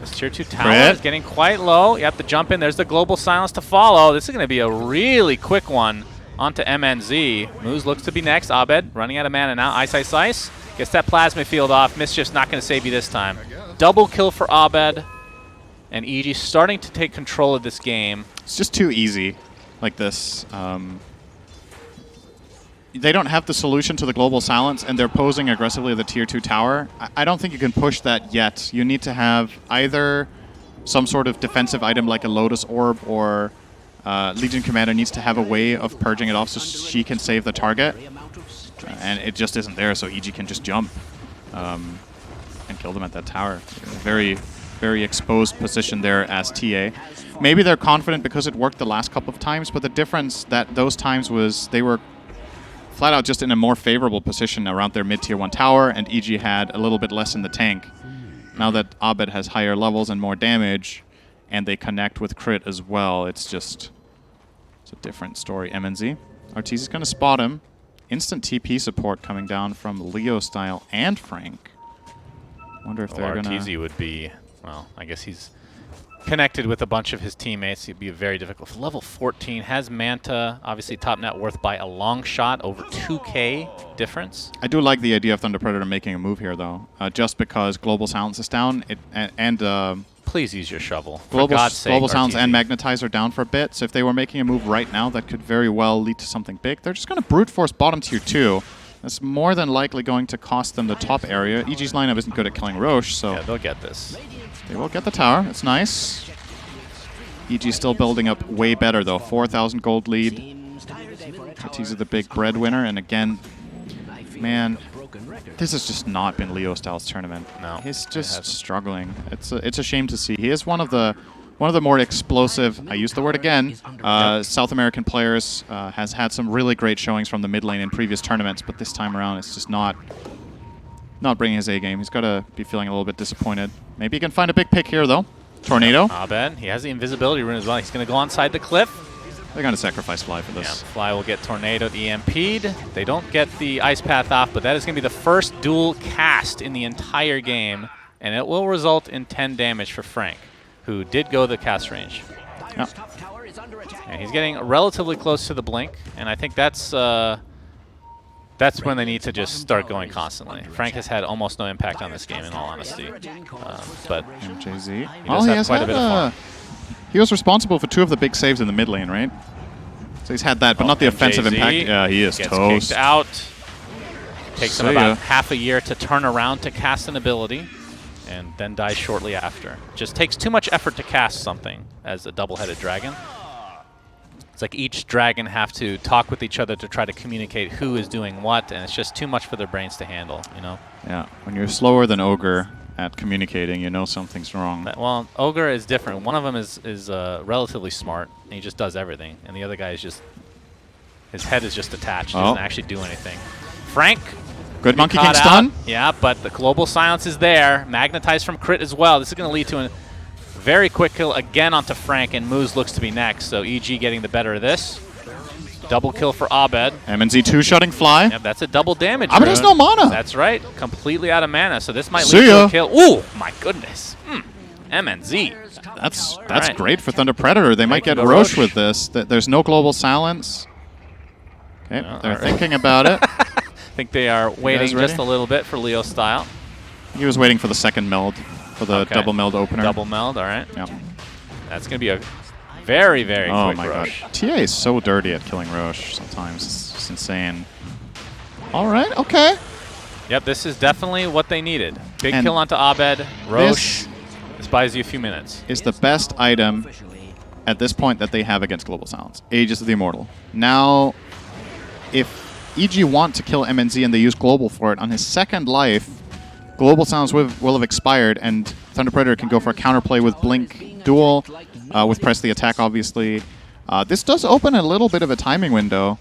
This tier 2 tower Crit. is getting quite low. You have to jump in. There's the Global Silence to follow. This is going to be a really quick one onto MNZ. Moose looks to be next. Abed running out of mana now. Ice, Ice, Ice. Gets that Plasma Field off. Mischief's not going to save you this time. Double kill for Abed. And EG starting to take control of this game. It's just too easy like this. They don't have the solution to the Global Silence, and they're posing aggressively at the tier 2 tower. I don't think you can push that yet. You need to have either some sort of defensive item like a Lotus Orb, or Legion Commander needs to have a way of purging it off so she can save the target. And it just isn't there, so EG can just jump and kill them at that tower. Very, very exposed position there as TA. Maybe they're confident because it worked the last couple of times, but the difference that those times was they were flat out just in a more favorable position around their mid-tier 1 tower, and EG had a little bit less in the tank. Now that Abed has higher levels and more damage, and they connect with crit as well, it's a different story. MNZ. Arteezy's going to spot him. Instant TP support coming down from Leo Style and Frank. Wonder if they're going to... Arteezy would be, well, I guess he's connected with a bunch of his teammates. He'd be very difficult. Level 14 has Manta, obviously top net worth by a long shot, over 2k difference. I do like the idea of Thunder Predator making a move here, though, just because Global Silence is down, Please use your shovel. For Global God's sake, Silence Arteezy. and Magnetize are down for a bit, so if they were making a move right now, that could very well lead to something big. They're just going to brute force bottom tier 2. That's more than likely going to cost them the top area. EG's lineup isn't good at killing Roche, so Yeah, they'll get this. they will get the tower. It's nice. EG's still building up way better, though. 4,000 gold lead. Arteezy the big breadwinner, and again, man, this has just not been Leo Styles' tournament. No, He's it just hasn't. struggling. It's a shame to see. He is one of the more explosive, I use the word again, South American players. Has had some really great showings from the mid lane in previous tournaments, but this time around it's just not bringing his A game. He's got to be feeling a little bit disappointed. Maybe he can find a big pick here, though. Tornado. Abed, he has the invisibility rune as well. He's going to go onside the cliff. They're going to sacrifice Fly for Yeah, this. Fly will get Tornado EMP'd. They don't get the Ice Path off, but that is going to be the first dual cast in the entire game, and it will result in 10 damage for Frank, who did go the cast range. Yeah. And he's getting relatively close to the blink, and I think that's when they need to just start going constantly. Frank has had almost no impact on this game, in all honesty. But MJZ. He does have quite a bit of farm. He was responsible for 2 of the big saves in the mid lane, right? So he's had that, but not the offensive MJZ impact. Yeah, he is gets toast. kicked out. Takes See him about ya. half a year to turn around to cast an ability, and then dies shortly after. Just takes too much effort to cast something as a double-headed dragon. It's like each dragon have to talk with each other to try to communicate who is doing what, and it's just too much for their brains to handle, you know? Yeah, when you're slower than Ogre at communicating, you know something's wrong. Well, Ogre is different. One of them is relatively smart, and he just does everything. And the other guy is just, his head is just attached. He doesn't actually do anything. Frank. Good Monkey King caught stun. out. Yeah, but the Global Silence is there. Magnetized from crit as well. This is going to lead to a very quick kill again onto Frank, and Moose looks to be next. So EG getting the better of this. Double kill for Abed. MNZ 2-shotting Fly. Yep, that's a double damage. Abed has rune. no mana. That's right. Completely out of mana. So this might See lead to ya. a kill. Ooh, my goodness. MNZ. That's right. great for Thunder Predator. They might can get go Roche Roche. with this. There's no Global Silence. Okay, No, they're alright. thinking about it. I think they are waiting ready? just a little bit for Leo Style. He was waiting for the second meld, for the Okay. double meld opener. Double meld, all right. Yeah. That's going to be a very, very Oh quick my rush. god. TA is so dirty at killing Roche sometimes. It's just insane. All right, okay. Yep, this is definitely what they needed. Big And kill onto Abed. Roche. This This buys you a few minutes. is the best item at this point that they have against Global Silence. Aegis of the Immortal. Now, if EG want to kill MNZ and they use Global for it, on his second life, Global Silence will have expired, and Thunder Predator can go for a counterplay with Blink Duel. with press the attack, obviously. This does open a little bit of a timing window.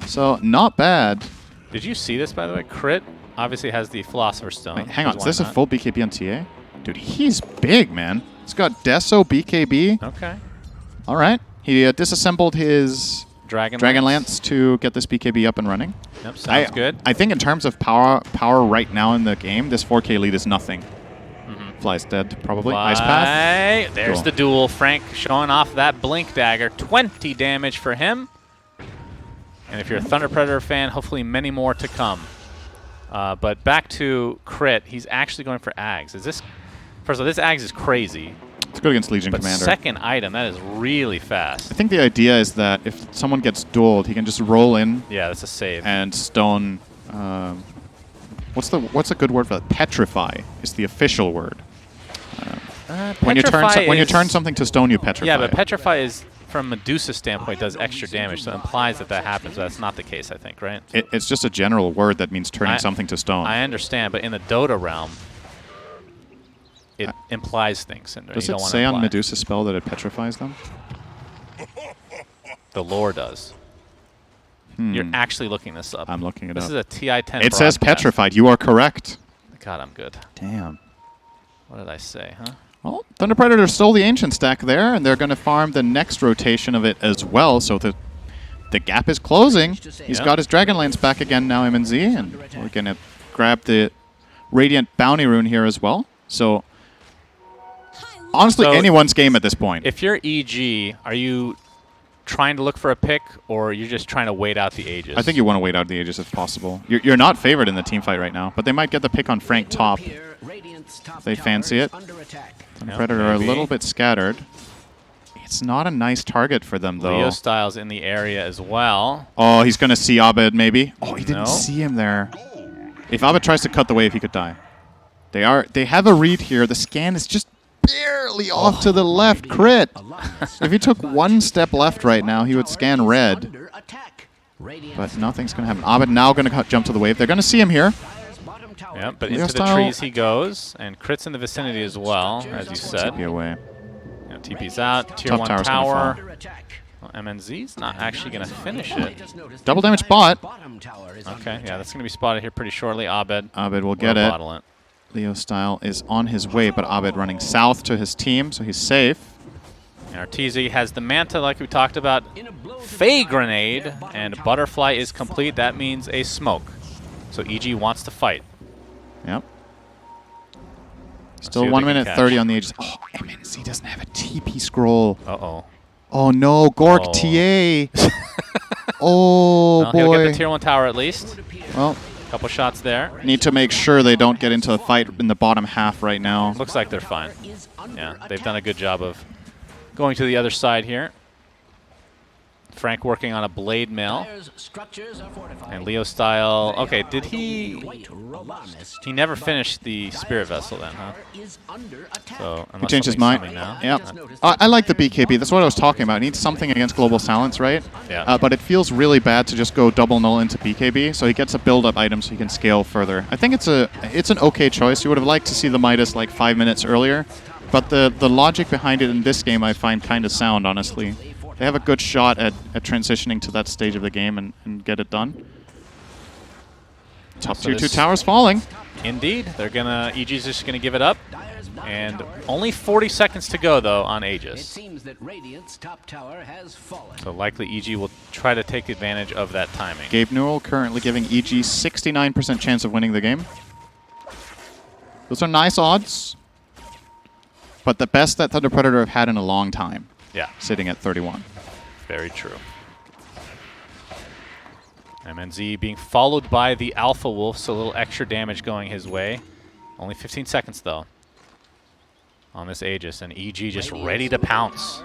So, not bad. Did you see this, by the way? Crit obviously has the Philosopher's Stone. Wait, hang on, is why this a not? full BKB on TA? Dude, he's big, man. He's got Deso BKB. Okay. All right. He disassembled his Dragon Lance to get this BKB up and running. Yep, sounds good. I think in terms of power right now in the game, this 4K lead is nothing. Fly's dead, probably. Ice Path. There's Cool. the duel. Frank showing off that Blink Dagger. 20 damage for him. And if you're a Thunder Predator fan, hopefully many more to come. But back to Crit, he's actually going for Ags. First of all, this Ags is crazy. It's good against Legion But Commander. second item, that is really fast. I think the idea is that if someone gets dueled, he can just roll in Yeah, that's a save. and stone. What's a good word for that? Petrify is the official word. When you turn something to stone, you petrify. Yeah, but it. Petrify is, from Medusa's standpoint, does extra damage, so it implies that happens. But that's not the case, I think, right? It's just a general word that means turning something to stone. I understand, but in the Dota realm, it implies things. And Does you it don't say wanna on imply. Medusa's spell that it petrifies them? The lore does. You're actually looking this up. I'm looking it This up. is a TI-10 It says broadcast. petrified. You are correct. God, I'm good. Damn. What did I say, huh? Well, Thunder Predator stole the Ancient stack there, and they're going to farm the next rotation of it as well, so the gap is closing. He's Yeah. got his Dragonlance back again now, MNZ, and we're going to grab the Radiant Bounty Rune here as well. So, honestly, So anyone's game at this point. If you're EG, are you trying to look for a pick, or you're just trying to wait out the Aegis? I think you want to wait out the Aegis if possible. You're not favored in the team fight right now, but they might get the pick on Frank top. They fancy it. Yep, Predator are a maybe. little bit scattered. It's not a nice target for them, though. Leo Styles in the area as well. Oh, he's going to see Abed, maybe. Oh, he didn't No. see him there. If Abed tries to cut the wave, he could die. They have a read here. The scan is just barely off to the left. Crit. If he took one step left right now, he would scan red. But nothing's going to happen. Abed now going to jump to the wave. They're going to see him here. Yeah, but Leo into the Style- trees he goes, and Crit's in the vicinity as well, as you said. TP away. You know, TP's out, tier Top 1 tower's gonna tower. fall. Well, MNZ's not actually going to finish it. Double damage bot. Okay, yeah, that's going to be spotted here pretty shortly. Abed Abed will will get it. bottle it. Leo Style is on his way, but Abed running south to his team, so he's safe. And Arteezy has the Manta, like we talked about. Fey Grenade, and Butterfly is complete. That means a smoke. So EG wants to fight. Yep. see Still what 1 they can minute catch. 30 on the Aegis. Oh, MNC doesn't have a TP scroll. Uh-oh. Oh no, Gork Oh. TA. Oh Well, he'll get boy. the tier 1 tower at least. Well, Couple shots there. need to make sure they don't get into a fight in the bottom half right now. Looks like they're fine. Yeah, they've done a good job of going to the other side here. Frank working on a blade mail. And Leo Style. Okay, did he? He never finished the Spirit Vessel then, huh? So, He unless changed his something's mind. coming now. Yeah. I like the BKB. That's what I was talking about. It needs something against Global Silence, right? Yeah. But it feels really bad to just go double null into BKB, so he gets a build-up item so he can scale further. I think it's an okay choice. You would have liked to see the Midas like 5 minutes earlier, but the logic behind it in this game I find kind of sound, honestly. They have a good shot at transitioning to that stage of the game and get it done. Top So tier 2 this- towers falling. Indeed, they're gonna. EG's just gonna give it up, and only 40 seconds to go though on Aegis. seems that Radiant's top tower has fallen. So likely EG will try to take advantage of that timing. Gabe Newell currently giving EG 69% chance of winning the game. Those are nice odds, but the best that Thunder Predator have had in a long time, Yeah, sitting at 31. very true. MNZ being followed by the Alpha Wolf, so a little extra damage going his way. Only 15 seconds though on this Aegis, and EG just ready to pounce.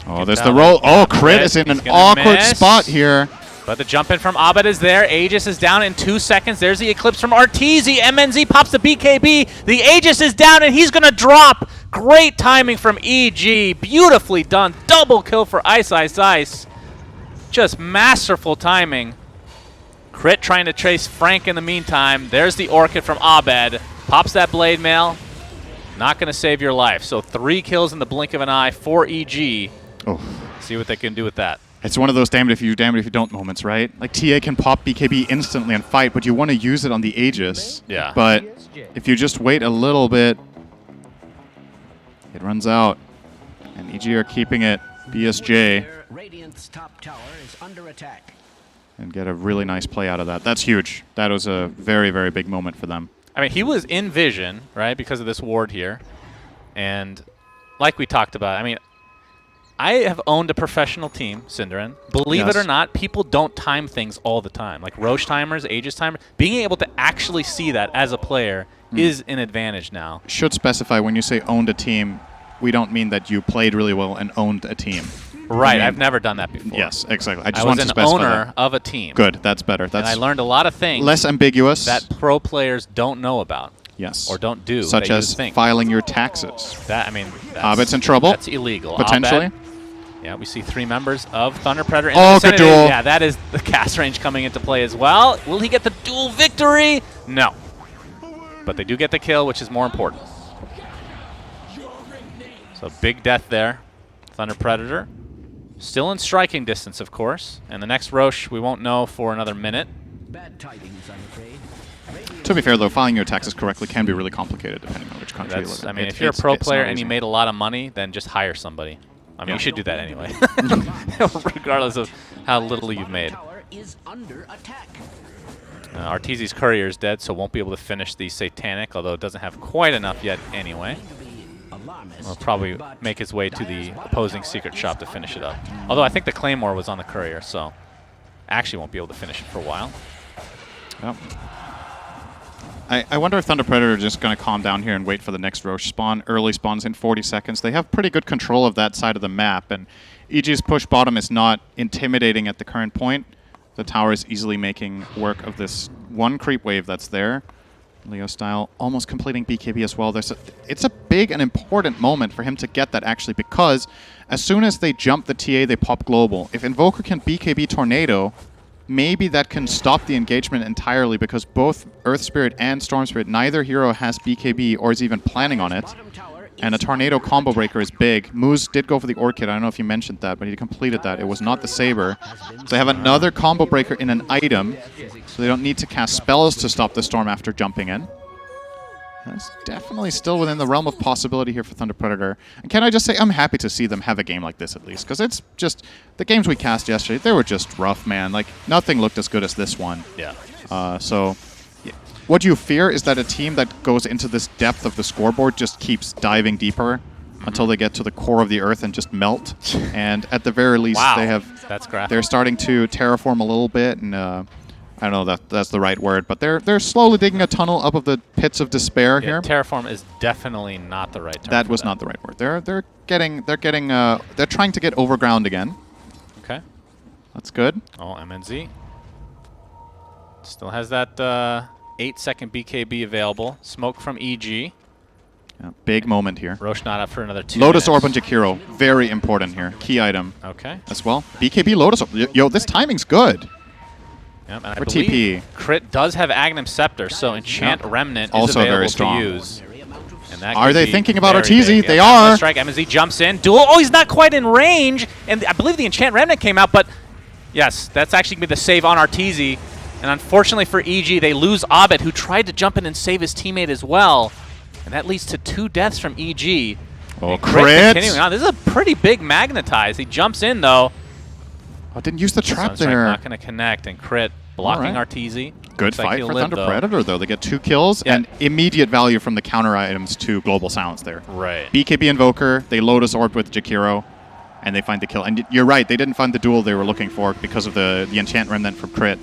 Oh, there's that the roll. one. Oh, Crit is in He's an gonna awkward miss. spot here. But the jump in from Abed is there. Aegis is down in 2 seconds. There's the Eclipse from Arteezy. MNZ pops the BKB. The Aegis is down, and he's going to drop. Great timing from EG. Beautifully done. Double kill for Ice Ice Ice. Just masterful timing. Crit trying to chase Frank in the meantime. There's the Orchid from Abed. Pops that Blade Mail. Not going to save your life. So 3 kills in the blink of an eye for EG. Oh. See what they can do with that. It's one of those damn it if you don't moments, right? Like TA can pop BKB instantly and fight, but you want to use it on the Aegis. Yeah. But if you just wait a little bit, it runs out. And EG are keeping it. BSJ. Radiant's top tower is under attack. And get a really nice play out of that. That's huge. That was a very, very big moment for them. I mean, he was in vision, right, because of this ward here. And like we talked about, I mean, I have owned a professional team, Cinderin. Believe it or not, people don't time things all the time. Like Roche timers, Aegis timers. Being able to actually see that as a player is an advantage now. Should specify when you say owned a team, we don't mean that you played really well and owned a team. Right, I mean, I've never done that before. Yes, exactly. I I just was want to an specify owner that. of a team. Good, that's better. And That's I learned a lot of things less ambiguous. that pro players don't know about. Yes. Or don't do. Such that you as think. filing your taxes. That, I mean, Abed's in trouble. That's illegal. Potentially. Abed, yeah, we see 3 members of Thunder Predator in Oh, the good vicinity. duel. Yeah, that is the cast range coming into play as well. Will he get the duel victory? No. But they do get the kill, which is more important. So big death there. Thunder Predator. Still in striking distance, of course. And the next Roche we won't know for another minute. Bad tidings, I'm afraid. To be fair, though, filing your taxes correctly can be really complicated depending on which country you live in. I mean, It- if you're a it's- pro it's player not and you easy. made a lot of money, then just hire somebody. I mean, Yeah. you should do that anyway, regardless of how little you've made. Tower is under attack. Arteezy's courier is dead, so won't be able to finish the Satanic, although it doesn't have quite enough yet anyway. Alarmist, Will probably but make his way to the Dire's bottom opposing tower secret is shop to under finish it up. attack. Although I think the Claymore was on the courier, so actually won't be able to finish it for a while. Yep. I wonder if Thunder Predator are just going to calm down here and wait for the next Roche spawn. Early spawns in 40 seconds. They have pretty good control of that side of the map, and EG's push bottom is not intimidating at the current point. The tower is easily making work of this one creep wave that's there. Leo style almost completing BKB as well. It's a big and important moment for him to get that actually, because as soon as they jump the TA, they pop global. If Invoker can BKB Tornado, maybe that can stop the engagement entirely, because both Earth Spirit and Storm Spirit, neither hero has BKB or is even planning on it. Bottom tower And a is Tornado under combo attack. breaker is big. Moose did go for the Orchid. I don't know if you mentioned that, but he completed that. It was not the Saber. So they have another combo breaker in an item, so they don't need to cast spells to stop the Storm after jumping in. That's definitely still within the realm of possibility here for Thunder Predator. And can I just say, I'm happy to see them have a game like this at least, because it's just, the games we cast yesterday, they were just rough, man. Like, nothing looked as good as this one. Yeah. So what you fear is that a team that goes into this depth of the scoreboard just keeps diving deeper until they get to the core of the earth and just melt. And at the very least, Wow. they have, That's graphic. they're starting to terraform a little bit, and I don't know if that's the right word, but they're slowly digging a tunnel up of the pits of despair Yeah, here. Terraform is definitely not the right term. That for was not the right word. They're trying to get overground again. Okay. That's good. Oh, MNZ. Still has that 8-second BKB available. Smoke from EG. Yeah, big moment here. Roche not up for another 2 Lotus minutes. Orb on Jakiro, very important here. Key item Okay. as well. BKB Lotus Orb. Yo, this timing's good. Yep, and I For believe TP. Crit does have Aghanim Scepter, so Enchant Yep. Remnant is Also very available strong. to use. And that Are could they be thinking about very Arteezy? big. They Yep, are. Strike. MNZ jumps in. Duel. Oh, he's not quite in range. And I believe the Enchant Remnant came out, but yes, that's actually going to be the save on Arteezy. And unfortunately for EG, they lose Abed, who tried to jump in and save his teammate as well. And that leads to 2 deaths from EG. Oh, And crit. continuing on. This is a pretty big magnetize. He jumps in, though. Oh, didn't use the trap Sunstrike there. not going to connect. And Crit blocking All right. Arteezy. Good Looks like fight he'll for live, Thunder though. Predator, though. They get 2 kills Yeah. and immediate value from the counter items to Global Silence there. Right. BKB Invoker, they Lotus Orb with Jakiro, and they find the kill. And you're right, they didn't find the duel they were looking for because of the Enchant Remnant from Crit.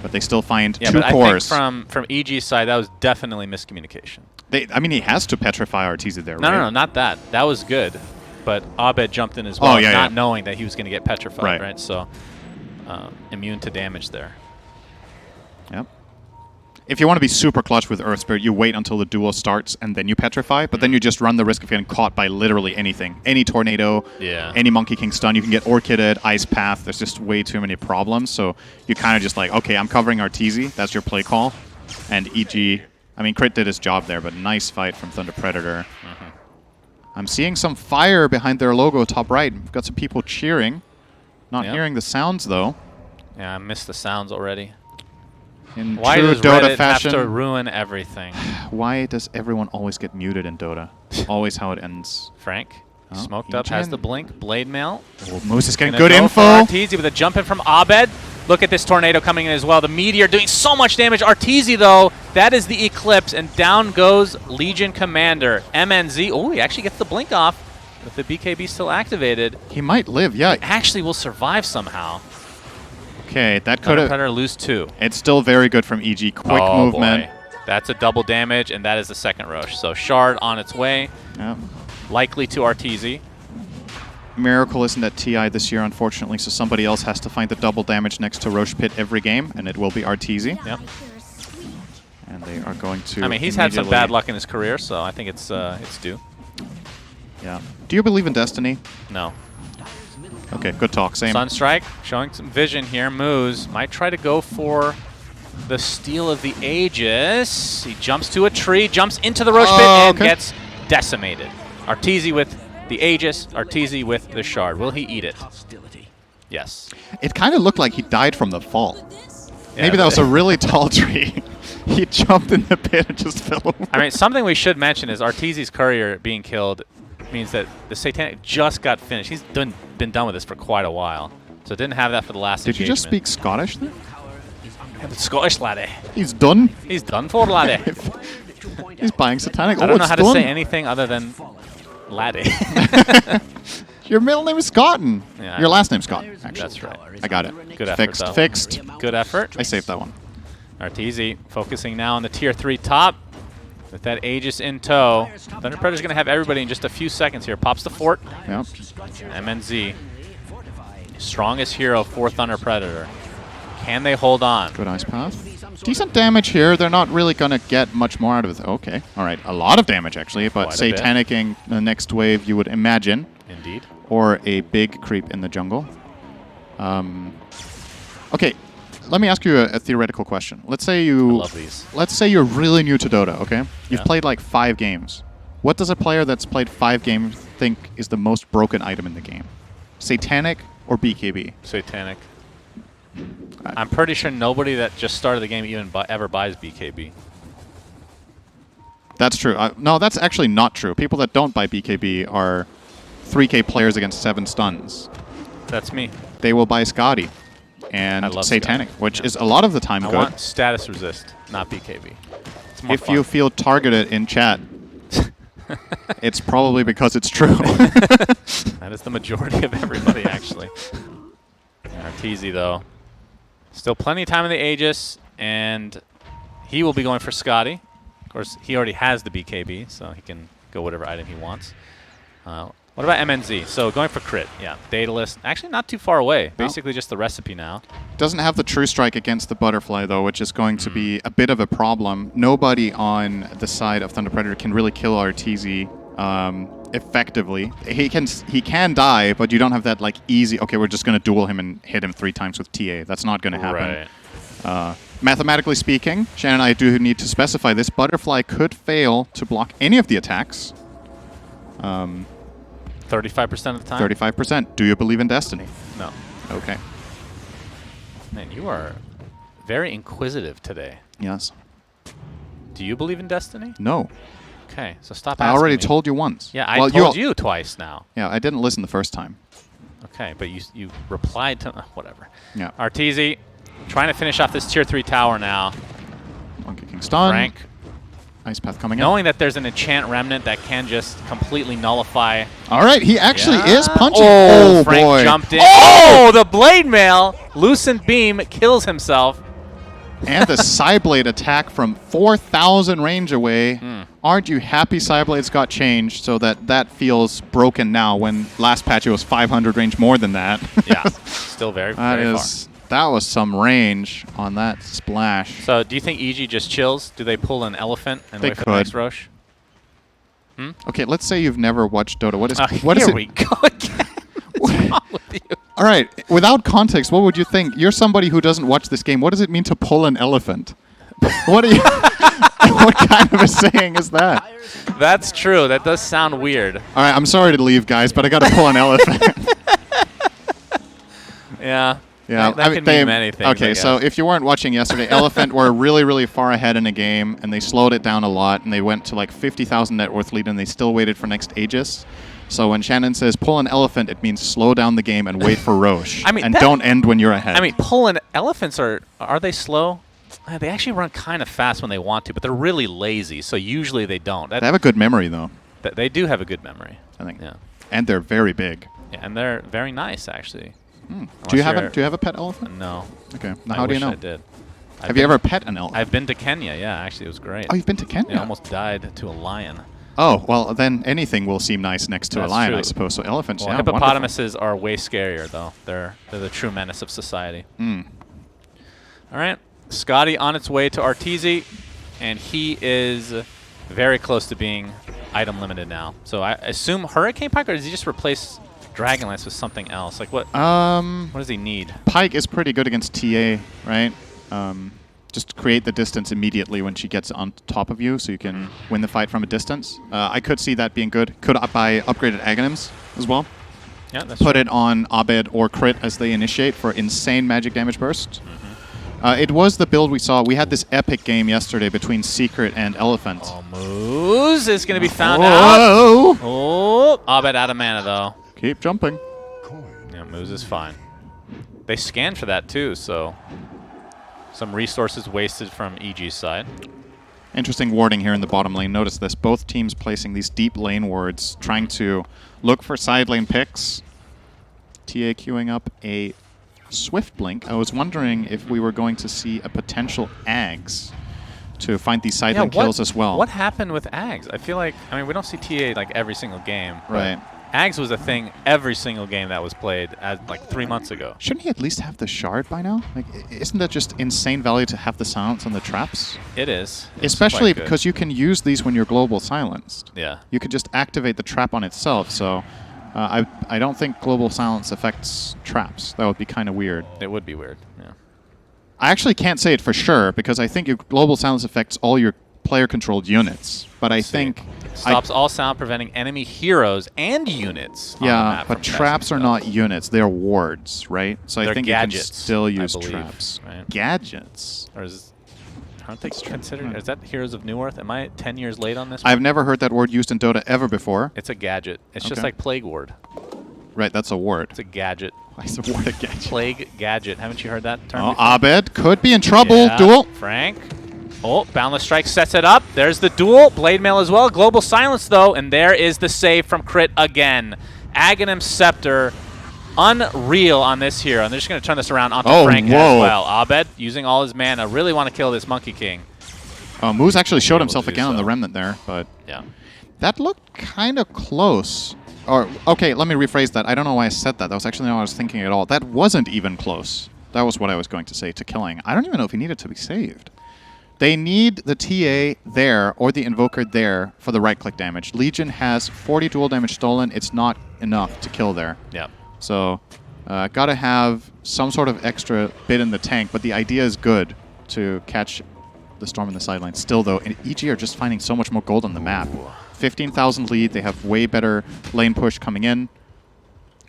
But they still find Yeah, 2 but cores. I think from EG's side, that was definitely miscommunication. I mean, he has to petrify Arteezy there, No, right? no, not that. That was good. But Abed jumped in as well, Oh, yeah, not yeah. knowing that he was going to get petrified, Right. right? So, immune to damage there. Yep. If you want to be super clutch with Earth Spirit, you wait until the duel starts and then you petrify, but then you just run the risk of getting caught by literally anything. Any tornado, Yeah. any Monkey King stun, you can get Orchided, Ice Path, there's just way too many problems, so you kind of just like, okay, I'm covering Arteezy, that's your play call, and EG I mean, Crit did his job there, but nice fight from Thunder Predator. I'm seeing some fire behind their logo top right. We've got some people cheering. Not hearing the sounds, though. Yeah, I missed the sounds already. In Why true does Dota Reddit fashion, have to ruin everything? why does everyone always get muted in Dota? Always how it ends. Frank, Oh, smoked up, has Egen. the blink, blade mail. Oh, Moose is getting Gonna good go info. for Arteezy with a jump in from Abed. Look at this tornado coming in as well. The meteor doing so much damage. Arteezy, though, that is the Eclipse, and down goes Legion Commander. MNZ, oh, he actually gets the blink off with the BKB still activated. He might live, yeah. Actually will survive somehow. Okay, that could Thunder have... Predator lose 2. It's still very good from EG. Quick movement. Boy. That's a double damage, and that is the second Roche. So Shard on its way, Yep. likely to Arteezy. Miracle isn't at TI this year, unfortunately, so somebody else has to find the double damage next to Roche Pit every game, and it will be Arteezy. Yep. And they are going to I mean, he's had some immediately- bad luck in his career, so I think it's due. Yeah. Do you believe in destiny? No. Okay, good talk. Same. Sunstrike showing some vision here. Moose might try to go for the steal of the Aegis. He jumps to a tree, jumps into the Roche Pit, and okay. gets decimated. Arteezy with the Aegis, Arteezy with the Shard. Will he eat it? Hostility. Yes. It kind of looked like he died from the fall. Yeah, Maybe that was a really tall tree. He jumped in the pit and just fell over. I mean, something we should mention is Arteezy's courier being killed means that the Satanic just got finished. He's been done with this for quite a while. So didn't have that for the last Did you just engagement. speak Scottish there? The Scottish laddie. He's done. He's done for, laddie. He's buying Satanic. I don't know it's how done. to say anything other than laddie. Your middle name is Scotton. Yeah, Your last name's Scotton, actually. That's right. I got it. Good effort, Fixed. though. Fixed. Good effort. I saved that one. Arteezy focusing now on the tier 3 top with that Aegis in tow. Thunder Predator's going to have everybody in just a few seconds here. Pops the fort. Yep. MNZ. Strongest hero for Thunder Predator. Can they hold on? Good ice path. Decent damage here. They're not really going to get much more out of it. Okay. All right. A lot of damage, actually. But Quite a bit. Satanicing the next wave, you would imagine. Indeed. Or a big creep in the jungle. Okay. Let me ask you a theoretical question. Let's say I you... love these. Let's say you're really new to Dota, okay? You've Yeah. played like 5 games. What does a player that's played 5 games think is the most broken item in the game? Satanic or BKB? Satanic. I'm pretty sure nobody that just started the game even ever buys BKB. That's true. No, that's actually not true. People that don't buy BKB are 3K players against 7 stuns. That's me. They will buy Scotty and I love Satanic, Scotty. which Yeah. is a lot of the time I good. want status resist, not BKB. It's more If fun. you feel targeted in chat, it's probably because it's true. That is the majority of everybody, actually. Arteezy, though. Still plenty of time in the Aegis, and he will be going for Scotty. Of course, he already has the BKB, so he can go whatever item he wants. What about MNZ? So going for crit, yeah. Daedalus, actually not too far away. Basically just the recipe now. Doesn't have the true strike against the butterfly, though, which is going to be a bit of a problem. Nobody on the side of Thunder Predator can really kill Arteezy effectively. He can die, but you don't have that like easy, okay, we're just going to duel him and hit him 3 times with TA. That's not going to happen. Right. Mathematically speaking, Shannon and I do need to specify this butterfly could fail to block any of the attacks. 35% of the time? 35%. Do you believe in destiny? No. Okay. Man, you are very inquisitive today. Yes. Do you believe in destiny? No. Okay, so stop I asking already me. told you once. Yeah, I Well, told you twice now. Yeah, I didn't listen the first time. Okay, but you replied to whatever. Yeah. Arteezy trying to finish off this tier 3 tower now. Monkey King stun. Frank, Ice Path coming in. knowing that there's an enchant remnant that can just completely nullify. All right, he actually is punching. Oh, Oh, Frank boy. jumped in. Oh! Oh, the blade mail. Lucent beam kills himself. And the Psyblade attack from 4,000 range away. Aren't you happy Psyblades got changed so that that feels broken now when last patch it was 500 range more than that? Yeah, still very, very far. That was some range on that splash. So do you think EG just chills? Do they pull an elephant and They wait for the next could. Roche? Okay, let's say you've never watched Dota. What is Here it? we go again. What's wrong with you? All right, without context, what would you think? You're somebody who doesn't watch this game. What does it mean to pull an elephant? What do you What kind of a saying is that? That's true. That does sound weird. All right, I'm sorry to leave, guys, but I got to pull an elephant. Yeah. Yeah, That could mean many things. Okay, I so guess. if you weren't watching yesterday, Elephant were really, really far ahead in a game, and they slowed it down a lot, and they went to like 50,000 net worth lead, and they still waited for next Aegis. So when Shannon says pull an elephant, it means slow down the game and wait for Roche. I mean, and don't end when you're ahead. I mean, pulling elephants are they slow? They actually run kind of fast when they want to, but they're really lazy, so usually they don't. They have a good memory, though. They do have a good memory. I think. Yeah. And they're very big. Yeah, and they're very nice, actually. Do you have a pet elephant? No. Okay. Now I how do you wish know? I did. Have you ever pet an elephant? I've been to Kenya. Yeah, actually, it was great. Oh, you've been to Kenya? I almost died to a lion. Oh, well, then anything will seem nice next to That's a lion, true. I suppose. So elephants, Well, yeah, hippopotamuses are way scarier, though. They're the true menace of society. wonderful. All right, Scotty on its way to Arteezy, and he is very close to being item limited now. So I assume Hurricane Pike, or does he just replace Dragonlance with something else? Like what? What does he need? Pike is pretty good against TA, right? Just create the distance immediately when she gets on top of you, so you can win the fight from a distance. I could see that being good. Could buy upgraded Aghanims as well. Yeah, that's Put true. it on Abed or Crit as they initiate for insane magic damage burst. It was the build we saw. We had this epic game yesterday between Secret and Elephant. Oh, Moose is going to be found out. Whoa! Oh, Abed out of mana, though. Keep jumping. Yeah, Moose is fine. They scanned for that, too, so some resources wasted from EG's side. Interesting warding here in the bottom lane. Notice this. Both teams placing these deep lane wards, trying to look for side lane picks. TA queuing up a Swift Blink. I was wondering if we were going to see a potential Ags to find these side lane kills as well. What happened with Ags? I feel like, I mean, we don't see TA like every single game. but Right. Ags was a thing every single game that was played like 3 months ago. Shouldn't he at least have the shard by now? Like, isn't that just insane value to have the silence on the traps? It is. It's Especially quite good. because you can use these when you're global silenced. Yeah. You could just activate the trap on itself, so I don't think global silence affects traps. That would be kind of weird. It would be weird. Yeah. I actually can't say it for sure, because I think your global silence affects all your player-controlled units. But I think... Stops all sound, preventing enemy heroes and units on the Yeah, map but from traps casting are spells. not units. They're wards, right? So I They're think gadgets, you can still I use believe, traps. right? Gadgets? Or aren't they considered? Is that Heroes of New Earth? Am I 10 years late on this? I've never heard that word used in Dota ever before. It's a gadget. It's just Okay. like Plague Ward. Right, that's a ward. It's a gadget. Why is a ward a gadget? Plague Gadget. Haven't you heard that term Oh, before? Abed could be in trouble. Yeah, Duel. Frank. Oh, Boundless Strike sets it up. There's the duel. Blade Mail as well. Global Silence, though. And there is the save from Crit again. Aghanim Scepter. Unreal on this hero. And they're just going to turn this around onto Frank whoa. as well. Abed using all his mana. Really want to kill this Monkey King. Moose actually showed Able himself to do again on the so. remnant there, but Yeah. that looked kind of close. Or, okay, let me rephrase that. I don't know why I said that. That was actually not what I was thinking at all. That wasn't even close. That was what I was going to say to killing. I don't even know if he needed to be saved. They need the TA there or the Invoker there for the right-click damage. Legion has 40 dual damage stolen. It's not enough to kill there. Yeah. So, gotta have some sort of extra bit in the tank, but the idea is good to catch the Storm in the sideline. Still, though, and EG are just finding so much more gold on the map. 15,000 lead. They have way better lane push coming in.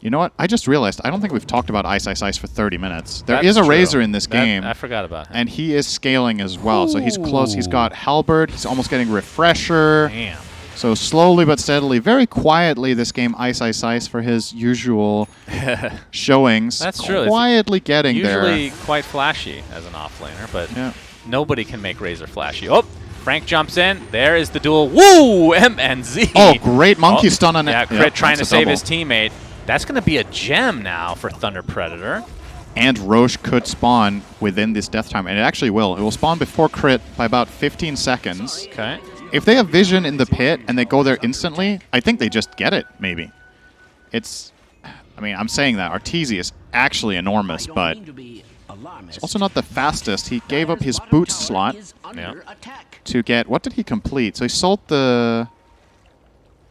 You know what? I just realized I don't think we've talked about Ice Ice Ice for 30 minutes. There is a true. Razor in this game. I forgot about him. And he is scaling as well. So he's close. He's got Halberd. He's almost getting Refresher. Damn. So slowly but steadily, very quietly, this game Ice Ice Ice for his usual showings. That's true. Quietly getting Usually there. quite flashy as an offlaner, but Yeah. nobody can make Razor flashy. Oh, Frank jumps in. There is the duel. Woo! MNZ. Oh, great monkey stun on it. Yeah, Crit Yep, trying to that's a save double. his teammate. That's going to be a gem now for Thunder Predator. And Roche could spawn within this death time, and it actually will. It will spawn before Crit by about 15 seconds. Okay. If they have vision in the pit and they go there instantly, I think they just get it, maybe. It's... I mean, I'm saying that. Arteezy is actually enormous, I don't but mean to be alarmist. also not the fastest. He gave up his boot slot Yeah. to get... What did he complete? So he sold the...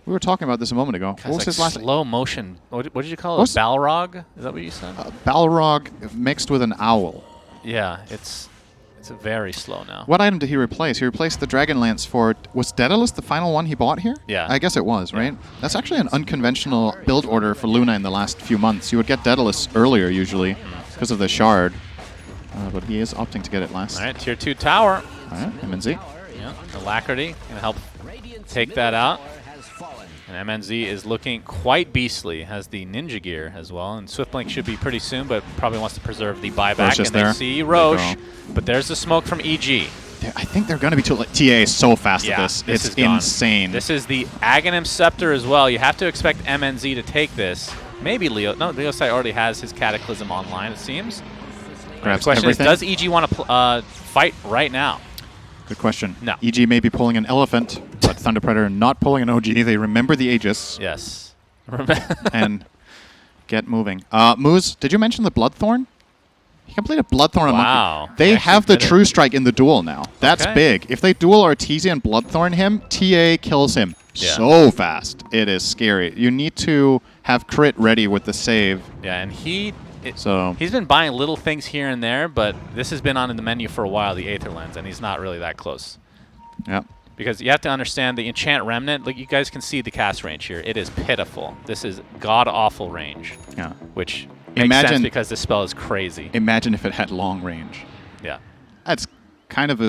We were talking about this a moment ago. What was It's his like last... slow motion. What did you call it? What's- Balrog? Is that what you said? Balrog mixed with an owl. Yeah, it's It's very slow now. What item did he replace? He replaced the Dragon Lance for... Was Daedalus the final one he bought here? Yeah. I guess it was, right? That's actually an unconventional build order for Luna in the last few months. You would get Daedalus earlier, usually, because of the shard. But he is opting to get it last. All right, tier 2 tower. All right, MNZ. Yeah, Alacrity can help take that out. And MNZ is looking quite beastly. Has the ninja gear as well. And Swiftblink should be pretty soon, but probably wants to preserve the buyback. And they see Roche, but there's the smoke from EG. I think they're going to be too... TA is so fast at this. It's insane. This is the Aghanim Scepter as well. You have to expect MNZ to take this. Maybe Leo. No, Leo Sai already has his Cataclysm online, it seems. Grabs the question everything. is, does EG want to fight right now? Good question. No. EG may be pulling an elephant, but Thunder Predator not pulling an OG. They remember the Aegis. Yes. And get moving. Moose, did you mention the Bloodthorn? He completed Bloodthorn on Wow. Monkey. They have the did it. True Strike in the duel now. That's Okay. big. If they duel Artesia and Bloodthorn him, TA kills him so fast. It is scary. You need to have crit ready with the save. Yeah, and he's been buying little things here and there, but this has been on in the menu for a while, the Aether Lens, and he's not really that close. Yeah. Because you have to understand the Enchant Remnant, like you guys can see the cast range here. It is pitiful. This is god-awful range, Yeah. which makes sense because this spell is crazy. Imagine if it had long range. Yeah. That's kind of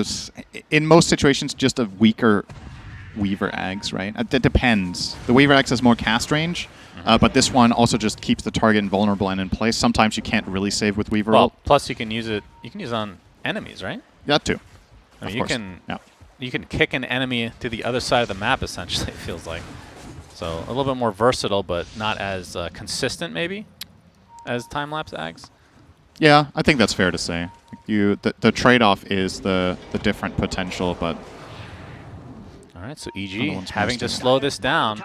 in most situations, just a weaker Weaver Ags, right? It depends. The Weaver Ags has more cast range, but this one also just keeps the target invulnerable and in place. Sometimes you can't really save with Weaver ult. Plus you can use it. You can use it on enemies, right? That too. I mean, you can kick an enemy to the other side of the map. Essentially, it feels like. So a little bit more versatile, but not as consistent, maybe, as time-lapse Ags. Yeah, I think that's fair to say. The trade-off is the different potential, but... All right, so EG having to slow this down.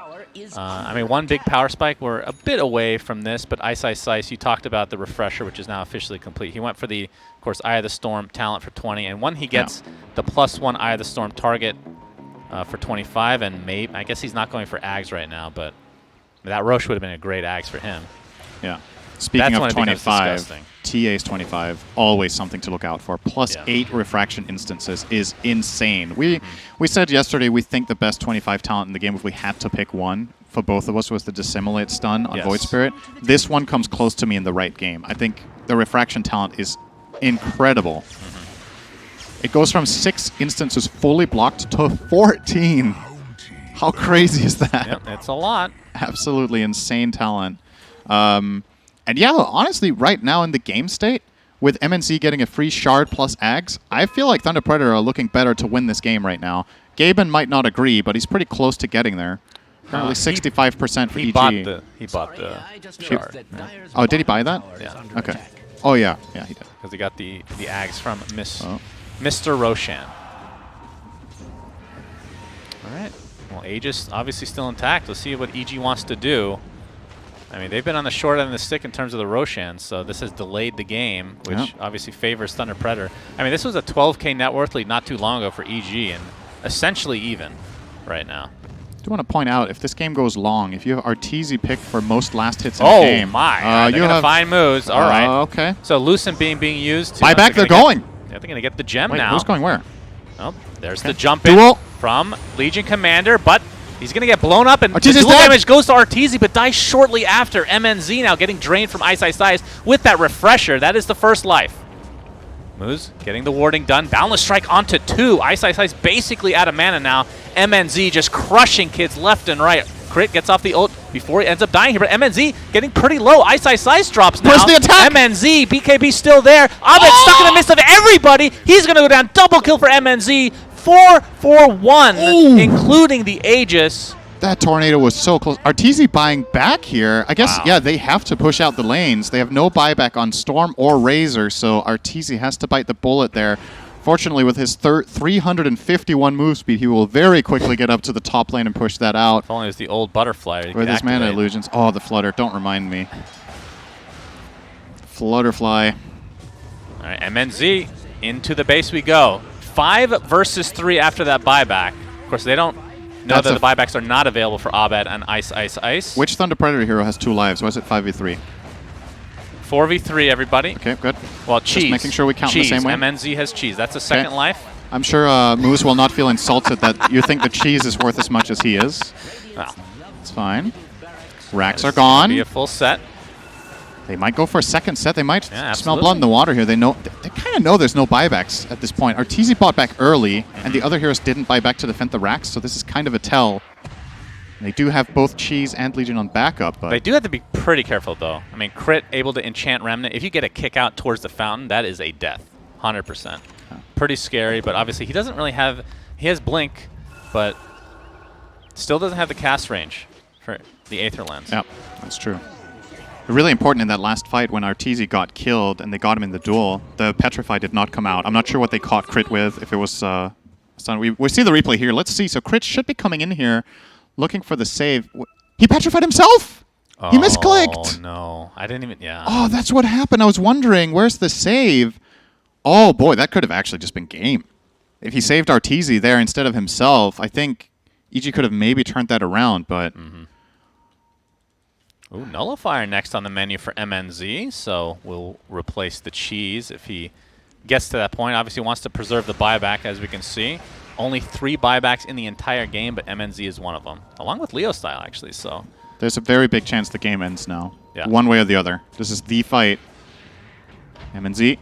I mean, one big power spike. We're a bit away from this, but Ice Ice Ice, you talked about the refresher, which is now officially complete. He went for the, of course, Eye of the Storm talent for 20, and when he gets the +1 Eye of the Storm target for 25, and maybe, I guess he's not going for Ags right now, but that Roche would have been a great Ags for him. Yeah. Speaking That's of 25, TA's 25, always something to look out for. +8 refraction instances is insane. We said yesterday we think the best 25 talent in the game, if we had to pick one for both of us, was the Dissimulate stun on Void Spirit. This one comes close to me in the right game. I think the refraction talent is incredible. It goes from 6 instances fully blocked to 14. How crazy is that? Yep, it's a lot. Absolutely insane talent. And yeah, honestly, right now in the game state, with MNC getting a free shard plus Ags, I feel like Thunder Predator are looking better to win this game right now. Gaben might not agree, but he's pretty close to getting there. Currently 65% for EG. He bought the shard. Yeah. Oh, did he buy that? Yeah. Okay. Oh, yeah. Yeah, he did. Because he got the Ags from Mr. Roshan. All right. Well, Aegis obviously still intact. Let's see what EG wants to do. I mean, they've been on the short end of the stick in terms of the Roshan, so this has delayed the game, which obviously favors Thunder Predator. I mean, this was a 12K net worth lead not too long ago for EG, and essentially even right now. I do want to point out, if this game goes long, if you have Arteezy picked for most last hits in the game... Oh, my. They're going to find moves. All right. Okay. So Lucent being used. Buy back, they're going. They're going to get the gem Wait, now. who's going where? Oh, there's the jump in from Legion Commander, but he's going to get blown up, and the dual damage goes to Arteezy, but dies shortly after. MNZ now getting drained from Ice Ice Ice with that refresher. That is the first life. Moose getting the warding done. Boundless Strike onto 2. Ice Ice Ice basically out of mana now. MNZ just crushing kids left and right. Crit gets off the ult before he ends up dying here, but MNZ getting pretty low. Ice Ice Ice drops now. Where's the attack? MNZ, BKB still there. Abed stuck in the midst of everybody. He's going to go down. Double kill for MNZ. 4-4-1, including the Aegis. That tornado was so close. Arteezy buying back here. I guess, yeah, they have to push out the lanes. They have no buyback on Storm or Razor, so Arteezy has to bite the bullet there. Fortunately, with his 351 move speed, he will very quickly get up to the top lane and push that out. If only it was the old butterfly. With his mana illusions. Oh, the flutter. Don't remind me. Flutterfly. All right, MNZ, into the base we go. 5 versus 3 after that buyback. Of course, they don't know that the buybacks are not available for Abed and Ice Ice Ice. Which Thunder Predator hero has 2 lives? Why is it 5v3? 4v3, everybody. Okay, good. Well, cheese. Just making sure we count cheese. the same way. MNZ has cheese. That's a second life. I'm sure Moose will not feel insulted that you think the cheese is worth as much as he is. Well, It's fine. Racks are it's gonna gone. be a full set. They might go for a second set. They might Yeah, smell blood in the water here. They know. They kind of know there's no buybacks at this point. Arteezy bought back early, and the other heroes didn't buy back to defend the racks, so this is kind of a tell. They do have both Cheese and Legion on backup, but They do have to be pretty careful, though. I mean, crit able to enchant Remnant. If you get a kick out towards the fountain, that is a death, 100%. Pretty scary, but obviously he doesn't really have. He has Blink, but still doesn't have the cast range for the Aether Lens. yeah, that's true. Really important in that last fight when Arteezy got killed and they got him in the duel, the Petrify did not come out. I'm not sure what they caught Crit with, if it was... we see the replay here. Let's see. So Crit should be coming in here looking for the save. He petrified himself! He misclicked! Oh, no. I didn't even... Yeah. Oh, that's what happened. I was wondering, where's the save? Oh, boy, that could have actually just been game. If he saved Arteezy there instead of himself, I think EG could have maybe turned that around, but... Ooh, Nullifier next on the menu for MNZ, so we'll replace the cheese if he gets to that point. Obviously wants to preserve the buyback, as we can see. Only 3 buybacks in the entire game, but MNZ is one of them, along with Leo Style, actually. So there's a very big chance the game ends now. Yeah. One way or the other. This is the fight. MNZ.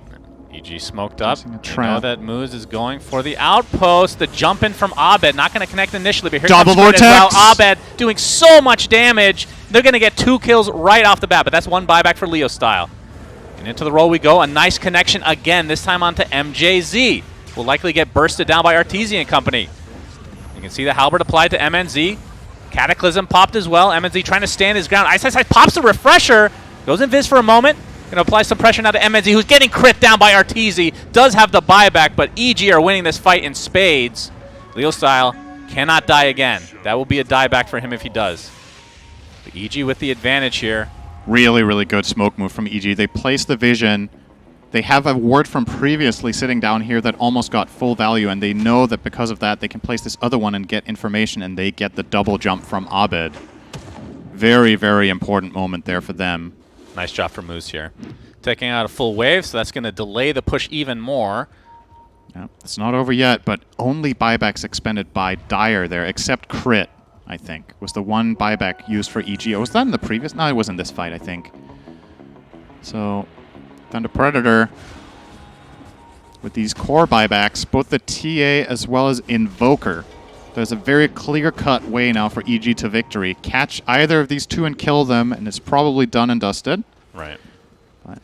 EG smoked up. Using a You know trap. that Moose is going for the outpost. The jump in from Abed, not going to connect initially, but here Double comes Crit as vortex! well. Abed doing so much damage. They're going to get 2 kills right off the bat, but that's 1 buyback for Leo Style. And into the roll we go. A nice connection again, this time onto MJZ. Will likely get bursted down by Arteezy and company. You can see the halberd applied to MNZ. Cataclysm popped as well. MNZ trying to stand his ground. Ice pops the refresher. Goes invis for a moment. Going to apply some pressure now to MNZ, who's getting crit down by Arteezy. Does have the buyback, but EG are winning this fight in spades. Leo Style cannot die again. That will be a dieback for him if he does. But EG with the advantage here. Really, really good smoke move from EG. They place the vision. They have a ward from previously sitting down here that almost got full value, and they know that because of that, they can place this other one and get information, and they get the double jump from Abed. Very, very important moment there for them. Nice job for Moose here. Taking out a full wave, so that's going to delay the push even more. Yeah, it's not over yet, but only buybacks expended by Dire there, except Crit, I think, was the one buyback used for EG. Was that in the previous? No, it was in this fight, I think. So, Thunder Predator with these core buybacks, both the TA as well as Invoker. There's a very clear-cut way now for EG to victory. Catch either of these 2 and kill them, and it's probably done and dusted. Right. But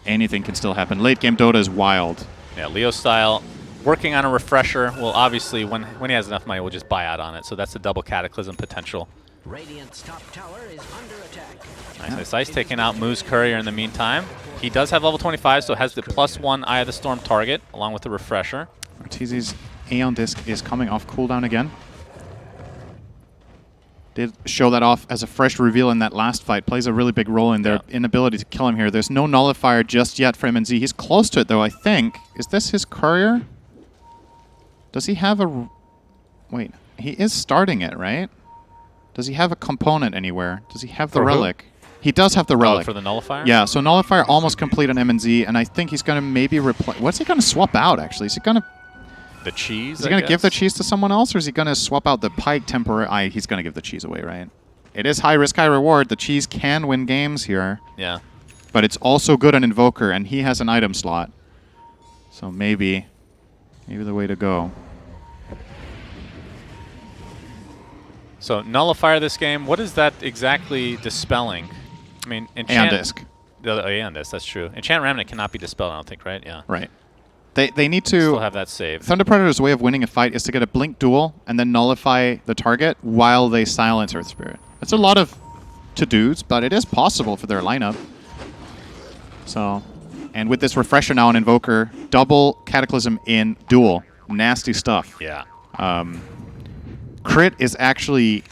anything can still happen. Late-game Dota is wild. Yeah, Leo Style working on a refresher. Well, obviously, when he has enough money, we'll just buy out on it. So that's the double Cataclysm potential. Radiant's top tower is under attack. Nice Ice taking out Moose Courier in the meantime. He does have level 25, so has the +1 Eye of the Storm target, along with the refresher. Arteezy's Aeon Disc is coming off cooldown again. Did show that off as a fresh reveal in that last fight. Plays a really big role in their inability to kill him here. There's no Nullifier just yet for MNZ. He's close to it, though, I think. Is this his courier? Does he have a... Wait, he is starting it, right? Does he have a component anywhere? Does he have the For who? relic? He does have the relic. For the Nullifier? Yeah, so Nullifier almost complete on MNZ, and I think he's going to maybe replace... What's he going to swap out, actually? Is he going to... The cheese, Is he going to give the cheese to someone else, or is he going to swap out the pike temporary? He's going to give the cheese away, right? It is high risk, high reward. The cheese can win games here. Yeah. But it's also good on Invoker, and he has an item slot. So maybe the way to go. So Nullifier this game, what is that exactly dispelling? I mean, Aeon Disc. Aeon Disc, that's true. Enchant Remnant cannot be dispelled, I don't think, right? Yeah. Right. They need to... Still have that save. Thunder Predator's way of winning a fight is to get a Blink Duel and then nullify the target while they silence Earth Spirit. It's a lot of to-dos, but it is possible for their lineup. So, and with this refresher now on Invoker, double Cataclysm in duel. Nasty stuff. Yeah. Crit is actually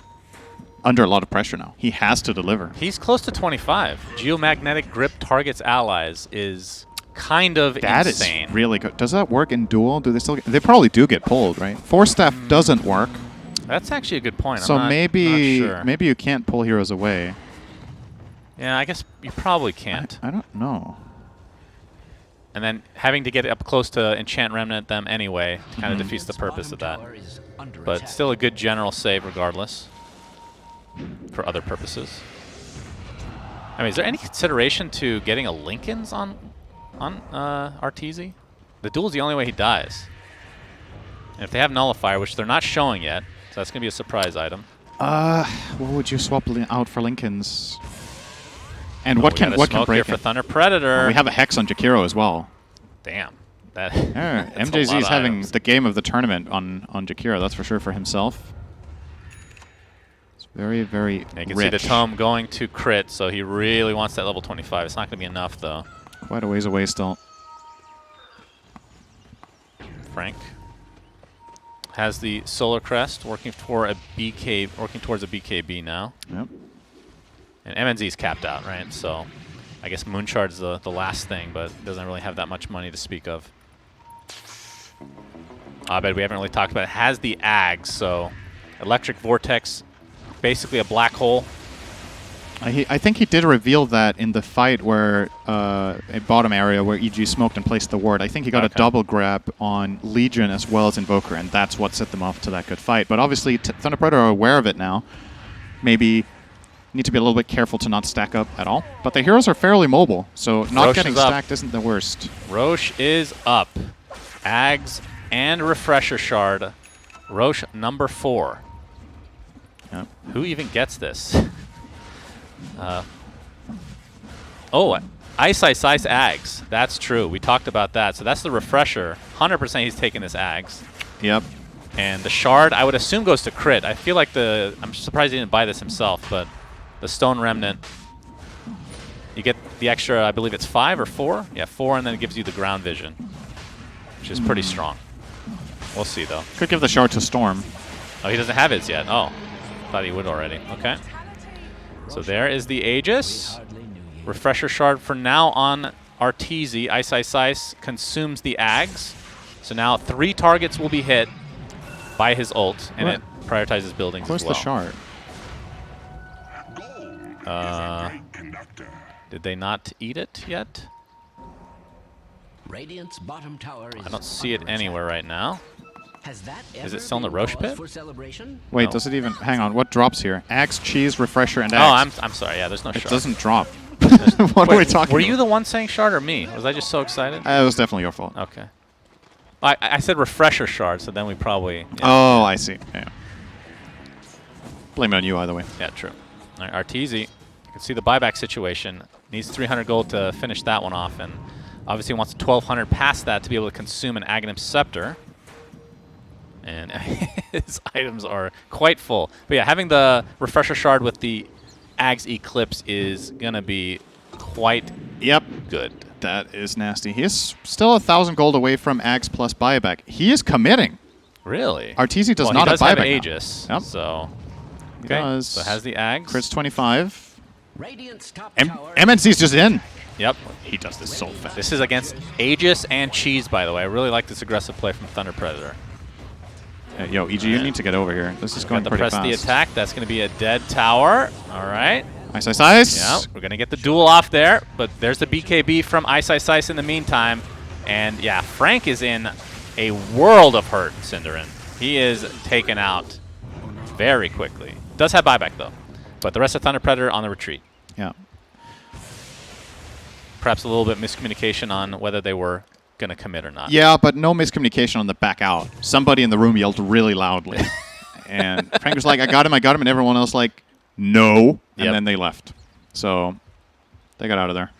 under a lot of pressure now. He has to deliver. He's close to 25. Geomagnetic Grip targets allies is kind of That insane. is really good. Does that work in duel? Do they still? They probably do get pulled, right? Force Staff doesn't work. That's actually a good point. So I'm not maybe sure. maybe you can't pull heroes away. Yeah, I guess you probably can't. I don't know. And then having to get up close to Enchant Remnant them anyway kind of defeats the purpose of that. Tower is under But attack. still a good general save regardless for other purposes. I mean, is there any consideration to getting a Lincoln's on Arteezy? The duel's the only way he dies. And if they have Nullifier, which they're not showing yet, so that's going to be a surprise item. What would you swap out for Lincoln's? And Oh, what we can got a what can smoke here break for it? Thunder Predator? We have a Hex on Jakiro as well. Damn. That Yeah, that's a MJZ lot is of having items. the game of the tournament on Jakiro, that's for sure, for himself. It's very, very You can rich. see the tome going to crit, so he really wants that level 25. It's not going to be enough, though. Quite a ways away still. Frank has the Solar Crest working towards a BKB now. Yep. And MNZ's capped out, right? So I guess Moonshard's the last thing, but doesn't really have that much money to speak of. Abed, we haven't really talked about it. Has the Ags, so Electric Vortex, basically a black hole. I think he did reveal that in the fight where, a bottom area where EG smoked and placed the ward. I think he got a Okay. double grab on Legion as well as Invoker, and that's what set them off to that good fight. But obviously, Thunder Predator are aware of it now. Maybe need to be a little bit careful to not stack up at all. But the heroes are fairly mobile, so not Roche getting is up. stacked isn't the worst. Roche is up. Ags and Refresher Shard. Roche number 4. Yep. Who even gets this? Oh, Ice Ags. That's true. We talked about that. So that's the Refresher. 100% he's taking this Ags. Yep. And the Shard, I would assume, goes to crit. I feel like I'm surprised he didn't buy this himself, but the Stone Remnant, you get the extra, I believe it's 5 or 4? Yeah, 4, and then it gives you the ground vision, which is pretty strong. We'll see, though. Could give the shard to Storm. Oh, he doesn't have his yet. Oh, thought he would already. Okay. So there is the Aegis. Refresher Shard for now on Arteezy. Ice consumes the Ags. So now 3 targets will be hit by his ult, and it prioritizes buildings Where's as well. the shard? Did they not eat it yet? Radiant's bottom tower is I don't see it under anywhere right now. attack. Has that Is it ever still in the been Roche cause pit? for celebration? Wait, No. does it even... Hang on, what drops here? Axe, cheese, refresher, and Oh, axe. I'm sorry. Yeah, there's no It shard. doesn't drop. What are we talking Were about? you the one saying shard or me? Was I just so excited? It was definitely your fault. Okay. I said refresher shard, so then we probably... Yeah, Oh, I see. Yeah. Blame it on you either way. yeah true. All right, Arteezy. You can see the buyback situation. Needs 300 gold to finish that one off, and obviously wants 1,200 past that to be able to consume an Aghanim Scepter. And his items are quite full. But yeah, having the refresher shard with the Ags Eclipse is going to be quite Yep. good. That is nasty. He is still 1,000 gold away from Axe plus buyback. He is committing. Really? Arteezy does well, not he does have have buyback now. Aegis, Yep. so... He Okay, does. so has the Ags. Crits 25. Radiant's top tower MNC's just in. Yep. He does this so fast. This is against Aegis and Cheese, by the way. I really like this aggressive play from Thunder Predator. Yo, EG, you need to get over here. This is going Got the pretty press fast. the attack. That's going to be a dead tower. All right. Ice. Yeah, we're going to get the duel off there, but there's the BKB from Ice in the meantime. And yeah, Frank is in a world of hurt, Cinderin. He is taken out very quickly. Does have buyback, though. But the rest of Thunder Predator on the retreat. Yeah. Perhaps a little bit miscommunication on whether they were going to commit or not. Yeah, but no miscommunication on the back out. Somebody in the room yelled really loudly. And Frank was like, I got him, and everyone else like, no. And Yep. then they left. So they got out of there.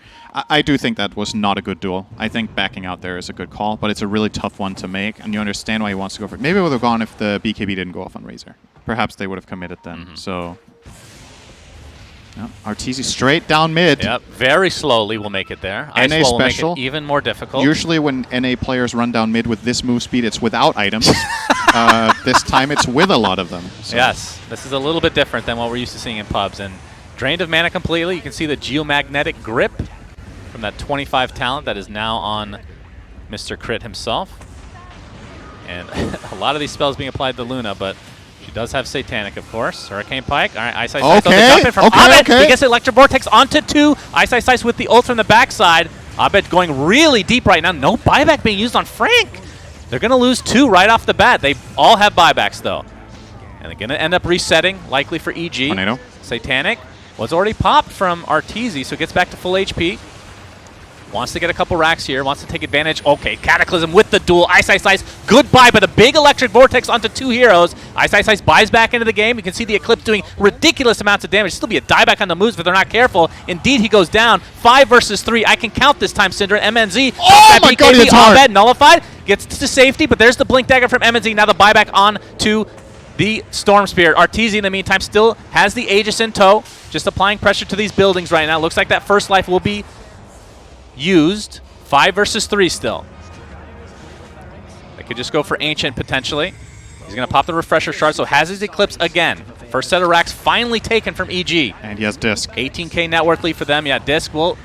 I do think that was not a good duel. I think backing out there is a good call, but it's a really tough one to make, and you understand why he wants to go for it. Maybe it would have gone if the BKB didn't go off on Razor. Perhaps they would have committed then. So, yep. Arteezy straight down mid. Yep, very slowly we'll make it there. NA Ice will make special. it even more difficult. Usually when NA players run down mid with this move speed, it's without items. This time it's with a lot of them. So. Yes, this is a little bit different than what we're used to seeing in pubs. And drained of mana completely. You can see the geomagnetic grip from that 25 talent that is now on Mr. Crit himself. And a lot of these spells being applied to Luna, but She does have Satanic, of course. Hurricane Pike. All right, Ice Ice Ice. Okay, Jump in from okay, Abed. He gets the Electric Vortex onto 2. Ice Ice Ice with the ult from the backside. Abed going really deep right now. No buyback being used on Frank. They're going to lose 2 right off the bat. They all have buybacks, though. And they're going to end up resetting, likely for EG. Tornado. Satanic was already popped from Arteezy, so gets back to full HP. Wants to get a couple racks here, wants to take advantage. Okay, Cataclysm with the duel. Ice Ice Ice, goodbye, but a big Electric Vortex onto 2 heroes. Ice Ice Ice buys back into the game. You can see the Eclipse doing ridiculous amounts of damage. Still be a dieback on the moves if they're not careful. Indeed, he goes down. 5 versus 3. I can count this time, Cinder. MNZ. Oh my God, it's hard. Abed nullified. Gets to safety, but there's the Blink Dagger from MNZ. Now the buyback on to the Storm Spirit. Arteezy, in the meantime, still has the Aegis in tow. Just applying pressure to these buildings right now. Looks like that first life will be used. 5 versus 3 still. They could just go for Ancient potentially. He's going to pop the Refresher Shard, so has his Eclipse again. First set of racks finally taken from EG. And he has Disc. 18k net worth lead for them. Yeah, Disc will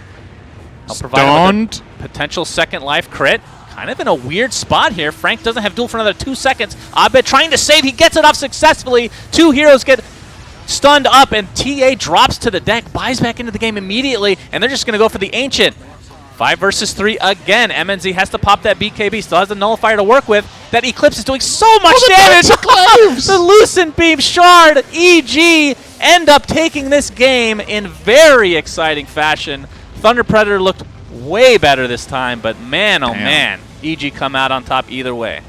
help provide him with a potential second life crit. Kind of in a weird spot here. Frank doesn't have duel for another 2 seconds. Abed trying to save. He gets it off successfully. 2 heroes get stunned up, and TA drops to the deck, buys back into the game immediately, and they're just going to go for the Ancient. 5 versus 3 again. MNZ has to pop that BKB. Still has the Nullifier to work with. That Eclipse is doing so much damage. The Lucent Beam Shard. EG end up taking this game in very exciting fashion. Thunder Predator looked way better this time, but man, oh man, EG come out on top either way.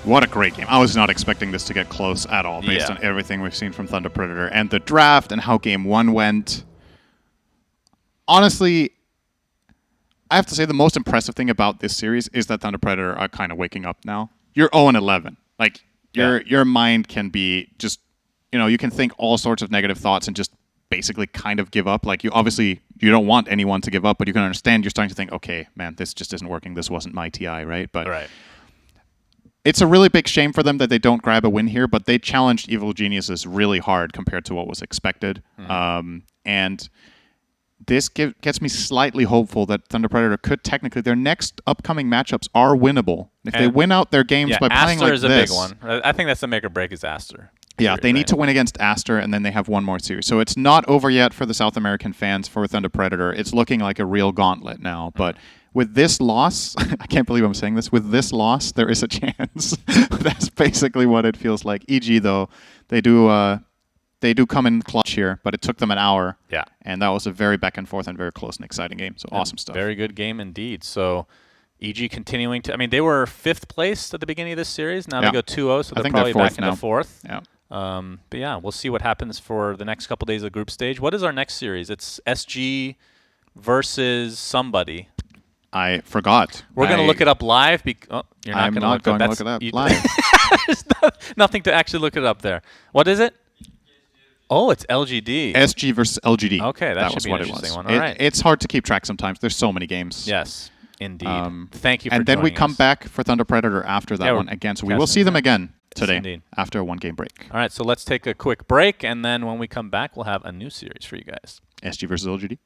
What a great game. I was not expecting this to get close at all based on everything we've seen from Thunder Predator and the draft and how game 1 went. Honestly, I have to say the most impressive thing about this series is that Thunder Predator are kind of waking up now. You're 0-11. Like, your mind can be just, you know, you can think all sorts of negative thoughts and just basically kind of give up. Like, you don't want anyone to give up, but you can understand you're starting to think, okay, man, this just isn't working. This wasn't my TI, right? But it's a really big shame for them that they don't grab a win here, but they challenged Evil Geniuses really hard compared to what was expected. And this gets me slightly hopeful that Thunder Predator could technically, their next upcoming matchups are winnable. If they win out their games by playing like this. Aster is a big one. I think that's the make or break is Aster. Yeah, they need to win against Aster, and then they have one more series. So it's not over yet for the South American fans for Thunder Predator. It's looking like a real gauntlet now. But with this loss, I can't believe I'm saying this, with this loss, there is a chance. That's basically what it feels like. EG, though, they do come in clutch here, but it took them an hour. Yeah. And that was a very back and forth and very close and exciting game. So awesome stuff. Very good game indeed. So EG continuing to, I mean, they were 5th place at the beginning of this series. Now they go 2-0, so they're probably back into 4th. Yeah. But yeah, we'll see what happens for the next couple days of the group stage. What is our next series? It's SG versus somebody. I forgot. We're going to look it up live. You're not I'm not going to look it up live. There's nothing to actually look it up there. What is it? Oh, it's LGD. SG versus LGD. Okay, that should be an interesting one. All right. It's hard to keep track sometimes. There's so many games. Yes, indeed. Thank you for And then we joining come us. back for Thunder Predator after that one again. So we will see them again today after a 1-game break. All right, so let's take a quick break, and then when we come back, we'll have a new series for you guys. SG versus LGD.